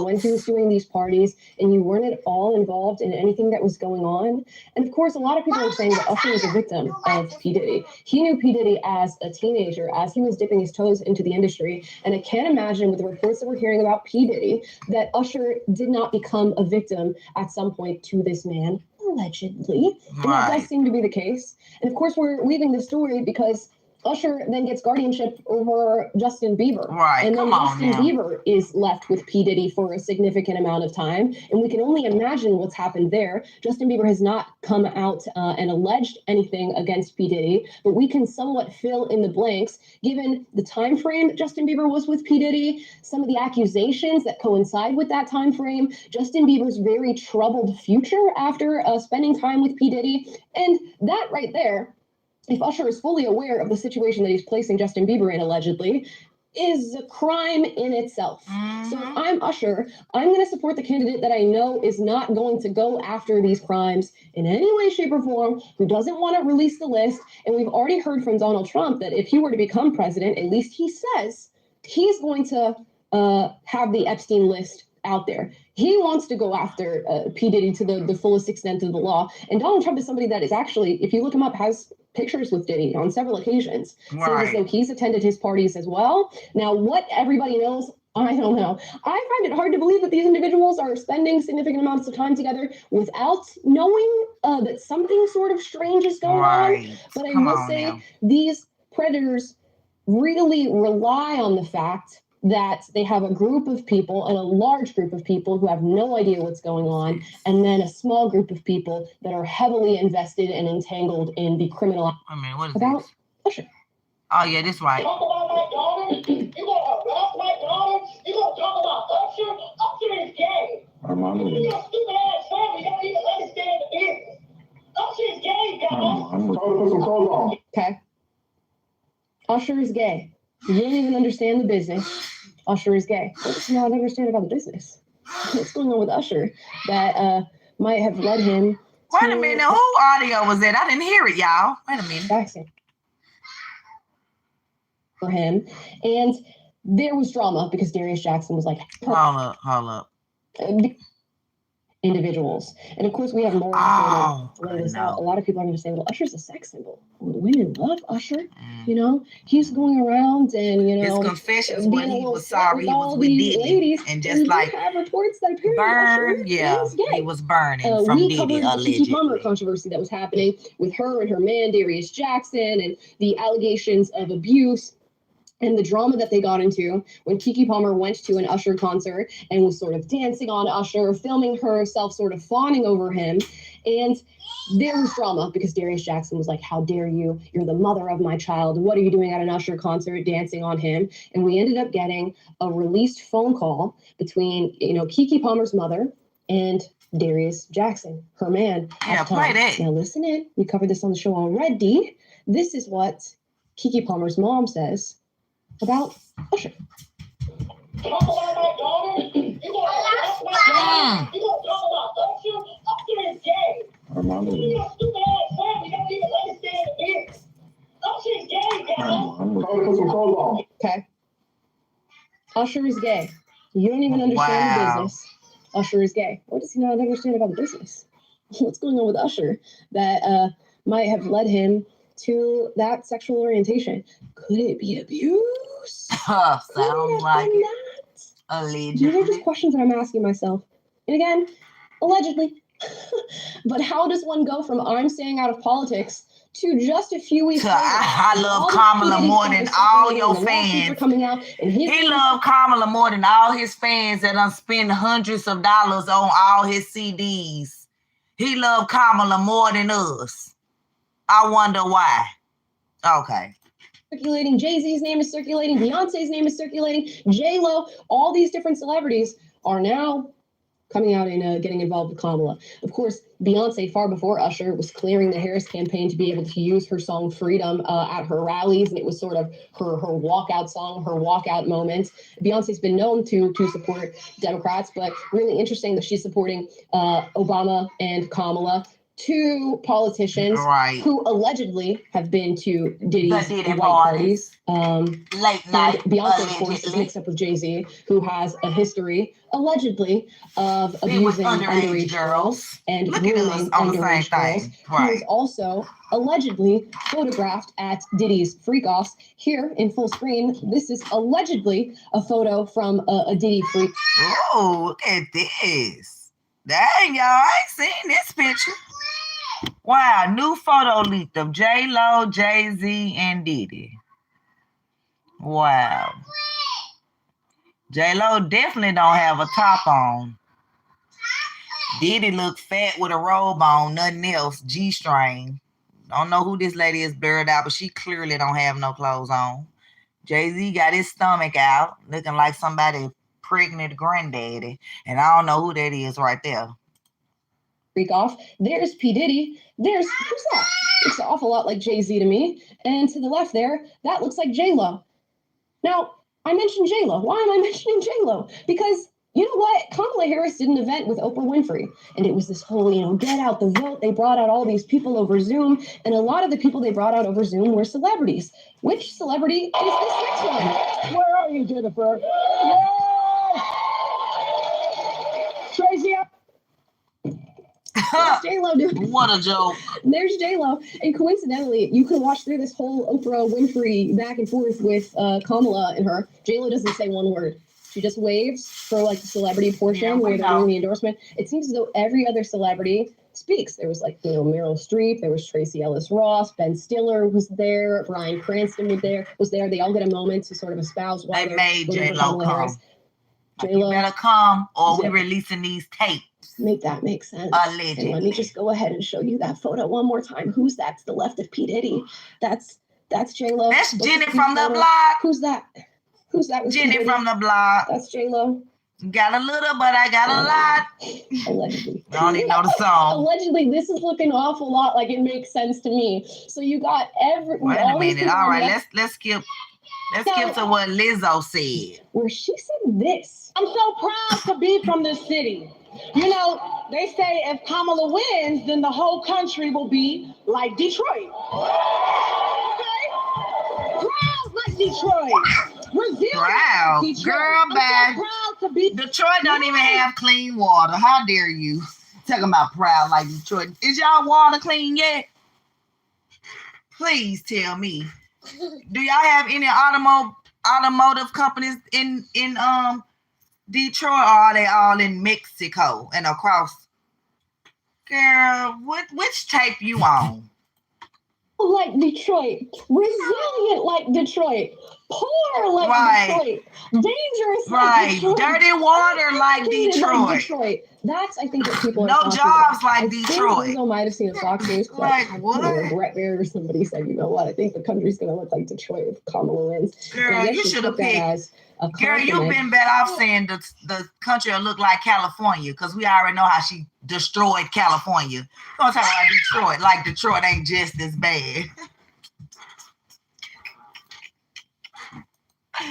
when he was doing these parties, and you weren't at all involved in anything that was going on. And of course, a lot of people are saying that Usher was a victim of P. Diddy. He knew P. Diddy as a teenager, as he was dipping his toes into the industry. And I can't imagine with the reports that we're hearing about P. Diddy that Usher did not become a victim at some point to this man, allegedly. And that does seem to be the case. And of course, we're weaving the story because Usher then gets guardianship over Justin Bieber. Right. And then Justin Bieber is left with P. Diddy for a significant amount of time. And we can only imagine what's happened there. Justin Bieber has not come out and alleged anything against P. Diddy, but we can somewhat fill in the blanks given the time frame that Justin Bieber was with P. Diddy, some of the accusations that coincide with that time frame, Justin Bieber's very troubled future after spending time with P. Diddy. And that right there, if Usher is fully aware of the situation that he's placing Justin Bieber in, allegedly, is a crime in itself. So if I'm Usher, I'm going to support the candidate that I know is not going to go after these crimes in any way, shape, or form, who doesn't want to release the list. And we've already heard from Donald Trump that if he were to become president, at least he says he's going to have the Epstein list out there. He wants to go after P. Diddy to the fullest extent of the law. And Donald Trump is somebody that is actually, if you look him up, has pictures with Diddy on several occasions. Seems as though he's attended his parties as well. Now, what everybody knows, I don't know. I find it hard to believe that these individuals are spending significant amounts of time together without knowing that something sort of strange is going on. But I will say these predators really rely on the fact that they have a group of people and a large group of people who have no idea what's going on, and then a small group of people that are heavily invested and entangled in the criminal. I mean, what is about this? Usher. Oh, yeah, this right. Talk about my daughter? You gonna harass my daughter? You gonna talk about Usher? Usher is gay. Our mom You your stupid ass family don't even understand the business. Usher is gay, guys. Okay. Usher is gay. You don't even understand the business. Usher is gay. What does he not understand about the business? What's going on with Usher that might have led him Wait a minute, who audio was that? I didn't hear it, y'all. Wait a minute. Jackson. For him. And there was drama because Darius Jackson was like, hold up. Individuals. And of course, we have more. A lot of people are going to say, well, Usher's a sex symbol. Women love Usher. You know, he's going around and, you know, his confessions when he was sorry he was with Diddy. Ladies, and just like have reports that apparently Usher he was burning from Diddy, allegedly. The Keke Palmer controversy that was happening with her and her man, Darius Jackson, and the allegations of abuse. And the drama that they got into when Keke Palmer went to an Usher concert and was sort of dancing on Usher, filming herself, sort of fawning over him. And there was drama because Darius Jackson was like, how dare you? You're the mother of my child. What are you doing at an Usher concert dancing on him? And we ended up getting a released phone call between, you know, Keke Palmer's mother and Darius Jackson, her man. Yeah, play that. Now listen in. We covered this on the show already. This is what Keke Palmer's mom says about Usher. Talk about my daughter? You gonna harass my daughter? You gonna talk about Usher? Usher is gay. Our mom You your stupid ass family don't even understand the business. Usher is gay, guys. Okay. Usher is gay. You don't even understand the business. Usher is gay. What does he not understand about the business? What's going on with Usher that might have led him to that sexual orientation? Could it be abuse? Sounds like it. Allegedly. These are just questions that I'm asking myself. And again, allegedly. But how does one go from I'm staying out of politics to just a few weeks later? I love Kamala more than all your fans. He loved Kamala more than all his fans that done spend hundreds of dollars on all his CDs. He loved Kamala more than us. I wonder why. Okay. Circulating, Jay-Z's name is circulating, Beyonce's name is circulating, J-Lo, all these different celebrities are now coming out and getting involved with Kamala. Of course, Beyonce, far before Usher, was clearing the Harris campaign to be able to use her song Freedom at her rallies, and it was sort of her walkout song, her walkout moment. Beyonce's been known to support Democrats, but really interesting that she's supporting Obama and Kamala, two politicians who allegedly have been to Diddy's white parties. Late night. Beyonce, of course, is mixed up with Jay-Z, who has a history, allegedly, of abusing underage girls and grooming underage girls. Who is also allegedly photographed at Diddy's freak-offs. Here in full screen, this is allegedly a photo from a Diddy freak. Oh, look at this. Dang, y'all, I ain't seen this picture. Wow, new photo leaked of J-Lo, Jay-Z, and Diddy. Wow. J-Lo definitely don't have a top on. Diddy look fat with a robe on, nothing else, G-string. Don't know who this lady is blurred out, but she clearly don't have no clothes on. Jay-Z got his stomach out, looking like somebody pregnant granddaddy. And I don't know who that is right there. Freak off. There's P. Diddy. Who's that? Looks an awful lot like Jay-Z to me. And to the left there, that looks like J-Lo. Now, I mentioned J-Lo. Why am I mentioning J-Lo? Because you know what? Kamala Harris did an event with Oprah Winfrey, and it was this whole, get out the vote. They brought out all these people over Zoom, and a lot of the people they brought out over Zoom were celebrities. Which celebrity is this next one? Where are you, Jennifer? Yay! Tracy. J-Lo doing. What a joke. There's J-Lo. And coincidentally, you can watch through this whole Oprah Winfrey back and forth with Kamala and her. J-Lo doesn't say one word. She just waves for like the celebrity portion where they're doing the endorsement. It seems as though every other celebrity speaks. There was Meryl Streep, there was Tracy Ellis Ross, Ben Stiller was there, Bryan Cranston was there. They all get a moment to sort of espouse why they made J-Lo come. J-Lo, you better come or we're releasing these tapes. Make that make sense. Allegedly. And let me just go ahead and show you that photo one more time. Who's that to the left of P. Diddy? That's J-Lo. That's Jenny from the block. Who's that? Who's that? Jenny from the block. That's J-Lo. Got a little, but I got a lot. Allegedly. I don't even know the song. Allegedly, this is looking an awful lot like it makes sense to me. So you got Wait a minute. All right, let's skip. Let's skip to what Lizzo said. Where she said this. I'm so proud to be from this city. You know, they say if Kamala wins, then the whole country will be like Detroit. Okay? Proud like Detroit. Resilient Proud. like Detroit. Girl, bad. So proud to be Detroit don't even have clean water. How dare you? Talking about proud like Detroit. Is y'all water clean yet? Please tell me. Do y'all have any automotive companies in Detroit, or are they all in Mexico and across? Girl, which tape you on? Like Detroit, resilient like Detroit, poor like Detroit, dangerous like Detroit, dirty water like Detroit. That's, I think, what people are no talking jobs about. like Detroit. I might have seen a Fox News clip. Like what? Brett Baird or somebody said, you know what? I think the country's going to look like Detroit if Kamala wins. Girl, you should have picked. Girl, you've been better off saying the country will look like California, because we already know how she destroyed California. Don't talk about Detroit like Detroit ain't just as bad.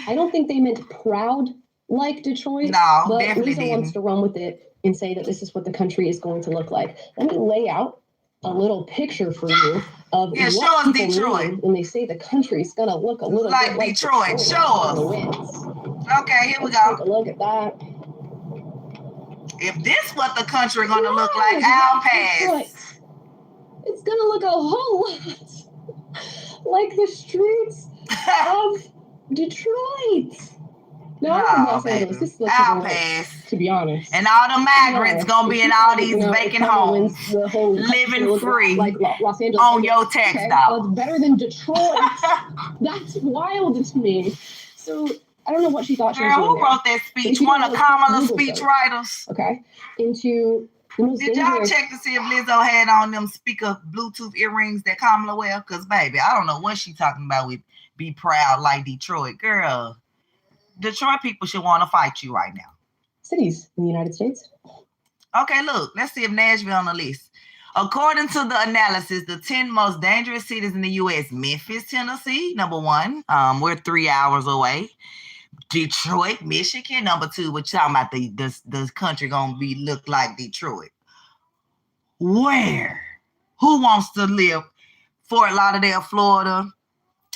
I don't think they meant proud like Detroit. No, but definitely Lisa didn't. wants to run with it and say that this is what the country is going to look like. Let me lay out a little picture for you of what show us people Detroit mean when they say the country's going to look a little like bit like Detroit. Show us. Okay, here we go. Take a look at that. If this what the country gonna look like, I'll pass. Detroit. It's gonna look a whole lot like the streets of Detroit. No, Los Angeles. This looks I'll pass. To be honest. And all the migrants gonna be in all these vacant homes, living free like Los Angeles on your tax dollar. Well, it's better than Detroit. That's wild to me. So I don't know what she thought she was doing. Who wrote that speech? One of Kamala's speech writers. Okay. Into the most Did y'all check to see if Lizzo had on them speaker Bluetooth earrings that Kamala wear? Because, baby, I don't know what she talking about with be proud like Detroit. Girl, Detroit people should want to fight you right now. Cities in the United States. Okay, look, let's see if Nashville on the list. According to the analysis, the 10 most dangerous cities in the U.S., Memphis, Tennessee, number 1. We're 3 hours away. Detroit, Michigan, number 2. We're talking about the country gonna be look like Detroit. Where? Who wants to live? Fort Lauderdale, Florida.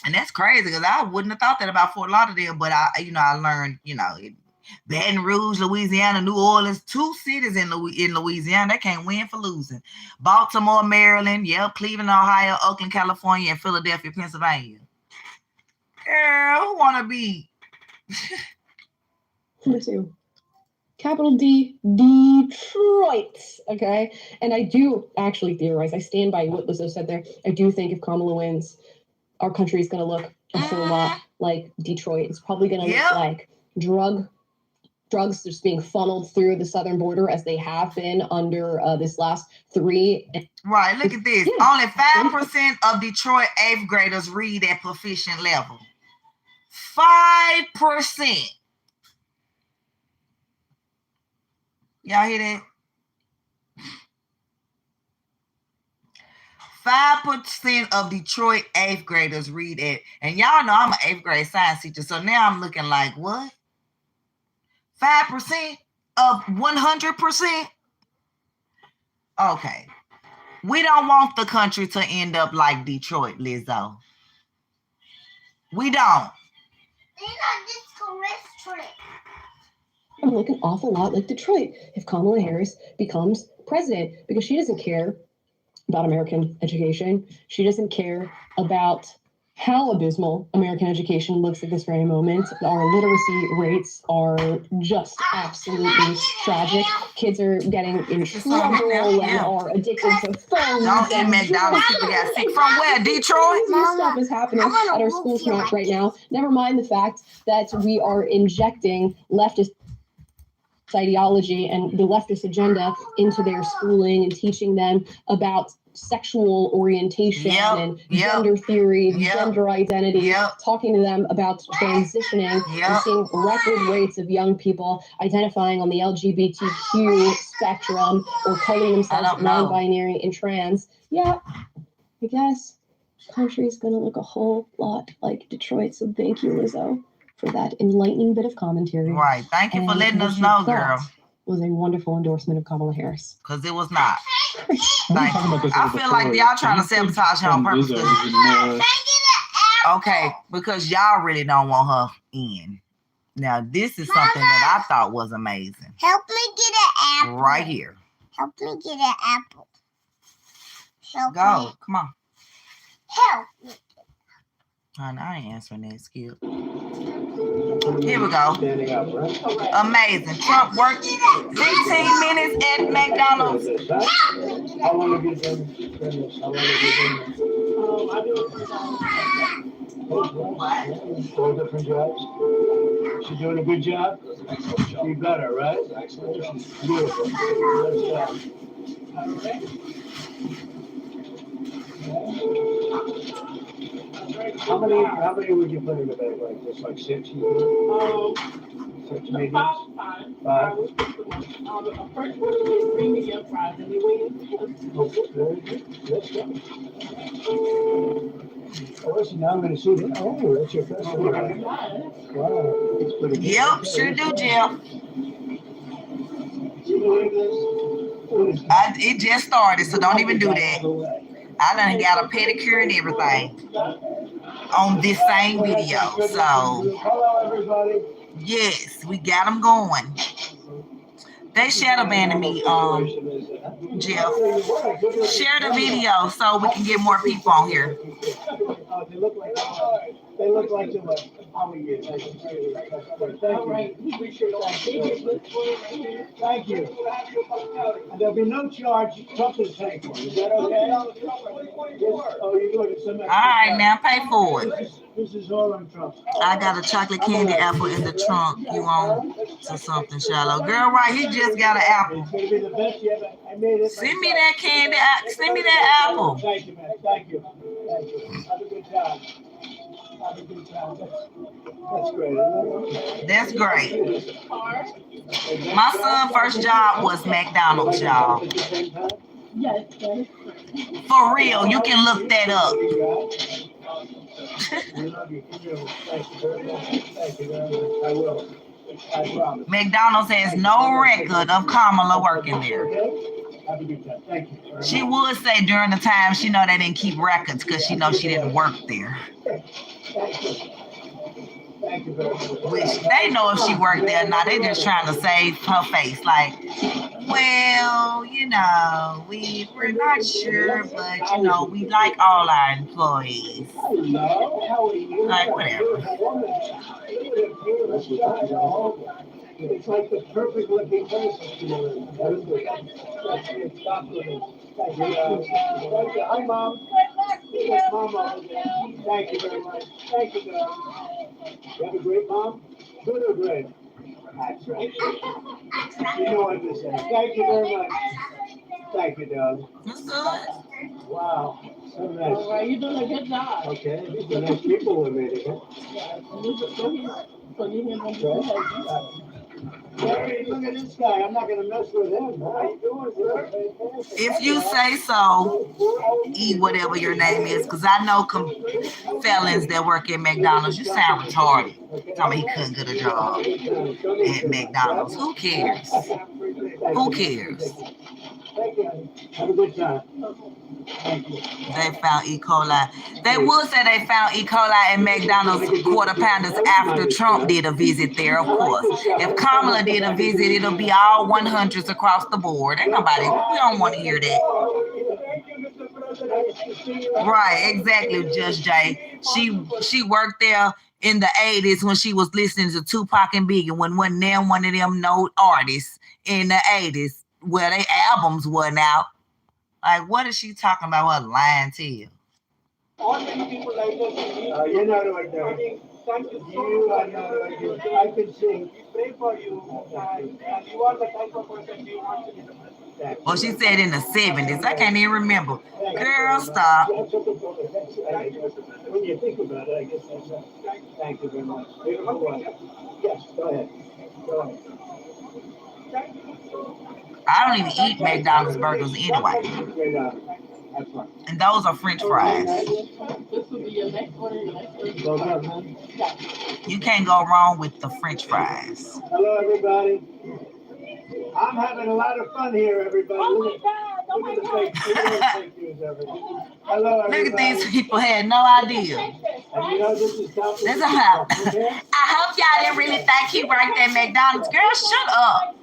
And that's crazy because I wouldn't have thought that about Fort Lauderdale, but I learned, Baton Rouge, Louisiana, New Orleans, 2 cities in Louisiana that can't win for losing. Baltimore, Maryland, Cleveland, Ohio, Oakland, California, and Philadelphia, Pennsylvania. Girl, who want to be? Number 2. Capital D, Detroit. Okay. And I do actually theorize. I stand by what Lizzo said there. I do think if Kamala wins, our country is going to look a whole lot like Detroit. It's probably going to look like drugs just being funneled through the southern border as they have been under this last 3. Right. Look at this. Only 5% of Detroit 8th graders read at proficient level. 5%. Y'all hear that? 5% of Detroit 8th graders read it. And y'all know I'm an 8th grade science teacher. So now I'm looking like, what? 5% of 100%? Okay. We don't want the country to end up like Detroit, Lizzo. We don't. I'm looking an awful lot like Detroit if Kamala Harris becomes president, because she doesn't care about American education. She doesn't care about how abysmal American education looks at this very moment. Our literacy rates are just absolutely tragic. Kids are getting in trouble and are addicted to phones. Don't eat McDonald's. People got sick from where? Detroit? This stuff is happening at our school camp right now. Never mind the fact that we are injecting leftist ideology and the leftist agenda into their schooling and teaching them about sexual orientation and gender theory, gender identity, talking to them about transitioning and seeing record rates of young people identifying on the LGBTQ spectrum or calling themselves non-binary and trans. I guess the country is going to look a whole lot like Detroit. So thank you, Lizzo, for that enlightening bit of commentary. Right. Thank you for letting us know, girl. Was a wonderful endorsement of Kamala Harris. Because it was not. I feel like y'all trying to sabotage her on purpose. Okay, because y'all really don't want her in. Now, this is something that I thought was amazing. Help me get an apple. Right here. Help me get an apple. Go. Come on. Help me. Honey, I ain't answering that, Skip. Here we go. Amazing. Trump worked 15 minutes at McDonald's. How long have you been finished? How long have you been 4 different jobs? She doing a good job? You got her, right? Beautiful. How many would you put in the bag like this? Like 6? 6 maybe? About 5. 5? The first one is bring me your fries and they wait. Okay, very good. Let's go. Oh, listen, now I'm going to see that. Oh, that's your first one. Wow. That's pretty good. Yep, sure do, Jeff. It just started, so don't even do that. I done got a pedicure and everything on this same video. So, yes, we got them going. They shadow banned me, Jeff. Share the video so we can get more people on here. They look like them. Thank you. And there'll be no charge. Trump is paying for it. Is that okay? Oh, you're doing it. All right, now pay for it. This is all on Trump. I got a chocolate candy apple in the trunk. You want to something shallow? Girl, right, he just got an apple. It's going to be the best you ever. I made it. Send me that candy. Send me that apple. Thank you, man. Thank you. Thank you. Have a good job. That's great. That's great. My son's first job was McDonald's, y'all. For real, you can look that up. I will. I promise. McDonald's has no record of Kamala working there. Have a good time. Thank you. She would say during the time she know they didn't keep records because she know she didn't work there. Thank you very much. Which they know if she worked there or not. They just trying to save her face. Like, well, you know, we're not sure, but you know, we like all our employees. Like, whatever. It's like the perfect looking person. Hi, Mom. Yes, Mama. Thank you very much. Thank you, girl. You have a great mom? Good or great? That's right. You know what to say. Thank you very much. Thank you, dog. That's good. Wow. So nice. All right, you're doing a good job. Okay, these are nice people we made again. Hey, look at this guy. I'm not going to mess with him. How you doing, sir? If you say so, E whatever your name is, because I know felons that work at McDonald's, you sound retarded. Tell me he couldn't get a job at McDonald's. Who cares? Who cares? Have a good time. They found E. coli. They would say they found E. coli at McDonald's quarter pounders after Trump did a visit there, of course. If Kamala did a visit, it'll be all 100s across the board. Ain't nobody, we don't want to hear that. Right, exactly, Judge Jay. She worked there in the 80s when she was listening to Tupac and Biggie, when wasn't there one of them no artists in the 80s where their albums wasn't out. Like, what is she talking about? What, lying to you? All many people like this. You're not right there. Thank you. You are not right there. I can sing. We pray for you. And you are the type of person we want to be the president. Well, she said in the 70s. I can't even remember. Girl, stop. When you think about it, I guess that's right. Thank you very much. Yes, go ahead. Go ahead. I don't even eat McDonald's burgers anyway. And those are French fries. You can't go wrong with the French fries. Hello, everybody. I'm having a lot of fun here, everybody. Look at the fake news, everybody. Hello, everybody. Look at these people had no idea. And you know, this is how. I hope y'all didn't really think he worked at McDonald's. Girl, shut up.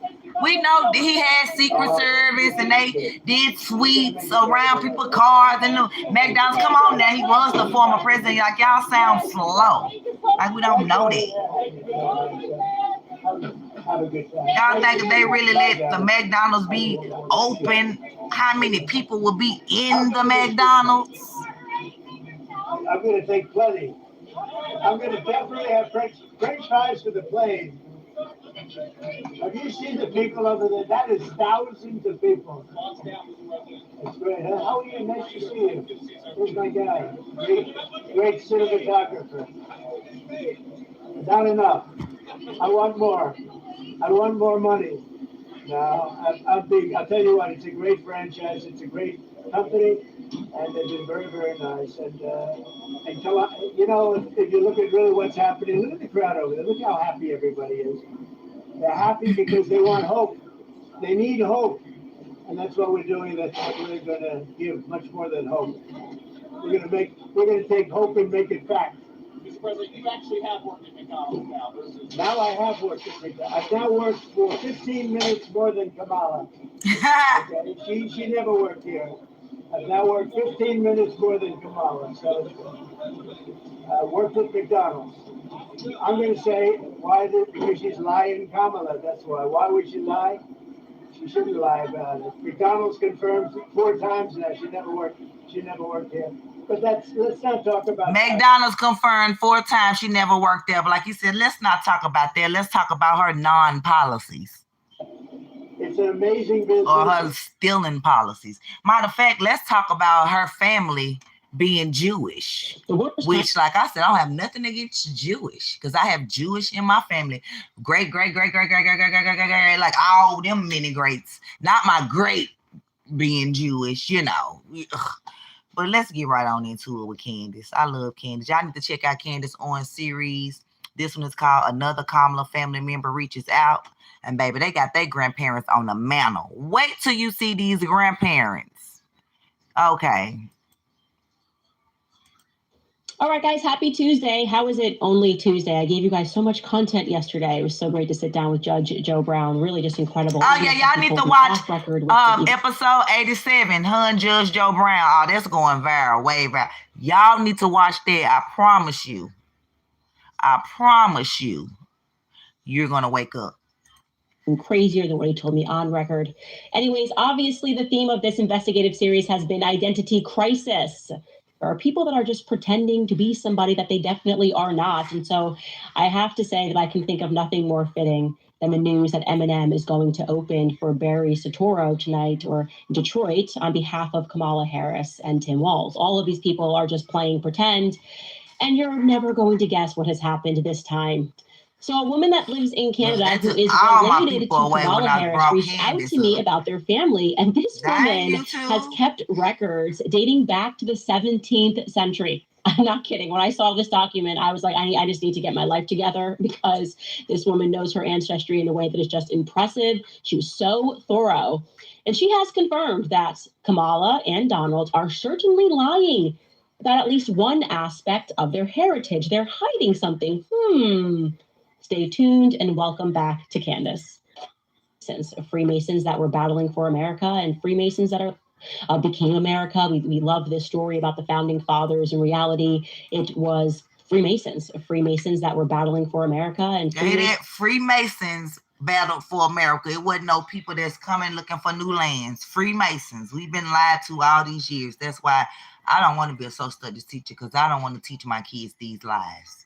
We know that he had Secret Service and they did sweeps around people's cars and McDonald's. Come on now, he was the former president. Like, y'all sound slow. Like, we don't know that. Y'all think if they really let the McDonald's be open, how many people will be in the McDonald's? I'm going to take plenty. I'm going to definitely have French fries for the plane. Have you seen the people over there? That is thousands of people. That's great. How are you? Nice to see you. Where's my guy? Great cinematographer. Not enough. I want more. I want more money. No, I'll tell you what, it's a great franchise. It's a great company. And they've been very, very nice. And you know, if you look at really what's happening, look at the crowd over there. Look how happy everybody is. They're happy because they want hope. They need hope. And that's what we're doing. That's what we're going to give, much more than hope. We're going to take hope and make it fact. Mr. President, you actually have worked at McDonald's now versus... Now I have worked at McDonald's. I've now worked for 15 minutes more than Kamala. Okay? She never worked here. I've now worked 15 minutes more than Kamala. So I worked at McDonald's. I'm going to say, because she's lying, Kamala. That's why. Why would she lie? She shouldn't lie about it. McDonald's confirmed 4 times now. She never worked here. But let's not talk about McDonald's confirmed 4 times she never worked there. But like you said, let's not talk about that. Let's talk about her non-policies. It's an amazing business. Or her stealing policies. Matter of fact, let's talk about her family being Jewish, which, like I said, I don't have nothing against Jewish because I have Jewish in my family. Great, like all them many greats. Not my great being Jewish, you know. Ugh. But let's get right on into it with Candace. I love Candace. Y'all need to check out Candace on series. This one is called Another Kamala Family Member Reaches Out. And baby, they got their grandparents on the mantle. Wait till you see these grandparents. Okay. All right, guys, happy Tuesday. How is it only Tuesday? I gave you guys so much content yesterday. It was so great to sit down with Judge Joe Brown. Really just incredible. Oh, yeah, y'all need to watch episode 87, her and Judge Joe Brown. Oh, that's going viral, way viral. Y'all need to watch that. I promise you. You're going to wake up. And crazier than what he told me on record. Anyways, obviously the theme of this investigative series has been identity crisis. There are people that are just pretending to be somebody that they definitely are not. And so I have to say that I can think of nothing more fitting than the news that Eminem is going to open for Barry Soetoro tonight, or Detroit, on behalf of Kamala Harris and Tim Walz. All of these people are just playing pretend, and you're never going to guess what has happened this time. So a woman that lives in Canada who is related to Kamala Harris reached out to me about their family, and this woman has kept records dating back to the 17th century. I'm not kidding. When I saw this document, I was like, I just need to get my life together, because this woman knows her ancestry in a way that is just impressive. She was so thorough. And she has confirmed that Kamala and Donald are certainly lying about at least one aspect of their heritage. They're hiding something. Stay tuned and welcome back to Candace. Since Freemasons that were battling for America and Freemasons that are became America. We love this story about the founding fathers. In reality, it was Freemasons that were battling for America. And Freemasons battled for America. It wasn't no people that's coming looking for new lands. Freemasons. We've been lied to all these years. That's why I don't want to be a social studies teacher, because I don't want to teach my kids these lies.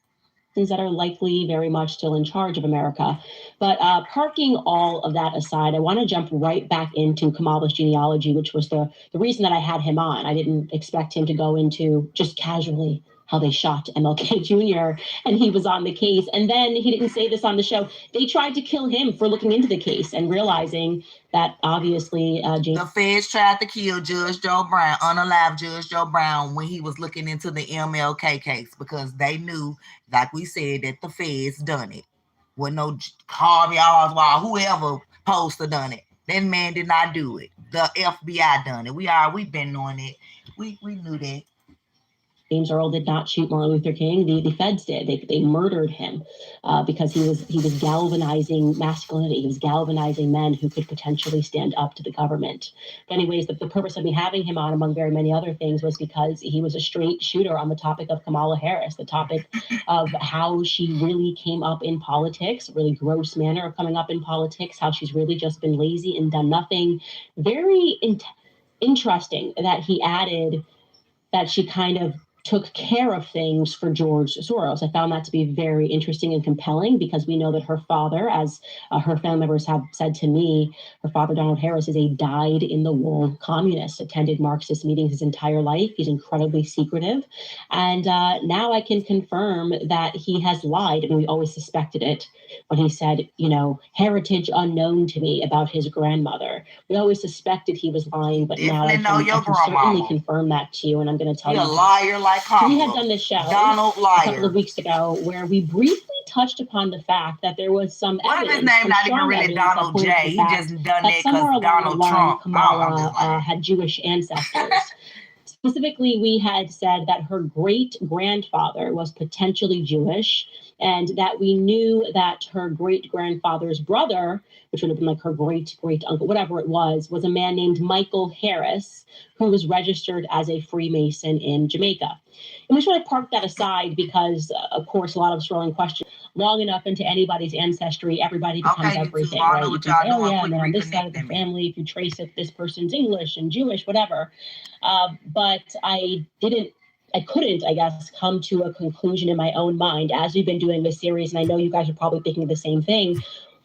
That are likely very much still in charge of America. But parking all of that aside, I want to jump right back into Kamala's genealogy, which was the reason that I had him on. I didn't expect him to go into just casually how they shot MLK Jr. and he was on the case. And then he didn't say this on the show. They tried to kill him for looking into the case and realizing that obviously the feds tried to kill Judge Joe Brown, unalive Judge Joe Brown, when he was looking into the MLK case, because they knew, like we said, that the feds done it. With no Harvey Oswald, whoever supposed to done it. That man did not do it. The FBI done it. We've been knowing it. We knew that. James Earl did not shoot Martin Luther King. The feds did. They murdered him because he was galvanizing masculinity. He was galvanizing men who could potentially stand up to the government. But anyways, the purpose of me having him on, among very many other things, was because he was a straight shooter on the topic of Kamala Harris, the topic of how she really came up in politics, a really gross manner of coming up in politics, how she's really just been lazy and done nothing. Very interesting that he added that she kind of took care of things for George Soros. I found that to be very interesting and compelling, because we know that her father, as her family members have said to me, her father, Donald Harris, is a dyed-in-the-wool communist, attended Marxist meetings his entire life. He's incredibly secretive. And now I can confirm that he has lied. I mean, we always suspected it when he said, heritage unknown to me about his grandmother. We always suspected he was lying, but now I can certainly confirm that to you, and I'm going to tell you. You're a liar like Kamala. We had done this show Donald a couple of weeks ago where we briefly touched upon the fact that there was some evidence. His name not even really Donald J. He just done that because Donald Trump. Kamala had Jewish ancestors. Specifically, we had said that her great-grandfather was potentially Jewish, and that we knew that her great-grandfather's brother, which would have been like her great-great-uncle, whatever it was a man named Michael Harris, who was registered as a Freemason in Jamaica. And we just want to park that aside because, of course, a lot of us throwing questions. Long enough into anybody's ancestry, everybody becomes everything, right? You can say, oh, yeah, they're on this side of the family. If you trace it, this person's English and Jewish, whatever. But I couldn't, I guess, come to a conclusion in my own mind as we've been doing this series. And I know you guys are probably thinking the same thing.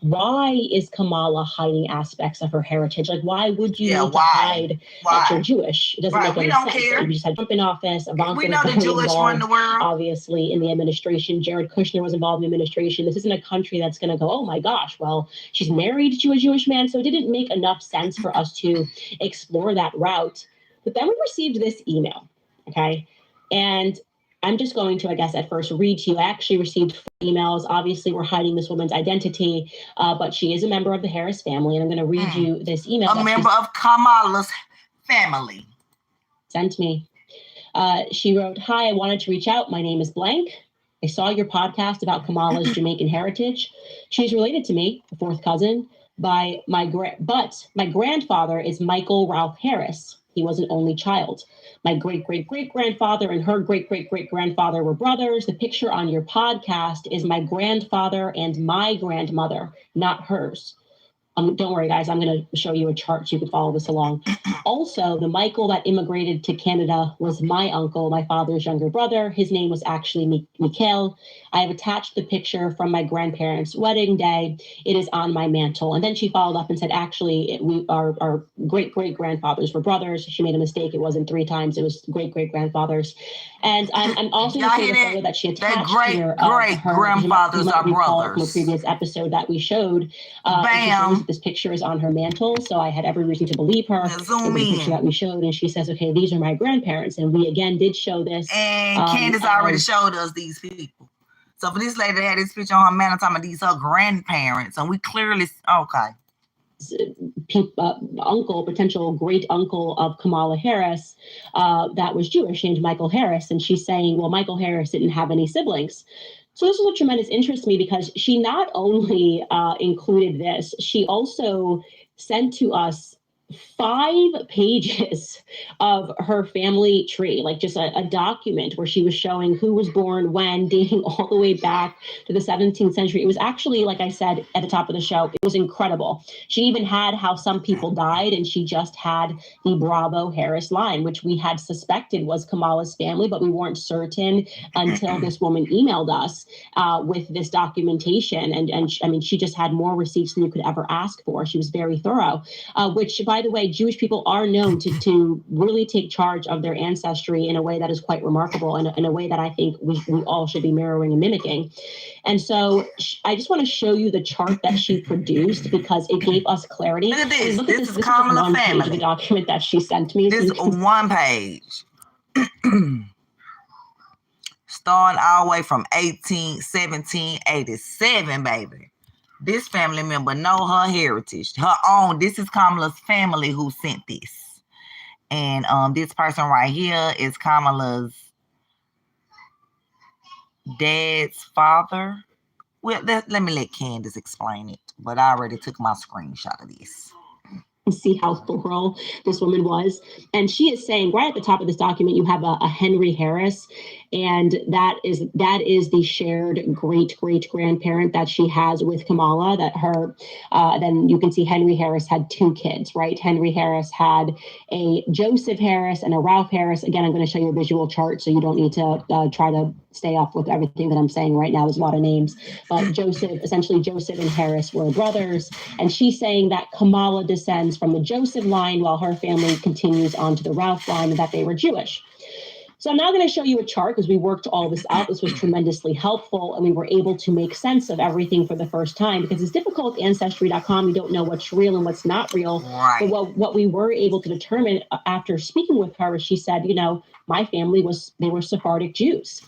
why is Kamala hiding aspects of her heritage? Like, why would you need to hide that you're Jewish? It doesn't make any sense. Care. You just had Trump in office. We know the Jewish run the world. Obviously, in the administration, Jared Kushner was involved in the administration. This isn't a country that's going to go, oh my gosh, well, she's married to a Jewish man. So it didn't make enough sense for us to explore that route. But then we received this email, okay? And I'm just going to, I guess, at first read to you. I actually received 4 emails. Obviously, we're hiding this woman's identity, but she is a member of the Harris family. And I'm going to read you this email. A member of Kamala's family. Sent me. She wrote, hi, I wanted to reach out. My name is blank. I saw your podcast about Kamala's Jamaican heritage. She's related to me, the 4th cousin, but my grandfather is Michael Ralph Harris. He was an only child. My great-great-great-grandfather and her great-great-great-grandfather were brothers. The picture on your podcast is my grandfather and my grandmother, not hers. Don't worry, guys. I'm going to show you a chart so you can follow this along. Also, the Michael that immigrated to Canada was my uncle, my father's younger brother. His name was actually Mikhail. I have attached the picture from my grandparents' wedding day. It is on my mantle. And then she followed up and said, actually, our great-great-grandfathers were brothers. She made a mistake. It wasn't 3 times. It was great-great-grandfathers. And I'm also going to show the photo that she attached here. Great-grandfathers are brothers. From a previous episode that we showed. Bam. This picture is on her mantle, so I had every reason to believe her. Zoom in. The picture that we showed, and she says, okay, these are my grandparents. And we again did show this. And Candace already showed us these people. So for this lady that had this picture on her mantle, talking about these her grandparents, and we clearly, okay. Potential great uncle of Kamala Harris that was Jewish, named Michael Harris. And she's saying, well, Michael Harris didn't have any siblings. So this was of tremendous interest to me because she not only included this, she also sent to us 5 pages of her family tree, like just a document where she was showing who was born when, dating all the way back to the 17th century. It was actually, like I said at the top of the show, it was incredible. She even had how some people died, and she just had the Bravo Harris line, which we had suspected was Kamala's family, but we weren't certain until this woman emailed us with this documentation. And I mean, she just had more receipts than you could ever ask for. She was very thorough, which, by the way, Jewish people are known to really take charge of their ancestry in a way that is quite remarkable, and in a way that I think we all should be mirroring and mimicking. And so I just want to show you the chart that she produced because it gave us clarity. Look at this. This is Kamala family. The document that she sent me. This is 1 page. Starting all the way from 1787, baby. This family member know her heritage, her own. This is Kamala's family who sent this. And this person right here is Kamala's dad's father. Well, let me let Candace explain it. But I already took my screenshot of this. See how thorough this woman was. And she is saying right at the top of this document, you have a Henry Harris, and that is the shared great-great-grandparent that she has with Kamala, that her, then you can see Henry Harris had 2 kids, right? Henry Harris had a Joseph Harris and a Ralph Harris. Again, I'm going to show you a visual chart, so you don't need to try to stay up with everything that I'm saying right now. There's a lot of names, but essentially Joseph and Harris were brothers. And she's saying that Kamala descends from the Joseph line while her family continues on to the Ralph line, and that they were Jewish. So I'm now going to show you a chart because we worked all this out. This was tremendously helpful, and we were able to make sense of everything for the first time because it's difficult with Ancestry.com. You don't know what's real and what's not real. Right. But what we were able to determine after speaking with her is she said, you know, my family they were Sephardic Jews.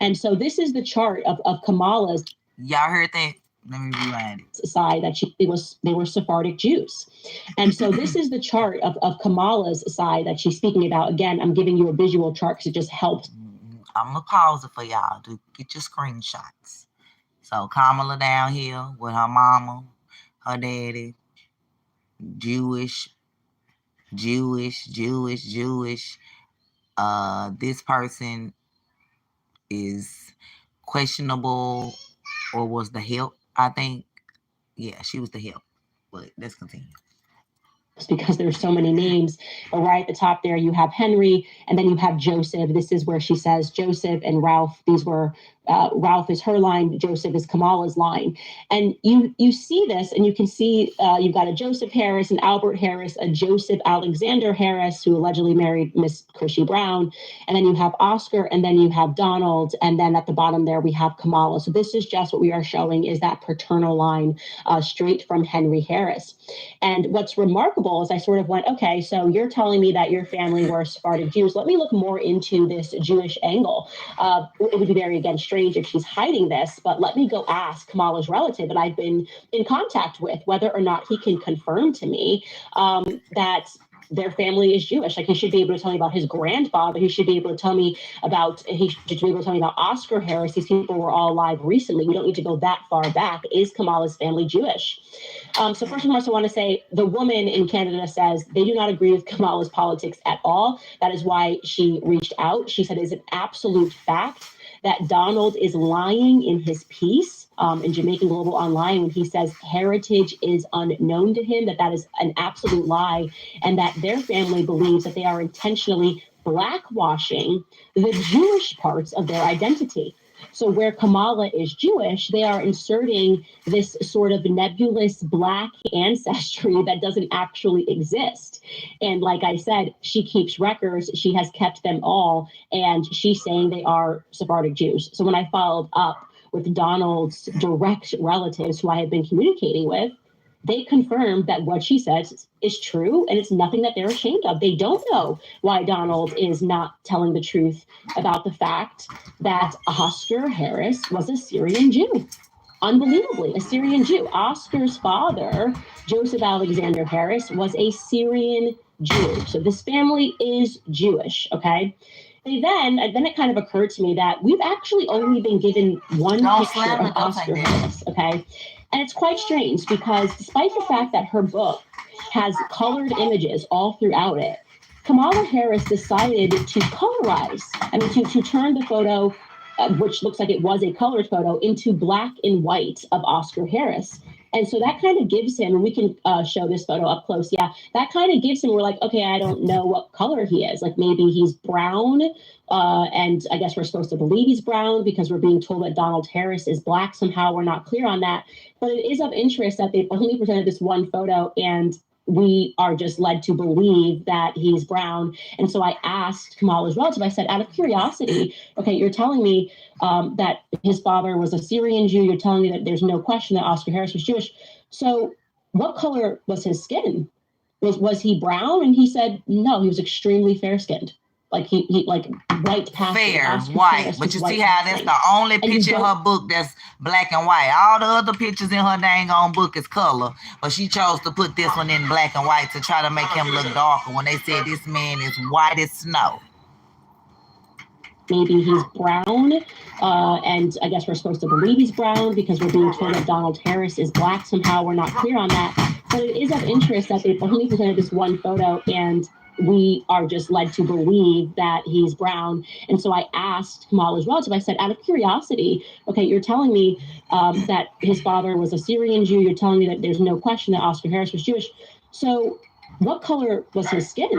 And so this is the chart of Kamala's. Y'all heard that? Let me rewind it. Side that they were Sephardic Jews. And so this is the chart of Kamala's side that she's speaking about. Again, I'm giving you a visual chart because it just helps. I'm going to pause it for y'all to get your screenshots. So Kamala down here with her mama, her daddy, Jewish. This person is questionable, or was the help, I think. Yeah, she was the help. But let's continue. Because there's so many names. But right at the top there, you have Henry, and then you have Joseph. This is where she says Joseph and Ralph. These were Ralph is her line, Joseph is Kamala's line. And you see this, and you can see you've got a Joseph Harris, an Albert Harris, a Joseph Alexander Harris, who allegedly married Miss Chrissy Brown. And then you have Oscar, and then you have Donald. And then at the bottom there, we have Kamala. So this is just what we are showing is that paternal line straight from Henry Harris. And what's remarkable is I sort of went, okay, so you're telling me that your family were Sephardic Jews. Let me look more into this Jewish angle. It would be very, again, strange if she's hiding this, but let me go ask Kamala's relative that I've been in contact with, whether or not he can confirm to me that their family is Jewish. Like, he should be able to tell me about his grandfather. He should be able to tell me about, Oscar Harris. These people were all alive recently. We don't need to go that far back. Is Kamala's family Jewish? So first and foremost, I want to say the woman in Canada says they do not agree with Kamala's politics at all. That is why she reached out. She said it's an absolute fact that Donald is lying in his piece in Jamaican Global Online when he says heritage is unknown to him, that is an absolute lie, and that their family believes that they are intentionally blackwashing the Jewish parts of their identity. So where Kamala is Jewish, they are inserting this sort of nebulous Black ancestry that doesn't actually exist. And like I said, she keeps records. She has kept them all. And she's saying they are Sephardic Jews. So when I followed up with Donald's direct relatives who I had been communicating with, they confirmed that what she says is true, and it's nothing that they're ashamed of. They don't know why Donald is not telling the truth about the fact that Oscar Harris was a Syrian Jew. Unbelievably, a Syrian Jew. Oscar's father, Joseph Alexander Harris, was a Syrian Jew. So this family is Jewish, okay? Then it kind of occurred to me that we've actually only been given one picture of Oscar Harris, okay? And it's quite strange because despite the fact that her book has colored images all throughout it, Kamala Harris decided to colorize, to turn the photo, which looks like it was a colored photo, into black and white of Oscar Harris. And so that kind of gives him, and we can show this photo up close. Yeah, that kind of gives him, we're like, okay, I don't know what color he is. Like maybe he's brown. And I guess we're supposed to believe he's brown because we're being told that Donald Harris is Black. Somehow we're not clear on that. But it is of interest that they've only presented this one photo and we are just led to believe that he's brown. And so I asked Kamala's relative, I said, out of curiosity, okay, you're telling me that his father was a Syrian Jew. You're telling me that there's no question that Oscar Harris was Jewish. So what color was his skin? Was he brown? And he said, no, he was extremely fair-skinned. Like he like white passing. Fair, Oscar white. Harris But you was see white how that's passing. the only picture in her book that's black and white. All the other pictures in her dang on book is color. But she chose to put this one in black and white to try to make him look darker when they said this man is white as snow. Maybe he's brown, and I guess we're supposed to believe he's brown because we're being told that Donald Harris is Black. Somehow we're not clear on that. But it is of interest that they've only presented this one photo and we are just led to believe that he's brown. And so I asked Kamala's relative, I said, out of curiosity, okay, you're telling me that his father was a Syrian Jew. You're telling me that there's no question that Oscar Harris was Jewish. So what color was his skin?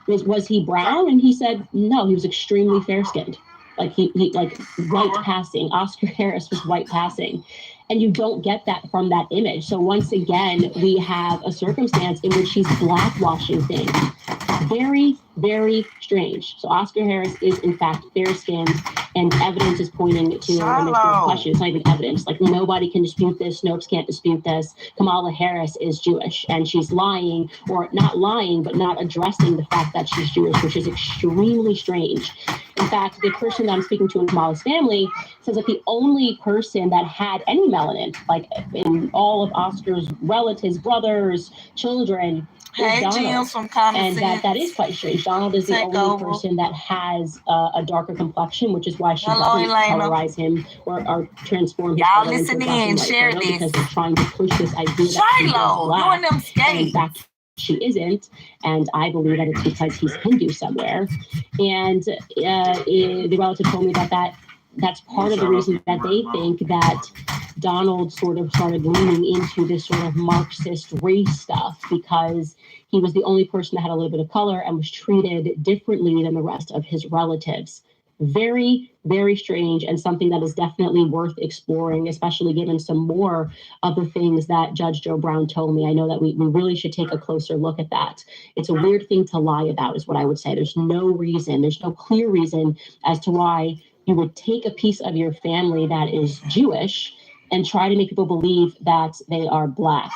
Was he brown? And he said, no, he was extremely fair-skinned. Like he like white passing. Oscar Harris was white passing. And you don't get that from that image. So once again, we have a circumstance in which he's blackwashing things. Very, very strange. So Oscar Harris is in fact fair-skinned, and evidence is pointing to the question. It's not even evidence. Like nobody can dispute this. Snopes can't dispute this. Kamala Harris is Jewish, and she's lying, or not lying, but not addressing the fact that she's Jewish, which is extremely strange. In fact, the person that I'm speaking to in Kamala's family says that the only person that had any melanin, like in all of Oscar's relatives, brothers, children, Hey, Jim from Common and Sense. that is quite strange. Donald is the only person that has a darker complexion, which is why she doesn't colorize him or transform him. Y'all listen in, share this. Because they're trying to push this idea that she's Black. Them skates. In fact, she isn't, and I believe that it's because he's Hindu somewhere. And the relative told me that's part of the reason that they think that Donald sort of started leaning into this sort of Marxist race stuff because he was the only person that had a little bit of color and was treated differently than the rest of his relatives. Very, very strange, and something that is definitely worth exploring, especially given some more of the things that Judge Joe Brown told me. I know that we really should take a closer look at that. It's a weird thing to lie about, is what I would say. There's no clear reason as to why you would take a piece of your family that is Jewish and try to make people believe that they are Black.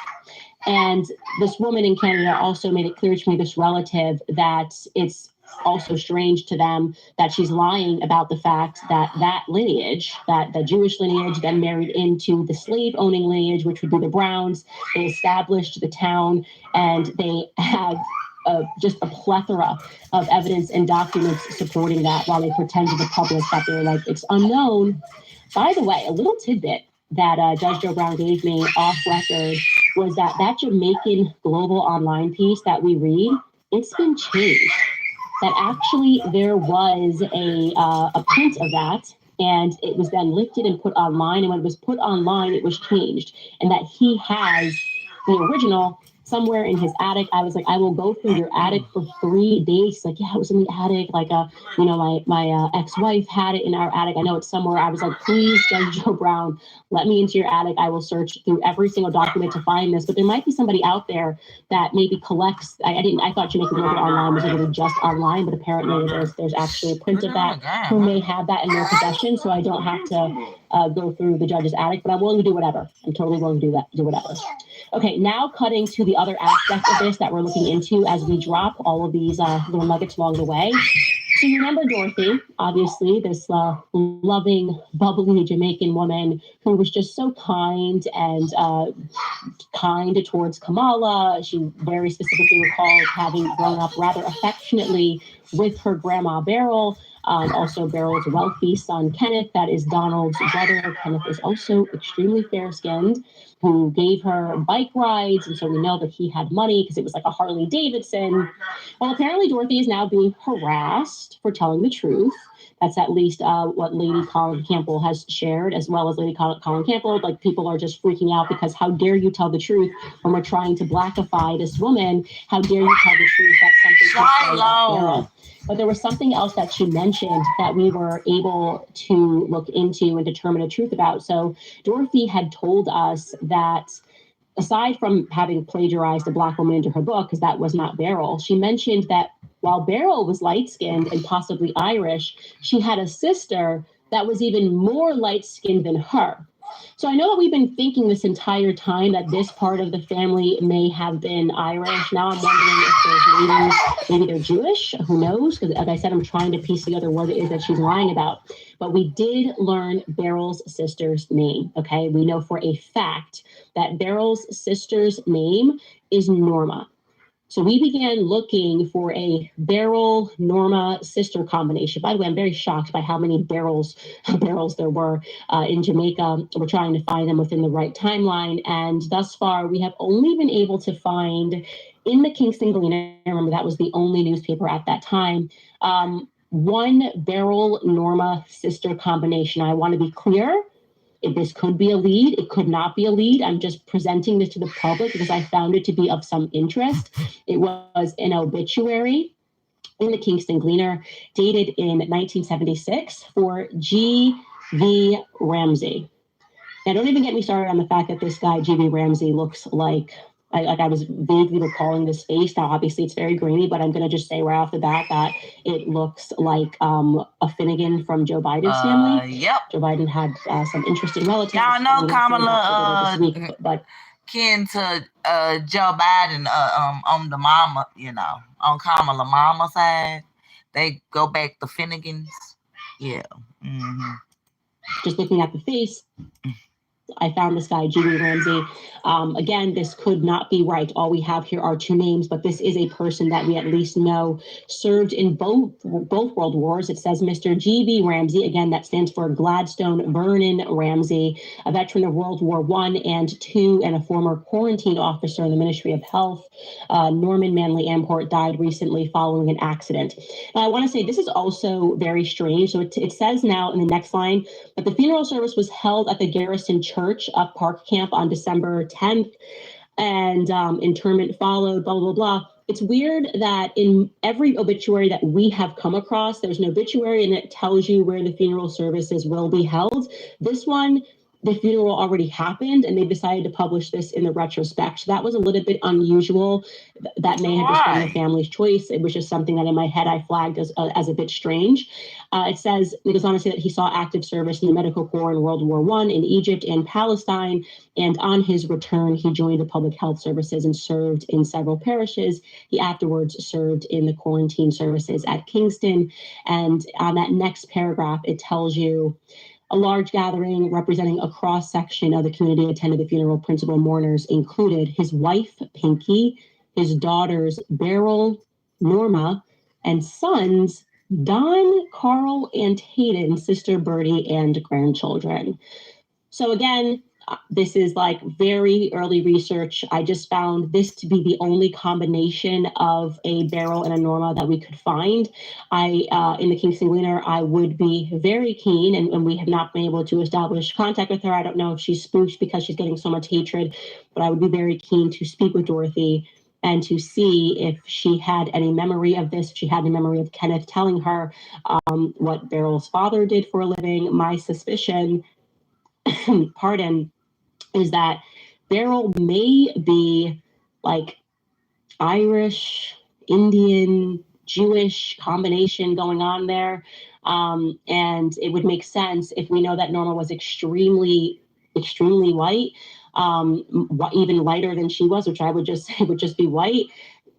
And this woman in Canada also made it clear to me, this relative, that it's also strange to them that she's lying about the fact that that lineage, that the Jewish lineage, then married into the slave-owning lineage, which would be the Browns. They established the town, and they have just a plethora of evidence and documents supporting that, while they pretend to the public that they're like, it's unknown. By the way, a little tidbit that Judge Joe Brown gave me off record was that Jamaican Global Online piece that we read, it's been changed. That actually there was a print of that, and it was then lifted and put online. And when it was put online, it was changed. And that he has the original somewhere in his attic. I was like, I will go through your attic for 3 days. Like, yeah, it was in the attic. Like, my ex-wife had it in our attic. I know it's somewhere. I was like, please, Judge Joe Brown, let me into your attic. I will search through every single document to find this. But there might be somebody out there that maybe collects. I thought Jamaican Global Online was literally just online, but apparently there's actually a print of that. Who may have that in their possession, so I don't have to go through the judge's attic. But I'm willing to do whatever. I'm totally willing to do whatever. Okay, now cutting to the other aspect of this that we're looking into as we drop all of these little nuggets along the way. So you remember Dorothy, obviously, this loving, bubbly Jamaican woman who was just so kind and kind towards Kamala. She very specifically recalls having grown up rather affectionately with her grandma Beryl. Also Beryl's wealthy son, Kenneth, that is Donald's brother. Kenneth is also extremely fair-skinned, who gave her bike rides. And so we know that he had money because it was like a Harley Davidson. Well, apparently Dorothy is now being harassed for telling the truth. That's at least what Lady Colin Campbell has shared, as well as Lady Colin Campbell. Like, people are just freaking out because how dare you tell the truth when we're trying to blackify this woman? How dare you tell the truth? That's something. But there was something else that she mentioned that we were able to look into and determine the truth about. So Dorothy had told us that aside from having plagiarized a Black woman into her book, because that was not Beryl, she mentioned that while Beryl was light-skinned and possibly Irish, she had a sister that was even more light-skinned than her. So I know that we've been thinking this entire time that this part of the family may have been Irish. Now I'm wondering if maybe they're Jewish. Who knows? Because as I said, I'm trying to piece together what it is that she's lying about. But we did learn Beryl's sister's name. Okay, we know for a fact that Beryl's sister's name is Norma. So we began looking for a Beryl Norma sister combination. By the way, I'm very shocked by how many barrels there were in Jamaica. We're trying to find them within the right timeline. And thus far, we have only been able to find in the Kingston Gleaner, remember that was the only newspaper at that time, one Beryl Norma sister combination. I want to be clear. This could be a lead. It could not be a lead. I'm just presenting this to the public because I found it to be of some interest. It was an obituary in the Kingston Gleaner dated in 1976 for G.V. Ramsey. Now, don't even get me started on the fact that this guy, G.V. Ramsey, looks like I was vaguely recalling this face. Now, obviously, it's very grainy, but I'm going to just say right off the bat that it looks like a Finnegan from Joe Biden's family. Yep. Joe Biden had some interesting relatives. Y'all know Kamala kin to Joe Biden on the mama, on Kamala mama side. They go back to Finnegans. Yeah. Mm-hmm. Just looking at the face, I found this guy, G.V. Ramsey. Again, this could not be right. All we have here are two names, but this is a person that we at least know served in both World Wars. It says Mr. G.V. Ramsey. Again, that stands for Gladstone Vernon Ramsey, a veteran of World War I and II and a former quarantine officer in the Ministry of Health. Norman Manley Amport died recently following an accident. Now, I want to say this is also very strange. So it says now in the next line that the funeral service was held at the Garrison Church up Park Camp on December 10th, and interment followed, blah, blah, blah. it's weird that in every obituary that we have come across, there's an obituary and it tells you where the funeral services will be held. This one, the funeral already happened and they decided to publish this in the retrospect. So that was a little bit unusual. That may have just been the family's choice. It was just something that in my head I flagged as a bit strange. It goes on to say that he saw active service in the medical corps in World War I in Egypt and Palestine. And on his return, he joined the public health services and served in several parishes. He afterwards served in the quarantine services at Kingston. And on that next paragraph, it tells you a large gathering representing a cross-section of the community attended the funeral. Principal mourners included his wife, Pinky, his daughters, Beryl, Norma, and sons, Don, Carl, and Hayden, sister Bertie, and grandchildren. So again, this is like very early research. I just found this to be the only combination of a Beryl and a Norma that we could find. In the Kingston Gleaner, I would be very keen, and we have not been able to establish contact with her. I don't know if she's spooked because she's getting so much hatred, but I would be very keen to speak with Dorothy and to see if she had any memory of this, if she had any memory of Kenneth telling her what Beryl's father did for a living. My suspicion, pardon, is that Beryl may be like Irish, Indian, Jewish combination going on there. And it would make sense if we know that Norma was extremely white, even lighter than she was, which I would just say would just be white.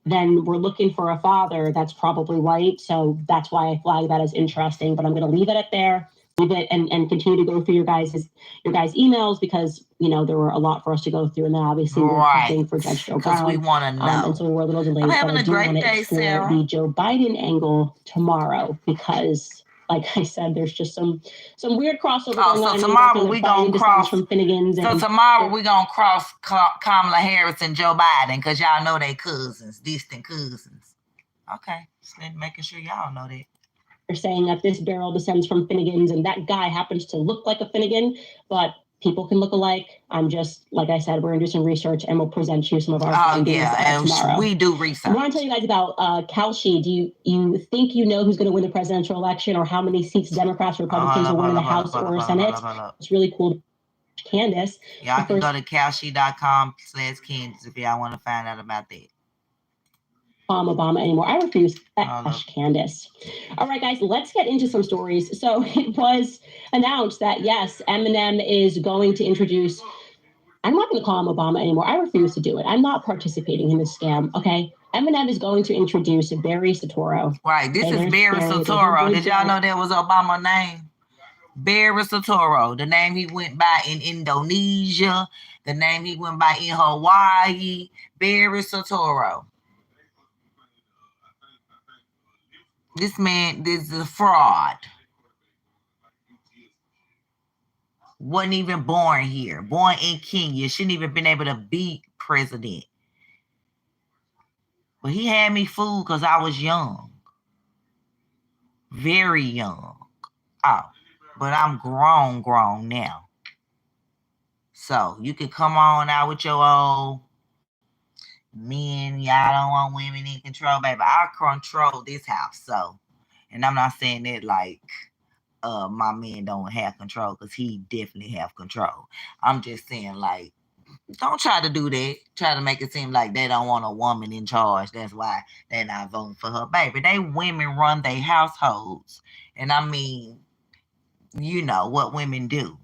Then we're looking for a father that's probably white. So that's why I flag that as interesting, but I'm going to leave it at there. Leave it and continue to go through your guys' emails because, you know, there were a lot for us to go through. And then obviously we're prepping for Judge Joe Brown. Because we want to know. And so we're a little delayed. I'm having but a great day, Sarah. The Joe Biden angle tomorrow because, like I said, there's just some weird crossover going on. So tomorrow we're going to cross from Finnegan's. So tomorrow we're going to cross Kamala Harris and Joe Biden because y'all know they cousins, distant cousins. Okay. Just making sure y'all know that. They're saying that this Beryl descends from Finnegan's and that guy happens to look like a Finnegan, but people can look alike. I'm just, like I said, we're going to do some research and we'll present you some of our findings tomorrow. We do research. I want to tell you guys about Kalshi. Do you think you know who's going to win the presidential election or how many seats Democrats or Republicans will win in the House or Senate? It's really cool. Candace. Y'all can go to kalshi.com/Candace if y'all want to find out about that. Obama anymore. I refuse. Candace. All right, guys, let's get into some stories. So it was announced that, yes, Eminem is going to introduce, I'm not going to call him Obama anymore. I refuse to do it. I'm not participating in this scam, okay? Eminem is going to introduce Barry Soetoro. Right, this is Barry Soetoro. Did y'all know that was Obama's name? Barry Soetoro, the name he went by in Indonesia, the name he went by in Hawaii, Barry Soetoro. This man is a fraud. Wasn't even born here. Born in Kenya. Shouldn't even been able to be president. But he had me fooled because I was young. Very young. Oh, but I'm grown now. So you can come on out with your old men, y'all don't want women in control, baby. I control this house. So, and I'm not saying that like my men don't have control because he definitely have control. I'm just saying like, don't try to do that. Try to make it seem like they don't want a woman in charge. That's why they're not voting for her, baby. They women run their households. And I mean, you know what women do.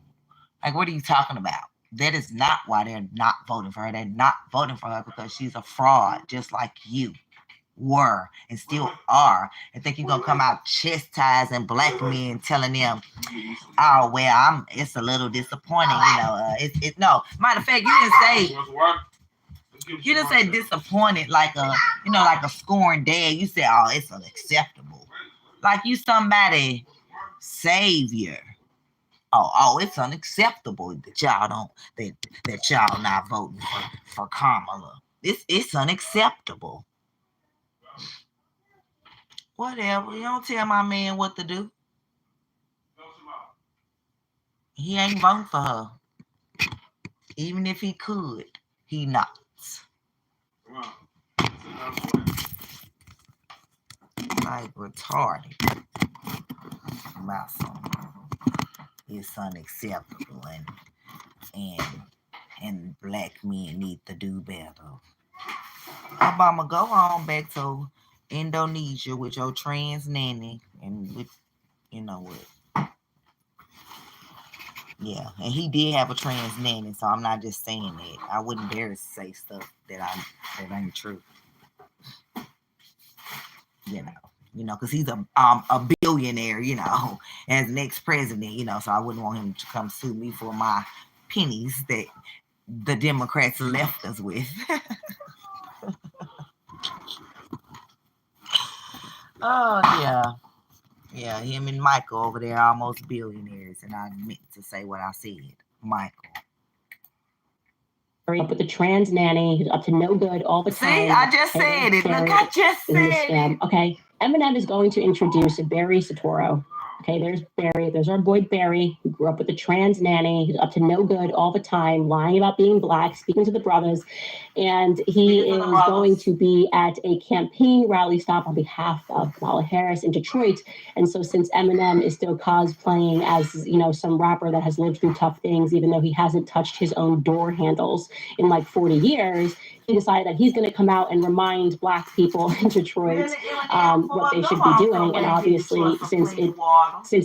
Like, what are you talking about? That is not why they're not voting for her. They're not voting for her because she's a fraud, just like you were and still are. And think you're going to come out chastising black men, telling them, oh, well, it's a little disappointing, you know. No, matter of fact, you didn't say disappointed like a scorned dad. You said, oh, it's unacceptable. Like you somebody savior. Oh, it's unacceptable that y'all that y'all not voting for Kamala. It's unacceptable. Whatever. You don't tell my man what to do. He ain't voting for her. Even if he could, he not. Like retarded. About something. It's unacceptable, and black men need to do better. Obama, go on back to Indonesia with your trans nanny and with, you know what? Yeah, and he did have a trans nanny, so I'm not just saying that. I wouldn't dare to say stuff that ain't true. You know, because he's a billionaire, you know, as next president, you know, so I wouldn't want him to come sue me for my pennies that the Democrats left us with. Oh, yeah, him and Michael over there are almost billionaires, and I meant to say what I said, Michael. Up with the trans nanny who's up to no good all the time. See, I just said it. Look, I just said it. Okay, Eminem is going to introduce Barry Soetoro. Okay, there's Barry. There's our boy Barry, who grew up with a trans nanny, who's up to no good all the time, lying about being black, speaking to the brothers. And he is going to be at a campaign rally stop on behalf of Kamala Harris in Detroit. And so since Eminem is still cosplaying as, you know, some rapper that has lived through tough things, even though he hasn't touched his own door handles in like 40 years, he decided that he's going to come out and remind black people in Detroit what they should be doing. And obviously, since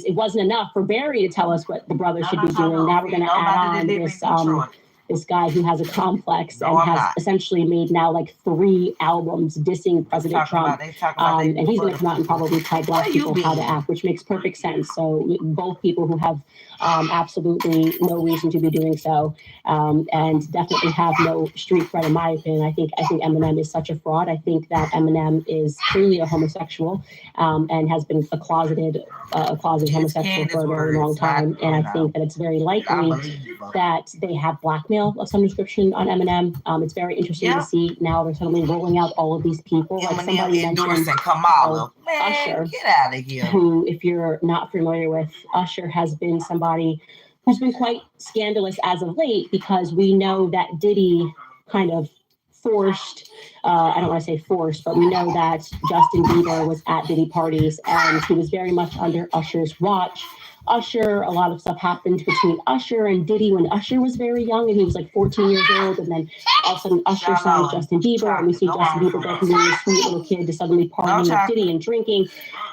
it wasn't enough for Barry to tell us what the brothers should be doing, now we're going to add on this guy who has a complex and has essentially made now like 3 albums dissing President Trump. And he's going to come out and probably tell black people how to act, which makes perfect sense. So both people who have absolutely no reason to be doing so, and definitely have no street cred, in my opinion. I think Eminem is such a fraud. I think that Eminem is clearly a homosexual, and has been a closeted homosexual for a very long time. And I think that it's very likely that they have blackmail of some description on Eminem. It's very interesting to see now they're suddenly rolling out all of these people. Like somebody mentioned Kamala. Man, Usher, get out of here. who, if you're not familiar with, Usher has been somebody who's been quite scandalous as of late, because we know that Diddy kind of forced, I don't want to say forced, but we know that Justin Bieber was at Diddy parties and he was very much under Usher's watch. Usher, a lot of stuff happened between Usher and Diddy when Usher was very young and he was like 14 years old, and then all of a sudden Usher signed Justin Bieber, and we see Justin Bieber go from being a sweet little kid to suddenly partying with Diddy and drinking.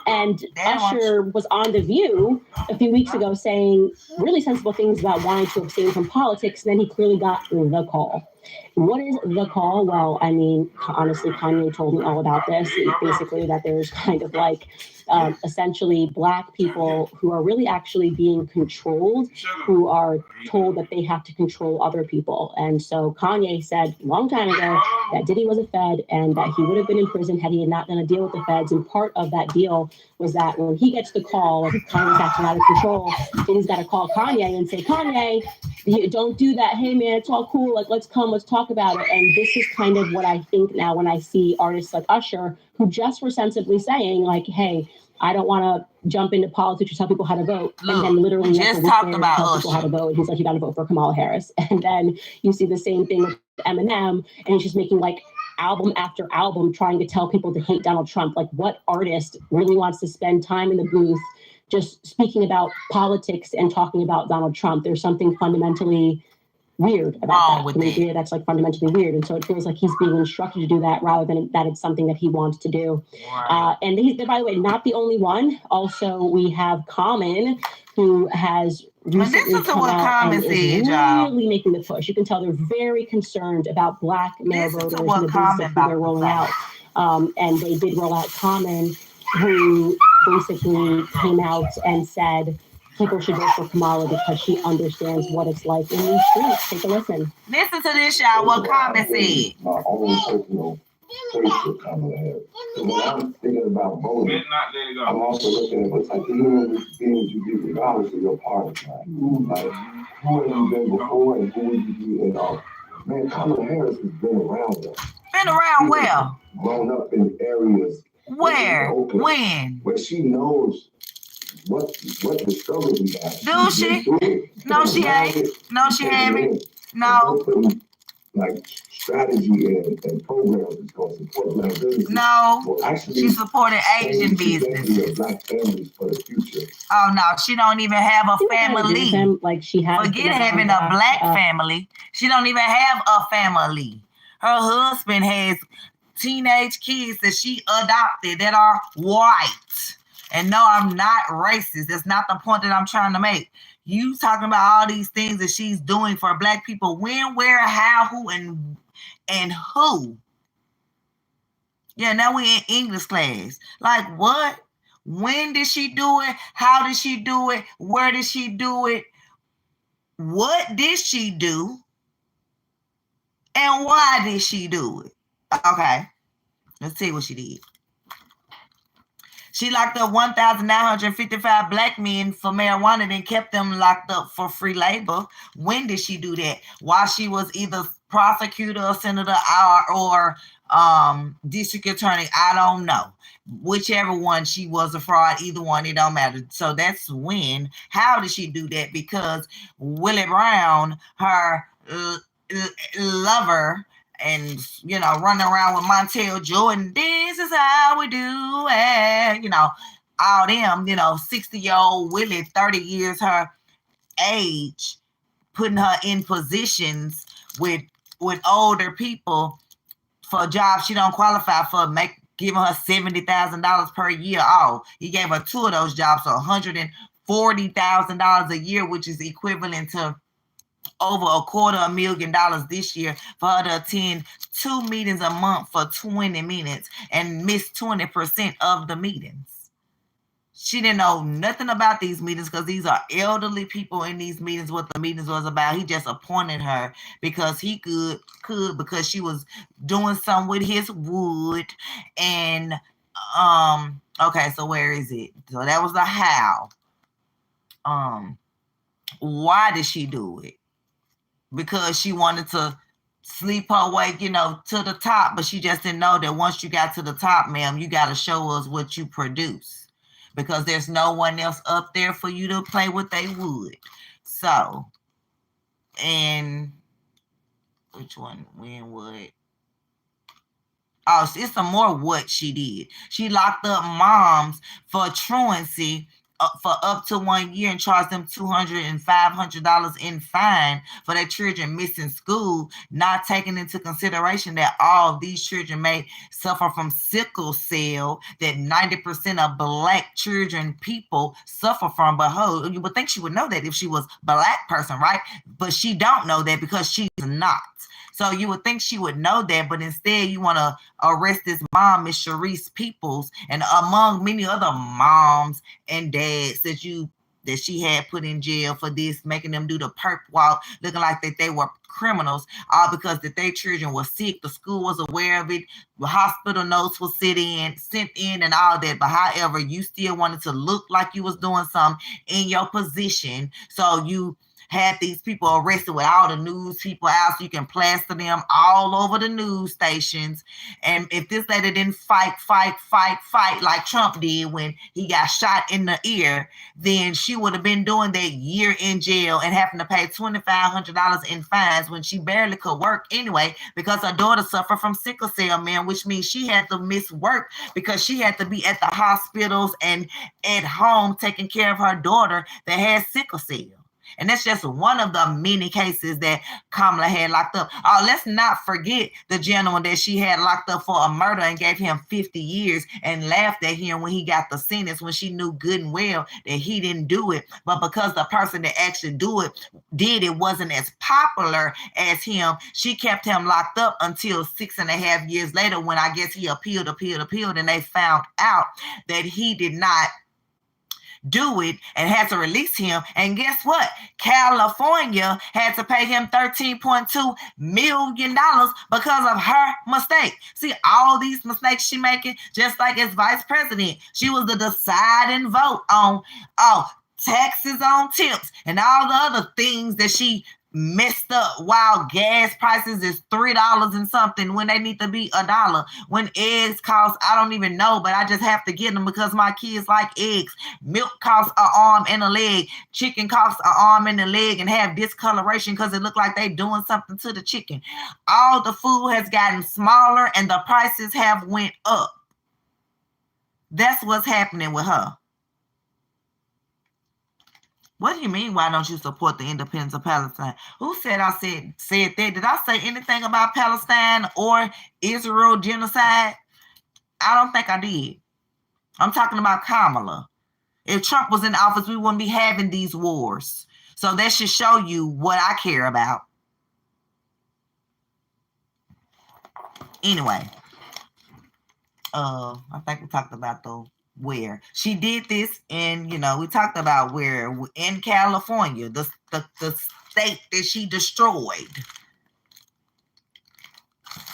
And Usher was on The View a few weeks ago saying really sensible things about wanting to abstain from politics, and then he clearly got the call. What is the call? Well, I mean, honestly, Kanye told me all about this. Basically, that there's kind of like essentially black people who are really actually being controlled, who are told that they have to control other people. And so Kanye said a long time ago that Diddy was a Fed and that he would have been in prison had he not done a deal with the Feds. And part of that deal was that when he gets the call of Kanye's acting out of control, Diddy's got to call Kanye and say, Kanye, don't do that. Hey, man, it's all cool. Like, let's talk about it. And this is kind of what I think now when I see artists like Usher, who just were sensibly saying, like, hey, I don't want to jump into politics or tell people how to vote. Look, and then literally just talked about tell Usher. people how to vote. He's like, you got to vote for Kamala Harris. And then you see the same thing with Eminem, and he's just making like album after album trying to tell people to hate Donald Trump. Like, what artist really wants to spend time in the booth just speaking about politics and talking about Donald Trump? There's something fundamentally weird about that. That's like fundamentally weird. And so it feels like he's being instructed to do that rather than that it's something that he wants to do. Right. And he's, by the way, not the only one. Also, we have Common, who has recently come out and is really making the push. You can tell they're very concerned about black male voters and the business that they're rolling out. And they did roll out Common, who basically came out and said people should vote for Kamala because she understands what it's like in these streets. Take a listen. Listen to this, y'all. What Common said. My own personal choice for Kamala Harris. When I'm thinking about voting, I'm also looking at what type of human beings you be regardless of your party. Like, who have you been before and who would you be in office? Man, Kamala Harris has been around us. Been around where? Grown up in areas. Where? When? Where she knows what the struggle we have. Do she? No, she ain't. No, she haven't. No. like strategy and programs that's going to support black businesses. No, she supported Asian businesses. Black families for the future. Oh no, she don't even have a family. Like she has. Forget having a black family. She don't even have a family. Her husband has teenage kids that she adopted that are white. And no, I'm not racist. That's not the point that I'm trying to make. You talking about all these things that she's doing for black people. When, where, how, who, and who. Yeah, now we in English class. Like what? When did she do it? How did she do it? Where did she do it? What did she do? And why did she do it? Okay, let's see what she did. She locked up 1,955 black men for marijuana and kept them locked up for free labor. When did she do that? While she was either prosecutor or senator or district attorney, I don't know. Whichever one, she was a fraud. Either one, it don't matter. So that's when. How did she do that? Because Willie Brown, her lover, and running around with Montel Jordan, this is how we do it. All them, 60-year-old Willie, 30 years her age, putting her in positions with older people for jobs she don't qualify for, giving her $70,000 per year. Oh, he gave her 2 of those jobs, so $140,000 a year, which is equivalent to over $250,000 this year, for her to attend 2 meetings a month for 20 minutes and miss 20% of the meetings. She didn't know nothing about these meetings because these are elderly people in these meetings, what the meetings was about. He just appointed her because he could because she was doing something with his wood. And okay, so where is it? So that was the how. Why did she do it? Because she wanted to sleep her way, to the top, but she just didn't know that once you got to the top, ma'am, you got to show us what you produce, because there's no one else up there for you to play with they wood. So, and which one? When, what? Oh, it's some more what she did. She locked up moms for truancy for up to 1 year and charged them $200 and $500 in fine for their children missing school, not taking into consideration that all of these children may suffer from sickle cell, that 90% of black children people suffer from. But you would think she would know that if she was a black person, right? But she don't know that because she's not. So you would think she would know that, but instead you want to arrest this mom, Miss Sharice Peoples, and among many other moms and dads that she had put in jail for this, making them do the perp walk, looking like that they were criminals, all because that their children were sick. The school was aware of it. The hospital notes were sent in and all that. But however, you still wanted to look like you was doing something in your position. So you had these people arrested with all the news people out so you can plaster them all over the news stations. And if this lady didn't fight like Trump did when he got shot in the ear, then she would have been doing that year in jail and having to pay $2,500 in fines when she barely could work anyway, because her daughter suffered from sickle cell, man, which means she had to miss work because she had to be at the hospitals and at home taking care of her daughter that had sickle cell. And that's just one of the many cases that Kamala had locked up. Oh, let's not forget the gentleman that she had locked up for a murder and gave him 50 years and laughed at him when he got the sentence, when she knew good and well that he didn't do it. But because the person that actually did it wasn't as popular as him, she kept him locked up until 6.5 years later, when I guess he appealed, and they found out that he did not do it and had to release him. And guess what? California had to pay him $13.2 million because of her mistake. See, all these mistakes she making, just like as vice president, she was the deciding vote on taxes on tips and all the other things that she messed up while gas prices is $3 and something when they need to be $1. When eggs cost, I don't even know, but I just have to get them because my kids like eggs. Milk costs an arm and a leg. Chicken costs an arm and a leg and have discoloration because it look like they doing something to the chicken. All the food has gotten smaller and the prices have went up. That's what's happening with her. What do you mean, why don't you support the independence of Palestine? Who said I said that? Did I say anything about Palestine or Israel genocide? I don't think I did. I'm talking about Kamala. If Trump was in office, we wouldn't be having these wars. So that should show you what I care about. Anyway, I think we talked about where she did this, and we talked about where in California, the state that she destroyed.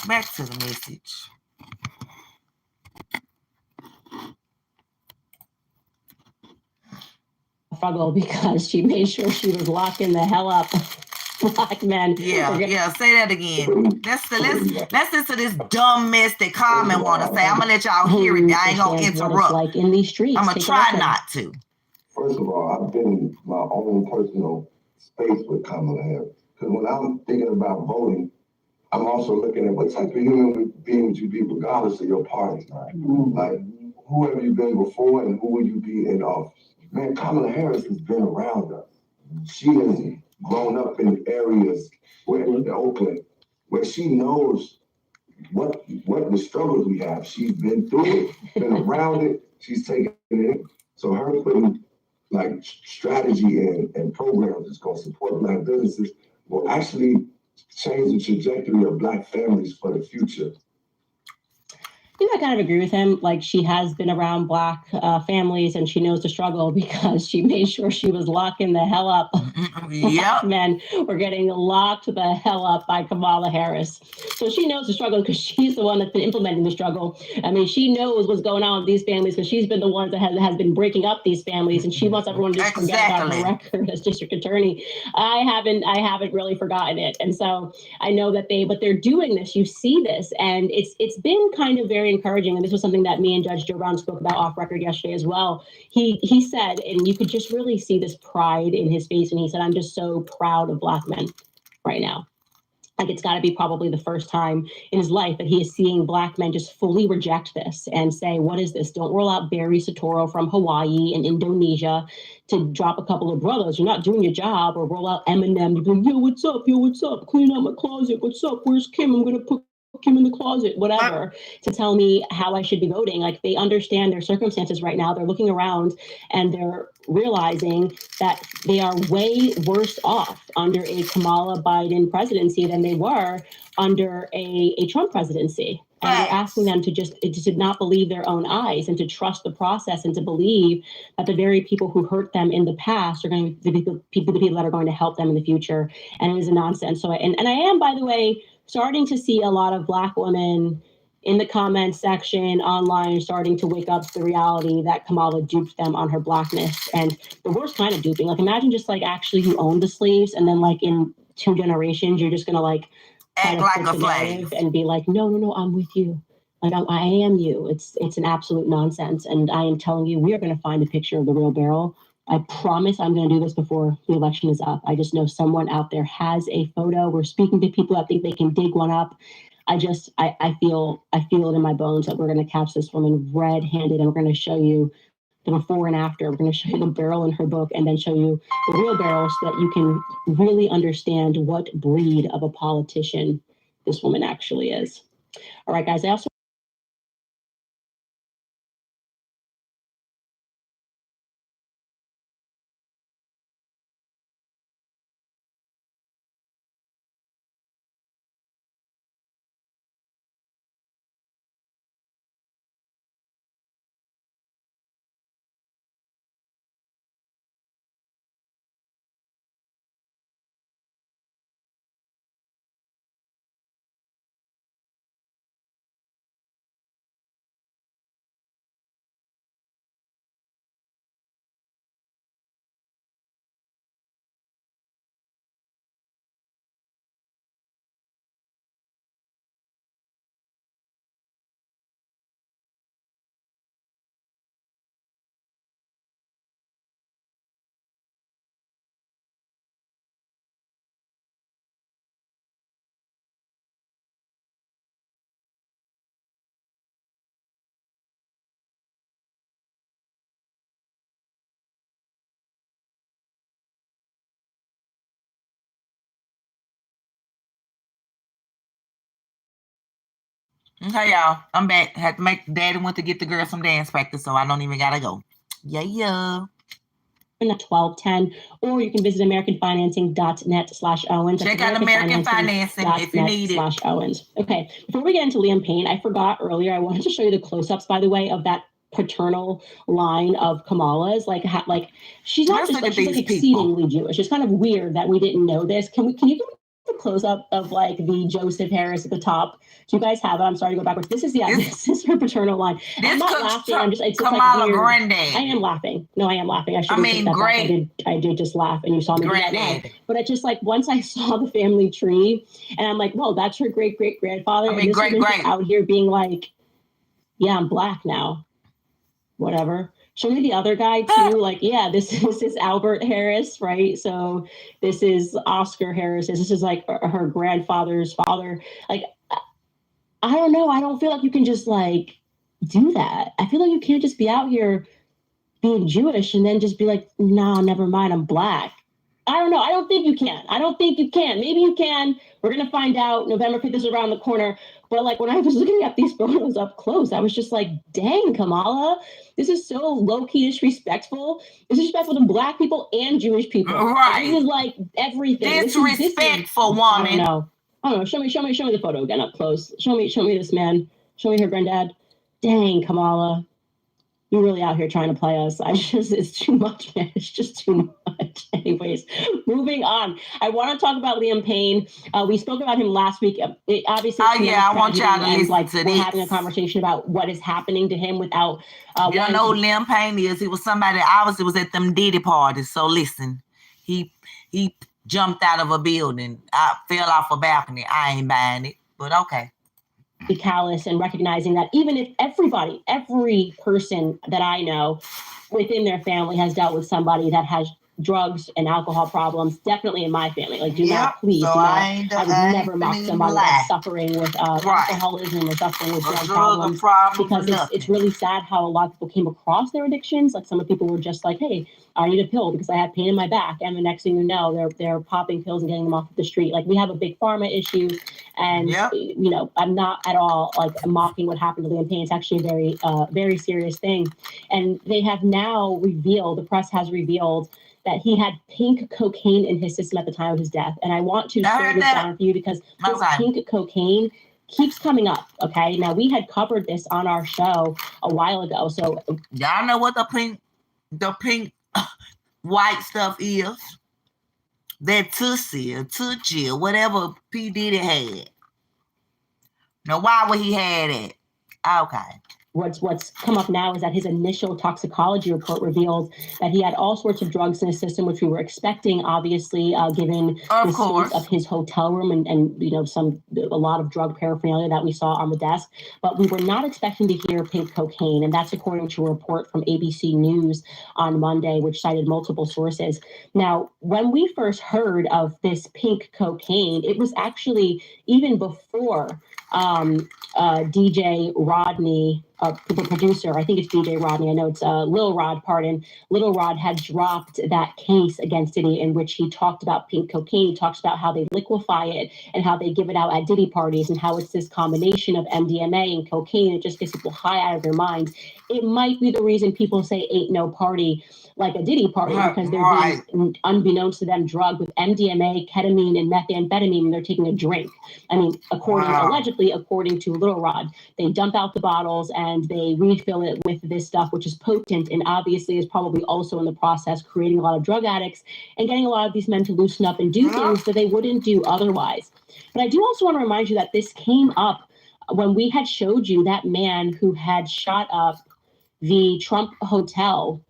Back to the message. Struggle because she made sure she was locking the hell up. Black men. Yeah. Say that again. Let's listen to this dumb mess that Carmen want to say. I'm gonna let y'all hear it. I ain't gonna interrupt. Like in these streets. I'm gonna try not to. First of all, I've been in my own personal space with Kamala Harris. Because when I'm thinking about voting, I'm also looking at what type of human being would you be regardless of your party. Right? Like, who have you been before and who will you be in office? Man, Kamala Harris has been around us. She has grown up in areas where in Oakland, where she knows what the struggles we have. She's been through it, been around it, she's taken it. So her putting like strategy and programs that's going to support Black businesses will actually change the trajectory of Black families for the future. I kind of agree with him. Like, she has been around Black families and she knows the struggle because she made sure she was locking the hell up. Black men were getting locked the hell up by Kamala Harris. So she knows the struggle because she's the one that's been implementing the struggle. I mean, she knows what's going on with these families because she's been the one that has been breaking up these families, and she wants everyone to just forget about her record as district attorney. I haven't really forgotten it. And so I know that they're doing this. You see this, and it's been kind of very encouraging. And this was something that me and Judge Joe Brown spoke about off record yesterday as well. He said, and you could just really see this pride in his face. And he said, I'm just so proud of Black men right now. Like, it's got to be probably the first time in his life that he is seeing Black men just fully reject this and say, what is this? Don't roll out Barry Soetoro from Hawaii and Indonesia to drop a couple of brothers. You're not doing your job. Or roll out Eminem to be like, yo, what's up? Yo, what's up? Clean out my closet. What's up? Where's Kim? I'm going to put Kim in the closet, whatever, to tell me how I should be voting. Like, they understand their circumstances right now. They're looking around and they're realizing that they are way worse off under a Kamala Biden presidency than they were under a Trump presidency. And we're asking them to not believe their own eyes and to trust the process and to believe that the very people who hurt them in the past are going to be the people that are going to help them in the future. And it is a nonsense. So, and I am, by the way, starting to see a lot of Black women in the comments section online starting to wake up to the reality that Kamala duped them on her Blackness. And the worst kind of duping. Like, imagine just like actually you own the slaves, and then like in 2 generations, you're just going to like act like a slave and be like, no, I'm with you. Like, I am you. It's an absolute nonsense. And I am telling you, we are going to find a picture of the real Beryl. I promise I'm going to do this before the election is up. I just know someone out there has a photo. We're speaking to people that think they can dig one up. I feel it in my bones that we're going to catch this woman red-handed, and we're going to show you the before and after. We're going to show you the Beryl in her book, and then show you the real Beryl so that you can really understand what breed of a politician this woman actually is. All right, guys, I also Okay, y'all. I'm back. Had to make Daddy went to get the girl some dance practice, so I don't even gotta go. Yeah. In the 1210, or you can visit AmericanFinancing.net/Owens. Check out American Financing if you need it. /Owens. Okay, before we get into Liam Payne, I forgot earlier, I wanted to show you the close-ups, by the way, of that paternal line of Kamala's. Like she's not just like, she's like exceedingly Jewish. It's kind of weird that we didn't know this. Can you do the close-up of like the Joseph Harris at the top? Do you guys have it? I'm sorry to go backwards. This is her paternal line. I'm not laughing. I'm just, it's just Kamala like weird. Granddad. I am laughing. No, I am laughing. I mean, great. I did just laugh, and you saw me do that live. But I just like once I saw the family tree, and I'm like, whoa, that's her great grandfather. And this woman's out here being like, yeah, I'm black now. Whatever. Show me the other guy too. Like, yeah, this is Albert Harris, right? So this is Oscar Harris. This is like her grandfather's father. Like, I don't know. I don't feel like you can just like do that. I feel like you can't just be out here being Jewish and then just be like, no, never mind, I'm black. I don't know. I don't think you can. Maybe you can. We're going to find out. November 5th is around the corner. But like when I was looking at these photos up close, I was just like, dang, Kamala, this is so low-key disrespectful. Disrespectful to black people and Jewish people. Right. This is like everything. Disrespectful, woman. I don't know. Show me the photo again up close. Show me this man. Show me her granddad. Dang, Kamala. You're really out here trying to play us. It's too much, man. It's just too much. Anyways, moving on. I want to talk about Liam Payne. We spoke about him last week. Obviously, I want y'all to listen to this. We're having a conversation about what is happening to him without. You know who Liam Payne is. He was somebody obviously was at them Diddy parties. So listen, he jumped out of a building. I fell off a balcony. I ain't buying it, but okay. Be callous and recognizing that even if every person that I know within their family has dealt with somebody that has drugs and alcohol problems, definitely in my family. Like, do not, please, so I would never mock somebody that's suffering with alcoholism or suffering with drug problems, because it's really sad how a lot of people came across their addictions. Like, some of the people were just like, hey, I need a pill because I have pain in my back, and the next thing you know, they're popping pills and getting them off the street. Like, we have a big pharma issue, and you know, I'm not at all like mocking what happened to Liam Payne. It's actually a very very serious thing, and they have now revealed, the press has revealed, that he had pink cocaine in his system at the time of his death. And I want to slow this down for you because this pink cocaine keeps coming up. Okay, now we had covered this on our show a while ago. So y'all know what the pink white stuff is? That Tussie or Tucci or whatever P. Diddy had. Now, why would he have it? Okay. What's come up now is that his initial toxicology report revealed that he had all sorts of drugs in his system, which we were expecting, obviously, given the state of his hotel room and you know, a lot of drug paraphernalia that we saw on the desk. But we were not expecting to hear pink cocaine, and that's according to a report from ABC News on Monday, which cited multiple sources. Now, when we first heard of this pink cocaine, it was actually even before DJ Rodney, the producer, I think it's DJ Rodney, I know it's Lil Rod, pardon. Lil Rod had dropped that case against Diddy in which he talked about pink cocaine. He talks about how they liquefy it and how they give it out at Diddy parties and how it's this combination of MDMA and cocaine. It just gets people high out of their minds. It might be the reason people say ain't no party like a Diddy party, because they're being, unbeknownst to them, drugged with MDMA, ketamine, and methamphetamine, and they're taking a drink. I mean, allegedly, according to Lil Rod, they dump out the bottles and they refill it with this stuff, which is potent and obviously is probably also in the process creating a lot of drug addicts and getting a lot of these men to loosen up and do things that they wouldn't do otherwise. But I do also want to remind you that this came up when we had showed you that man who had shot up the Trump Hotel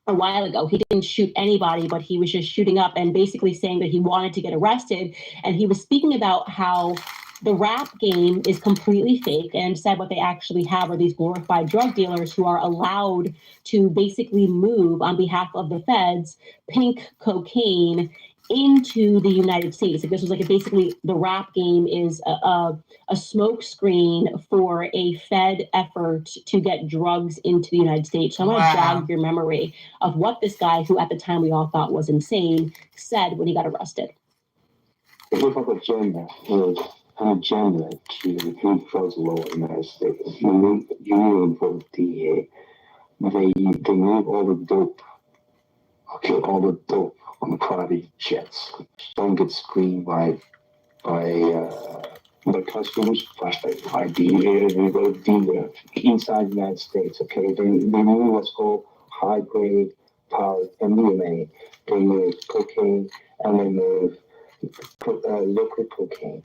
a while ago. He didn't shoot anybody, but he was just shooting up and basically saying that he wanted to get arrested. And he was speaking about how the rap game is completely fake, and said what they actually have are these glorified drug dealers who are allowed to basically move on behalf of the feds pink cocaine into the United States. Like, this was like basically the rap game is a smoke screen for a Fed effort to get drugs into the United States. So I want to jog your memory of what this guy, who at the time we all thought was insane, said when he got arrested. It looks like a gym with an agenda to improve drugs law in the United States. You need vote DEA. They move all the dope, all the dope on the private jets. Don't get screened by customers, by DEA, they go dealer inside the United States. Okay, they move what's called high grade power MDMA. They move cocaine and they move liquid cocaine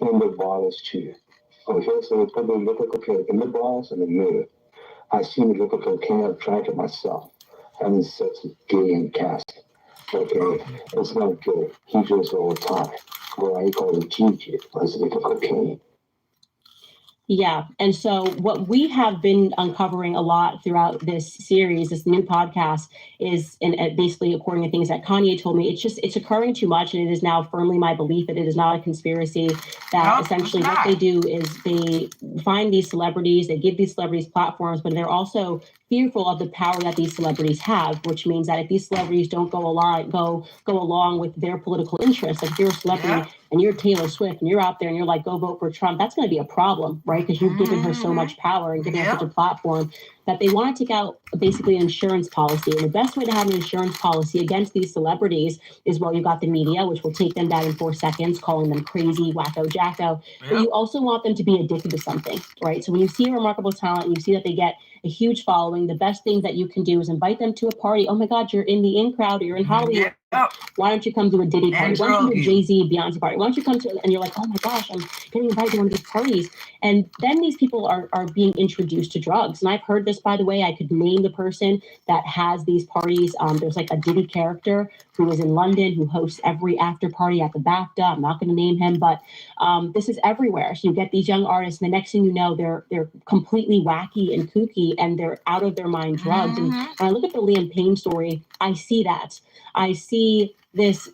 in the bottles too. Okay, so they put the liquid cocaine in the bottles and they move. I seen the liquid cocaine. I've tried it myself. Having sex with gay and Cassie. Okay, it's not good. He drinks all the time. Well, he calls it GG, but it's liquid cocaine. Yeah. And so what we have been uncovering a lot throughout this series, this new podcast, is, and basically according to things that Kanye told me, it's occurring too much. And it is now firmly my belief that it is not a conspiracy, that essentially what they do is they find these celebrities, they give these celebrities platforms, but they're also fearful of the power that these celebrities have, which means that if these celebrities don't go along with their political interests, like if you're a celebrity and you're Taylor Swift and you're out there and you're like, go vote for Trump, that's going to be a problem, right? Because you've given her so much power and given her such a platform that they want to take out basically an insurance policy. And the best way to have an insurance policy against these celebrities is, well, you got the media, which will take them down in 4 seconds, calling them crazy, wacko, jacko. But you also want them to be addicted to something, right? So when you see a remarkable talent and you see that they get a huge following, the best thing that you can do is invite them to a party. Oh my God, you're in the in crowd, you're in Hollywood. Why don't you come to a Diddy party? Why don't you do a Jay-Z, Beyonce party? Why don't you come to, and you're like, oh my gosh, I'm getting invited to one of these parties. And then these people are being introduced to drugs. And I've heard this, by the way, I could name the person that has these parties. There's like a Diddy character who is in London, who hosts every after party at the BAFTA. I'm not going to name him, but this is everywhere. So you get these young artists, and the next thing you know, they're completely wacky and kooky, and they're out of their mind drugged. And when I look at the Liam Payne story, I see that. I see this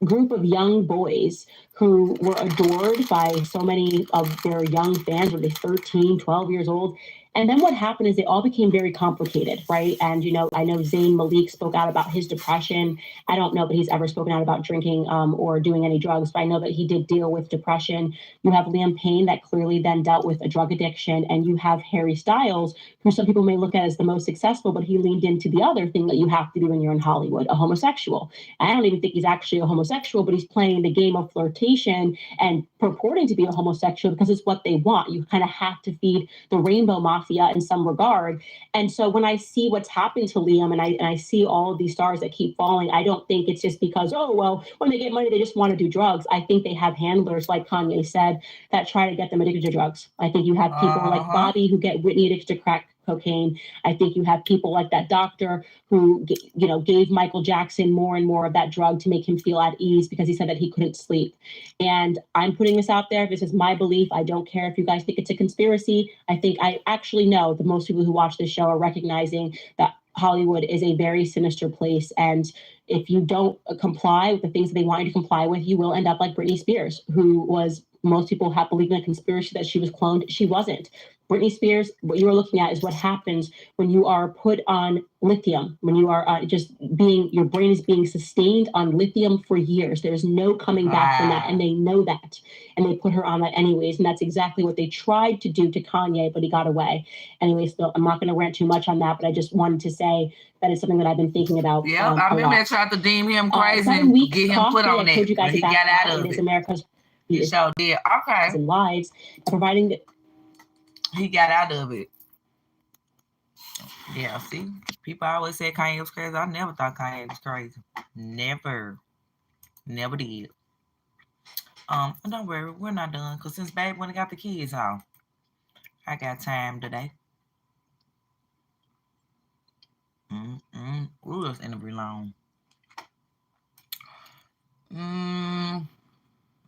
group of young boys who were adored by so many of their young fans, were they 13, 12 years old. And then what happened is they all became very complicated, right? And, you know, I know Zayn Malik spoke out about his depression. I don't know that he's ever spoken out about drinking or doing any drugs, but I know that he did deal with depression. You have Liam Payne that clearly then dealt with a drug addiction. And you have Harry Styles, who some people may look at as the most successful, but he leaned into the other thing that you have to do when you're in Hollywood, a homosexual. I don't even think he's actually a homosexual, but he's playing the game of flirtation and purporting to be a homosexual because it's what they want. You kind of have to feed the rainbow mafia in some regard. And so when I see what's happened to Liam and I see all of these stars that keep falling, I don't think it's just because, oh, well, when they get money, they just want to do drugs. I think they have handlers, like Kanye said, that try to get them addicted to drugs. I think you have people like Bobby who get Whitney addicted to crack cocaine. I think you have people like that doctor who, you know, gave Michael Jackson more and more of that drug to make him feel at ease because he said that he couldn't sleep. And I'm putting this out there. This is my belief. I don't care if you guys think it's a conspiracy. I actually know that most people who watch this show are recognizing that Hollywood is a very sinister place. And if you don't comply with the things that they want you to comply with, you will end up like Britney Spears, who was, most people have believed in a conspiracy that she was cloned. She wasn't. Britney Spears, what you are looking at is what happens when you are put on lithium, when you are your brain is being sustained on lithium for years. There's no coming back from that. And they know that. And they put her on that anyways. And that's exactly what they tried to do to Kanye, but he got away. Anyways, so I'm not going to rant too much on that, but I just wanted to say that is something that I've been thinking about. Yeah, I remember they tried to deem him crazy and get him put on that. But he got out of it. America's he sure did. Okay. And lives, providing that he got out of it. Yeah, see, people always say Kanye was crazy. I never thought Kanye was crazy. Never did. Don't worry, we're not done because since babe when I got the kids home, I got time today. Ooh, this interview long.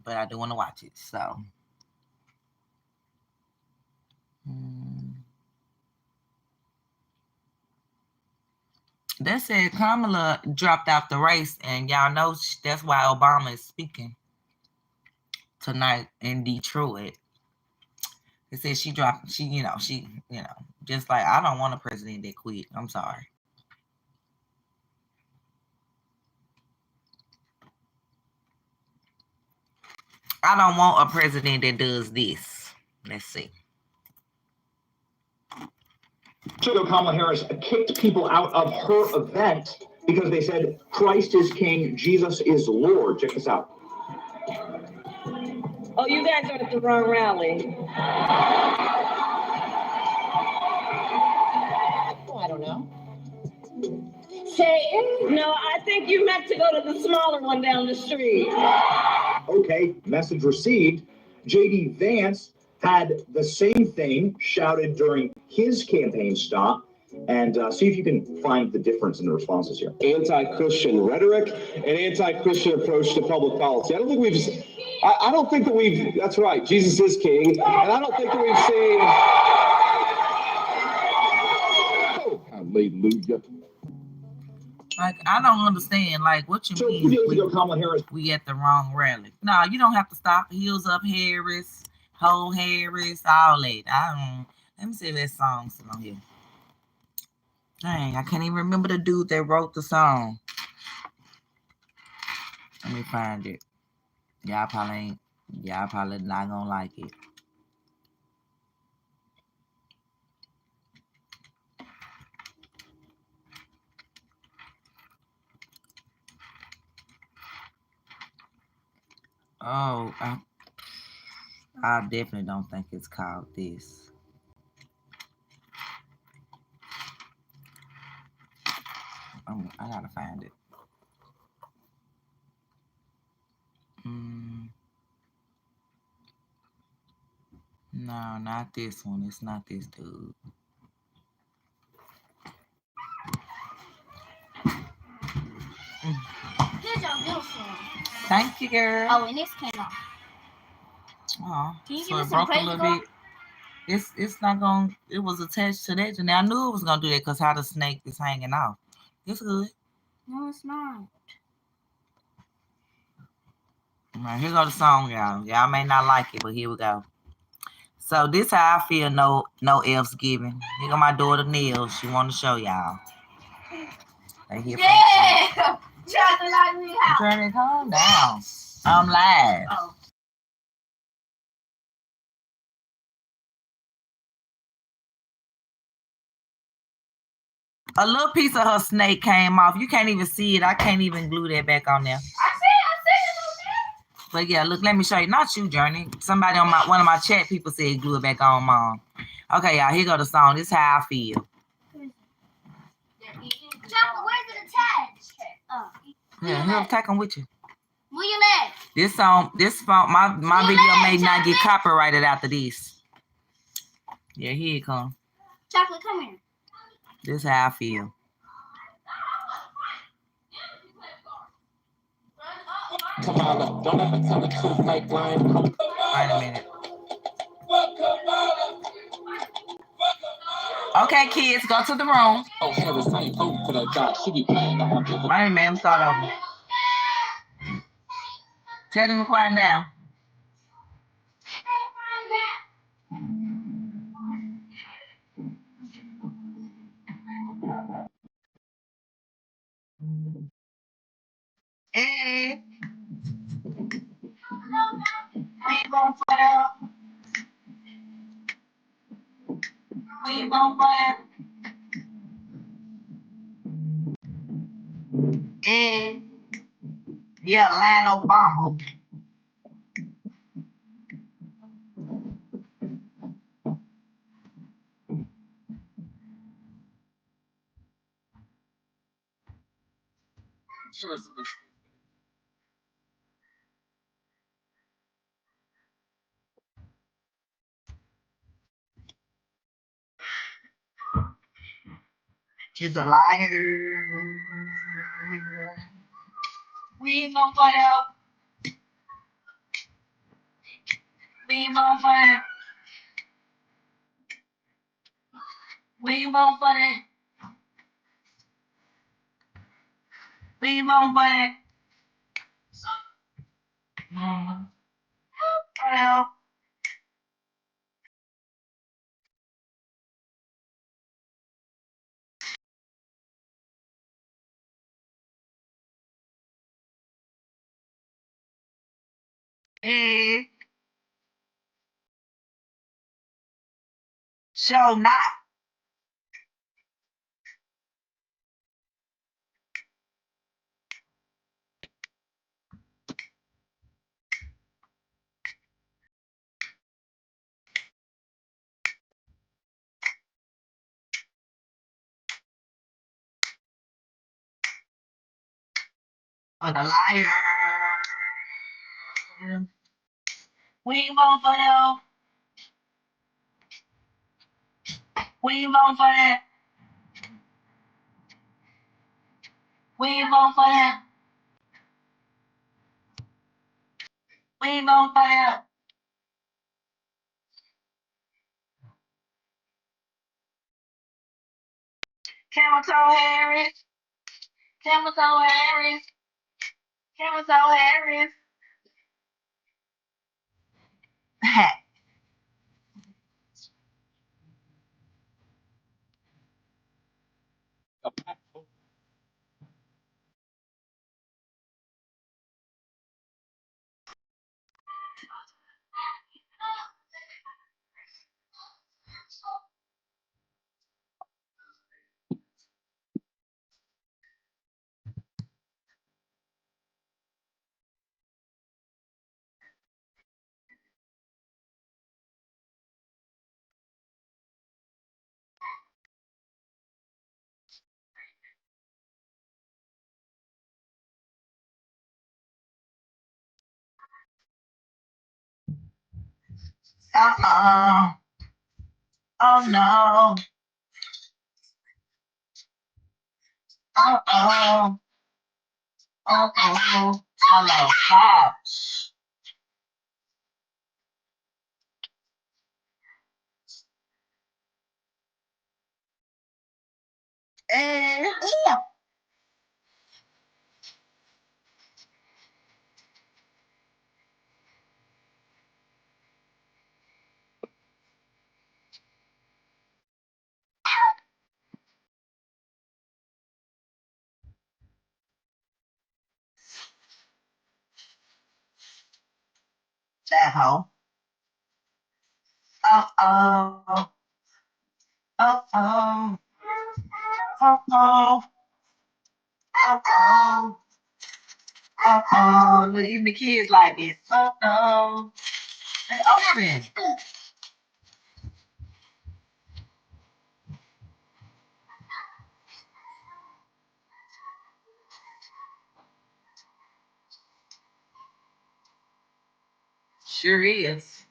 But I do want to watch it, so. They said Kamala dropped out the race, and y'all know that's why Obama is speaking tonight in Detroit. They said she dropped, just like, I don't want a president that quit. I'm sorry. I don't want a president that does this. Let's see. Kamala Harris kicked people out of her event because they said Christ is King, Jesus is Lord. Check this out. Oh, you guys are at the wrong rally. Oh, I don't know. No, I think you meant to go to the smaller one down the street. Okay, message received. J.D. Vance had the same thing shouted during his campaign stop. And see if you can find the difference in the responses here. Anti-Christian rhetoric and anti-Christian approach to public policy. I don't think that we've, that's right, Jesus is king. And I don't think that we've seen. Oh, hallelujah. Like, I don't understand. Like, what you mean? Kamala Harris. We at the wrong rally. No, you don't have to stop. Heels up, Harris, whole Harris, all that. Let me see if that song's still on here. Dang, I can't even remember the dude that wrote the song. Let me find it. Y'all probably not gonna like it. Oh, I definitely don't think it's called this. I gotta find it. No, not this one. It's not this dude. Here's your bill form. Thank you, girl. Oh, and this came off. Oh, Can you so give it us some broke a little bit. It's not gonna. It was attached to that. And I knew it was gonna do that because how the snake is hanging off. It's good. No, it's not. All right, here go the song, y'all. Y'all may not like it, but here we go. So this how I feel. No F's given. Here go my daughter Neil. She want to show y'all. Yeah. Chocolate like me out. Journey, calm down. I'm live. Oh. A little piece of her snake came off. You can't even see it. I can't even glue that back on there. I see it. But yeah, look, let me show you. Not you, Journey. Somebody on one of my chat people said glue it back on, Mom. Okay, y'all, here go the song. This is how I feel. Chocolate, where's it attached? Yeah, he'll take them with you. Move your leg. This song, my video may not get copyrighted after this. Yeah, here it comes. Chocolate, come here. This is how I feel. Kamala, don't ever tell the truth like lying. Wait a minute. Okay, kids, go to the room. Oh, Harris, I ain't voting for that job. She be playing on my Wait a minute, start over. Tell them to quiet down. Hey. We gon' fire. We gon' fire. And yeah, Land Obama. She's a liar. We gon' fire. We gon' fire. We gon' fire. We gon' fire. Well. Show not. For the liar. We vote for them. We vote for that. We vote for that. We vote for that. Kamala Harris. Kamala Harris. Kamala Harris. Uh-oh. Oh no. Uh-oh. Uh-oh. Hello, cops. Yeah. That hoe. Uh-oh. Uh-oh. Uh-oh. Uh-oh. Uh-oh. Look, even the kids like this. Uh-oh. They open. Sure is.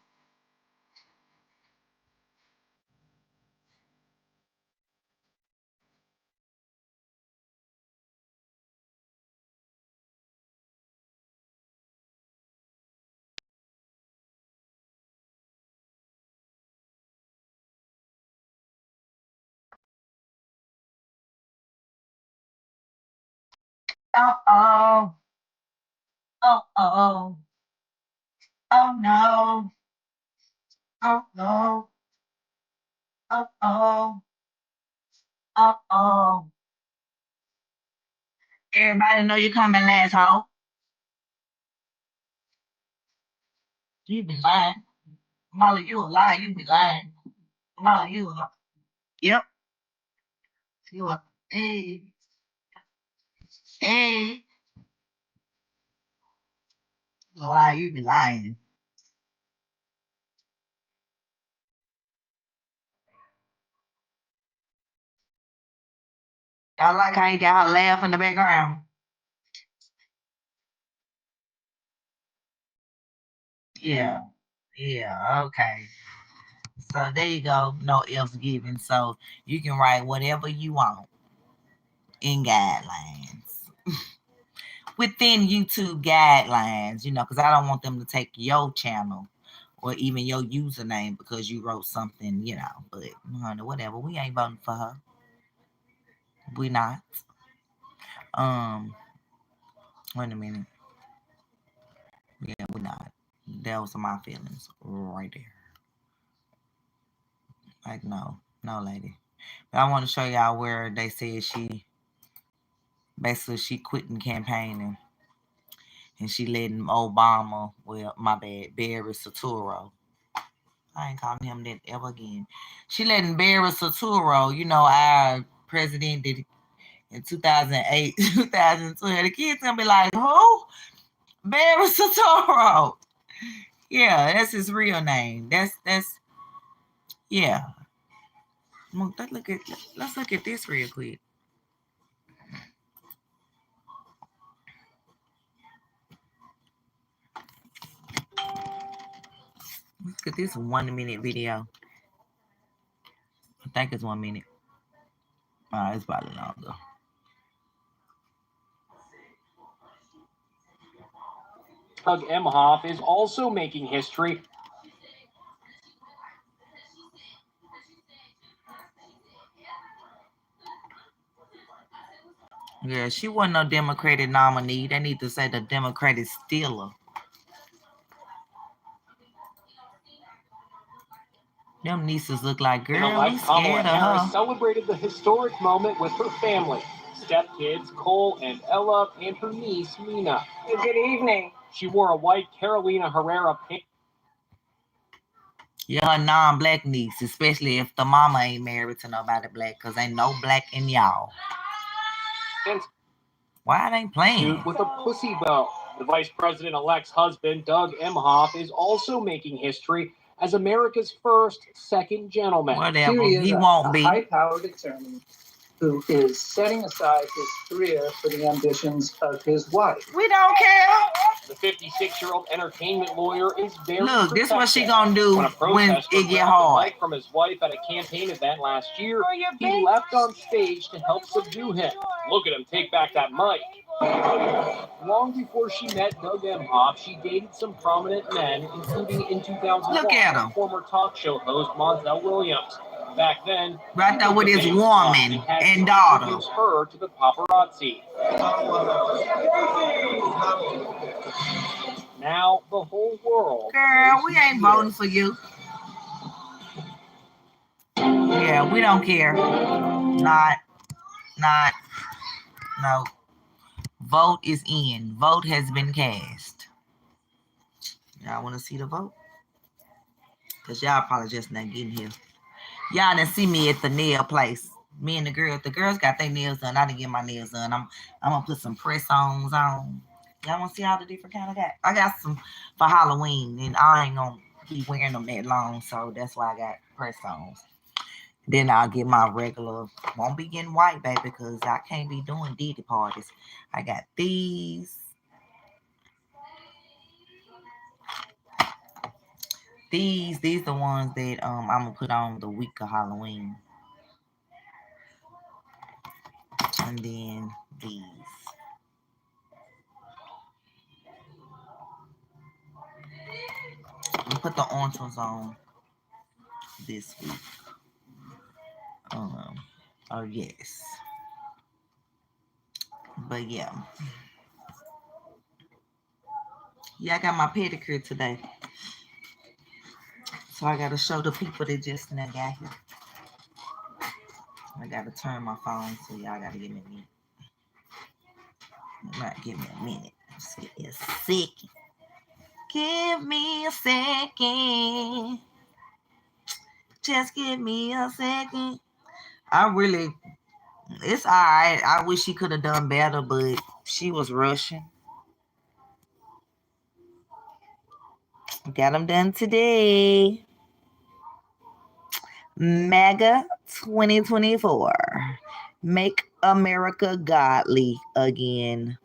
Uh-oh. Uh-oh. Oh no. Oh no. Uh-oh. Uh-oh. Everybody know you coming last, hoe. You be lying. Molly, you a lie. You be lying. Molly, you a... Yep. You a... Hey. Hey. You a lie. You be lying. Y'all like how you got her laugh in the background? Yeah. Yeah. Okay. So there you go. No ifs given. So you can write whatever you want in guidelines. Within YouTube guidelines, because I don't want them to take your channel or even your username because you wrote something, But honey, whatever. We ain't voting for her. We not. Wait a minute. Yeah, we not. Those are my feelings right there. Like, no, lady. But I want to show y'all where they said she quitting campaigning. And she letting Obama, well, my bad, Barry Soetoro. I ain't calling him that ever again. She letting Barry Soetoro, you know, our president did in 2008, 2012. The kids gonna be like, who? Barry Soetoro. Yeah, that's his real name. That's yeah. Let's look at this real quick. Look at this 1 minute video. I think it's 1 minute. It's probably longer. Doug Emhoff is also making history. Yeah, she wasn't no Democratic nominee. They need to say the Democratic stealer. Them nieces look like, girl, we scared of Harris her. celebrated the historic moment with her family, stepkids Cole and Ella, and her niece Mina. Good evening. She wore a white Carolina Herrera pink. Yeah, a non-black niece, especially if the mama ain't married to nobody black, because ain't no black in y'all. Why they playing? With a pussy belt. The vice president-elect's husband, Doug Emhoff, is also making history as America's first second gentleman. Whatever, he won't be. High-powered attorney who is setting aside his career for the ambitions of his wife. We don't care. The 56-year-old entertainment lawyer is very Look, this what she gonna do when it get hard. From his wife at a campaign event last year, he left on stage to help subdue him. Look at him take back that mic. Long before she met Doug Emhoff, she dated some prominent men, including in 2001, look at him, former talk show host Montel Williams. Back then, right there with his woman and daughter. Her to the paparazzi. Now the whole world. Girl, we ain't voting for you. Yeah, we don't care. Not. No. Vote is in. Vote has been cast. Y'all want to see the vote? Because y'all probably just not getting here. Y'all didn't see me at the nail place. Me and the girls got their nails done. I didn't get my nails done. I'm gonna put some press-ons on. Y'all want to see all the different kind I got? I got some for Halloween, and I ain't gonna be wearing them that long, so that's why I got press-ons. Then I'll get my regular. Won't be getting white, baby, because I can't be doing Diddy parties. I got these. These the ones that I'm gonna put on the week of Halloween. And then these. I'm gonna put the orange ones on this week. Oh yes. But yeah. Yeah, I got my pedicure today. So I gotta show the people that just now got here. I gotta turn my phone, so y'all gotta give me a minute. Not give me a minute. Just give me a second. Give me a second. Just give me a second. It's all right. I wish she could have done better, but she was rushing. Got them done today. MAGA 2024. Make America godly again.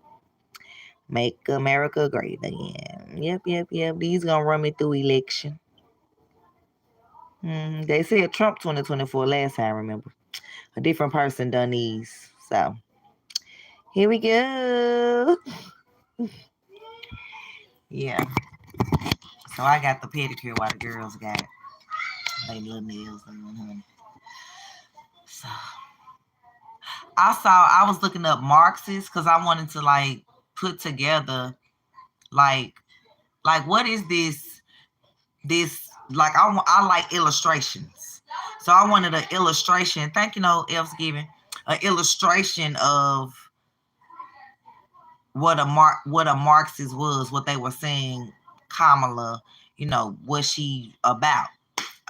Make America great again. Yep. These gonna run me through election. They said Trump 2024 last time, remember. A different person done these. So, here we go. Yeah. So, I got the pedicure while the girls got they little nails. So, I was looking up Marxist because I wanted to, like, put together, like what is this, like, I like illustrations. So, I wanted an illustration. Thank you, Elf's giving. An illustration of what a Marxist was, what they were saying Kamala, what she about.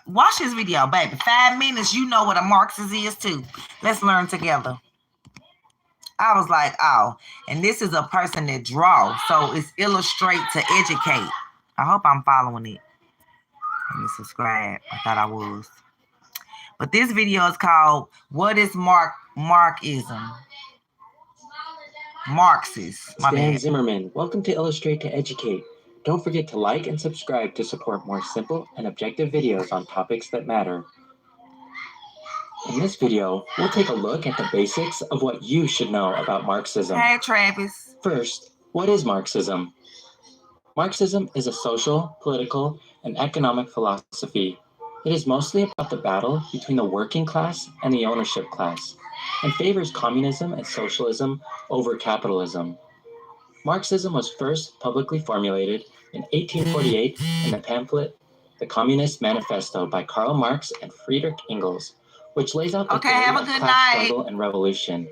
Watch this video, baby. 5 minutes, you know what a Marxist is too. Let's learn together. I was like, oh, and this is a person that draws, so it's illustrate to educate. I hope I'm following it. Let me subscribe. I thought I was. But this video is called, What is Marxism? Marxist. Stan Zimmerman, welcome to Illustrate to Educate. Don't forget to like and subscribe to support more simple and objective videos on topics that matter. In this video, we'll take a look at the basics of what you should know about Marxism. Hey, Travis. First, what is Marxism? Marxism is a social, political, and economic philosophy. It is mostly about the battle between the working class and the ownership class, and favors communism and socialism over capitalism. Marxism was first publicly formulated in 1848 in the pamphlet The Communist Manifesto by Karl Marx and Friedrich Engels, which lays out the theory of class struggle and revolution.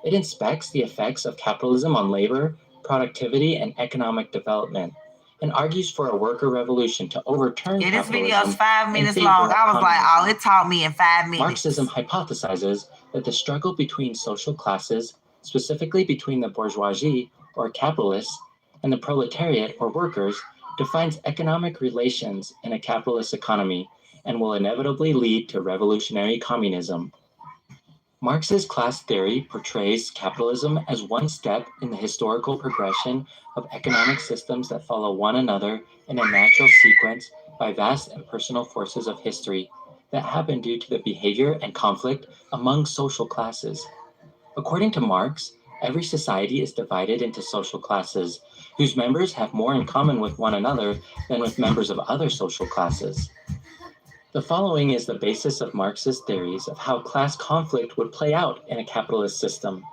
It inspects the effects of capitalism on labor, productivity, and economic development, and argues for a worker revolution to overturn capitalism. This video is 5 minutes long. I was like, oh, it taught me in 5 minutes. Marxism hypothesizes that the struggle between social classes, specifically between the bourgeoisie, or capitalists, and the proletariat, or workers, defines economic relations in a capitalist economy and will inevitably lead to revolutionary communism. Marx's class theory portrays capitalism as one step in the historical progression of economic systems that follow one another in a natural sequence by vast and personal forces of history that happen due to the behavior and conflict among social classes. According to Marx, every society is divided into social classes, whose members have more in common with one another than with members of other social classes. The following is the basis of Marxist theories of how class conflict would play out in a capitalist system.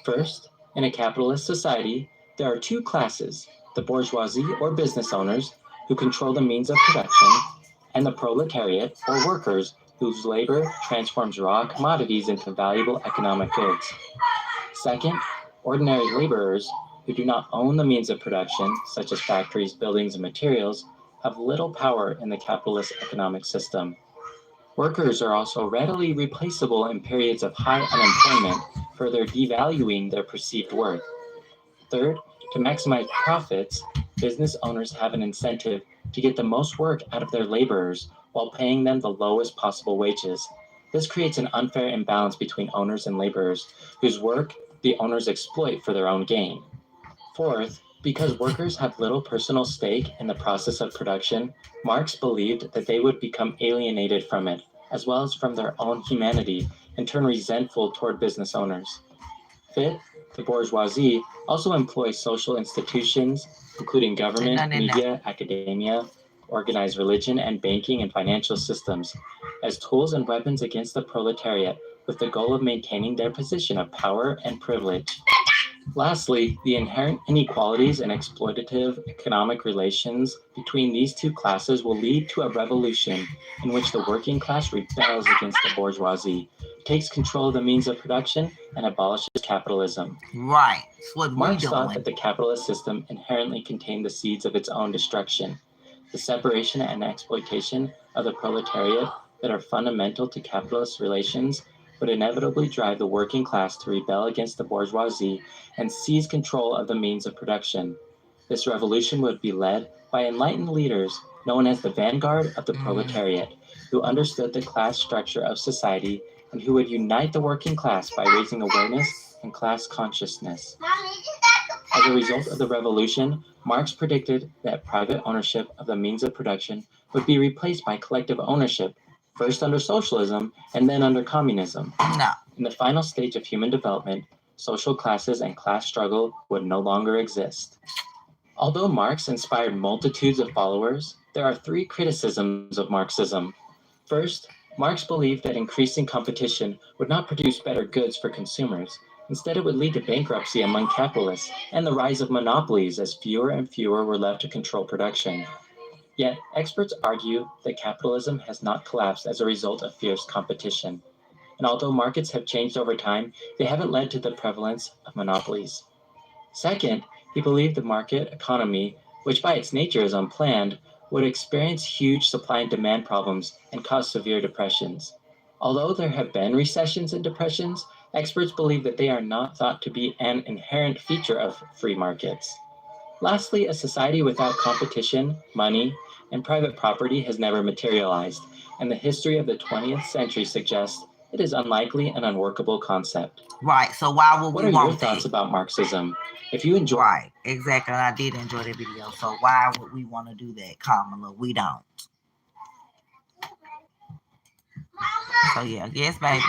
First, in a capitalist society, there are two classes, the bourgeoisie or business owners, who control the means of production, and the proletariat or workers, whose labor transforms raw commodities into valuable economic goods. Second, ordinary laborers, who do not own the means of production, such as factories, buildings, and materials, have little power in the capitalist economic system. Workers are also readily replaceable in periods of high unemployment, further devaluing their perceived worth. Third, to maximize profits, business owners have an incentive to get the most work out of their laborers while paying them the lowest possible wages. This creates an unfair imbalance between owners and laborers, whose work the owners exploit for their own gain. Fourth, because workers have little personal stake in the process of production, Marx believed that they would become alienated from it, as well as from their own humanity, and turn resentful toward business owners. Fifth, the bourgeoisie also employs social institutions, including government, media, academia, organized religion, and banking and financial systems, as tools and weapons against the proletariat, with the goal of maintaining their position of power and privilege. Lastly, the inherent inequalities and exploitative economic relations between these two classes will lead to a revolution in which the working class rebels against the bourgeoisie, takes control of the means of production, and abolishes capitalism. Right. That's what Marx thought that the capitalist system inherently contained the seeds of its own destruction. The separation and exploitation of the proletariat that are fundamental to capitalist relations would inevitably drive the working class to rebel against the bourgeoisie and seize control of the means of production. This revolution would be led by enlightened leaders known as the vanguard of the proletariat, who understood the class structure of society and who would unite the working class by raising awareness and class consciousness. As a result of the revolution, Marx predicted that private ownership of the means of production would be replaced by collective ownership, first under socialism and then under communism. No. In the final stage of human development, social classes and class struggle would no longer exist. Although Marx inspired multitudes of followers, there are three criticisms of Marxism. First, Marx believed that increasing competition would not produce better goods for consumers. Instead, it would lead to bankruptcy among capitalists and the rise of monopolies as fewer and fewer were left to control production. Yet, experts argue that capitalism has not collapsed as a result of fierce competition. And although markets have changed over time, they haven't led to the prevalence of monopolies. Second, he believed the market economy, which by its nature is unplanned, would experience huge supply and demand problems and cause severe depressions. Although there have been recessions and depressions, experts believe that they are not thought to be an inherent feature of free markets. Lastly, a society without competition, money, and private property has never materialized, and the history of the 20th century suggests it is unlikely and unworkable concept. Right, so why would What we are want your thoughts that? about Marxism? If you enjoy... Right, exactly. I did enjoy the video, so why would we want to do that, Kamala? We don't. So yeah, yes, baby.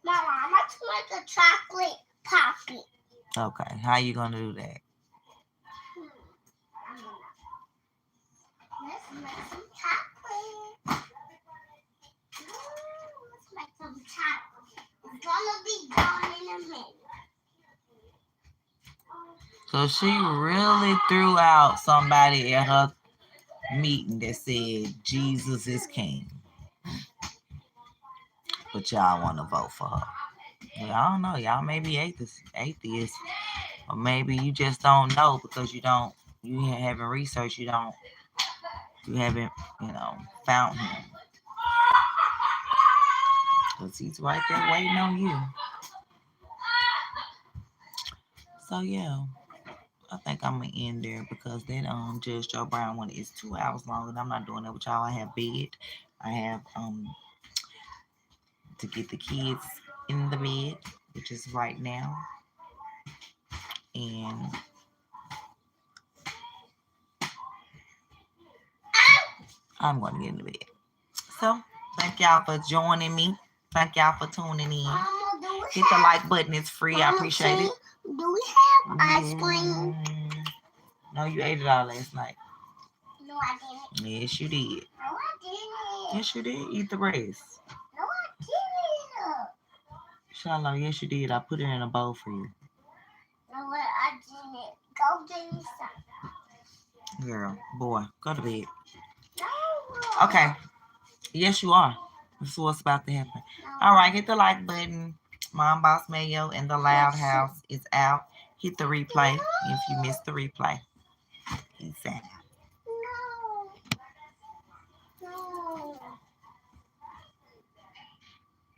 Mama, I want to make a chocolate poppy. Okay, how you gonna do that? Let's make some chocolate. Let's make some chocolate. It's gonna be gone in a minute. So she really threw out somebody at her meeting that said Jesus is king. But y'all want to vote for her. Well, I don't know. Y'all may be atheists. Or maybe you just don't know because you haven't researched, you haven't, found him. Because he's right there waiting on you. So yeah, I think I'm gonna end there because that Judge Joe Brown one is 2 hours long and I'm not doing that with y'all. I have bed. I have to get the kids in the bed, which is right now. And I'm going to get in the bed. So, thank y'all for joining me. Thank y'all for tuning in. Hit the like button. It's free. I appreciate it. Do we have ice cream? No, you ate it all last night. No, I didn't. Yes, you did. No, I didn't. Yes, you did. Eat the rest. No, I didn't. Inshallah, yes, you did. I put it in a bowl for you. No, I didn't. Go get me some. Girl, boy, go to bed. No. Okay. Yes, you are. This is what's about to happen. All right, hit the like button. MomBossMayo and the Loud House is out. Hit the replay if you missed the replay. Peace out.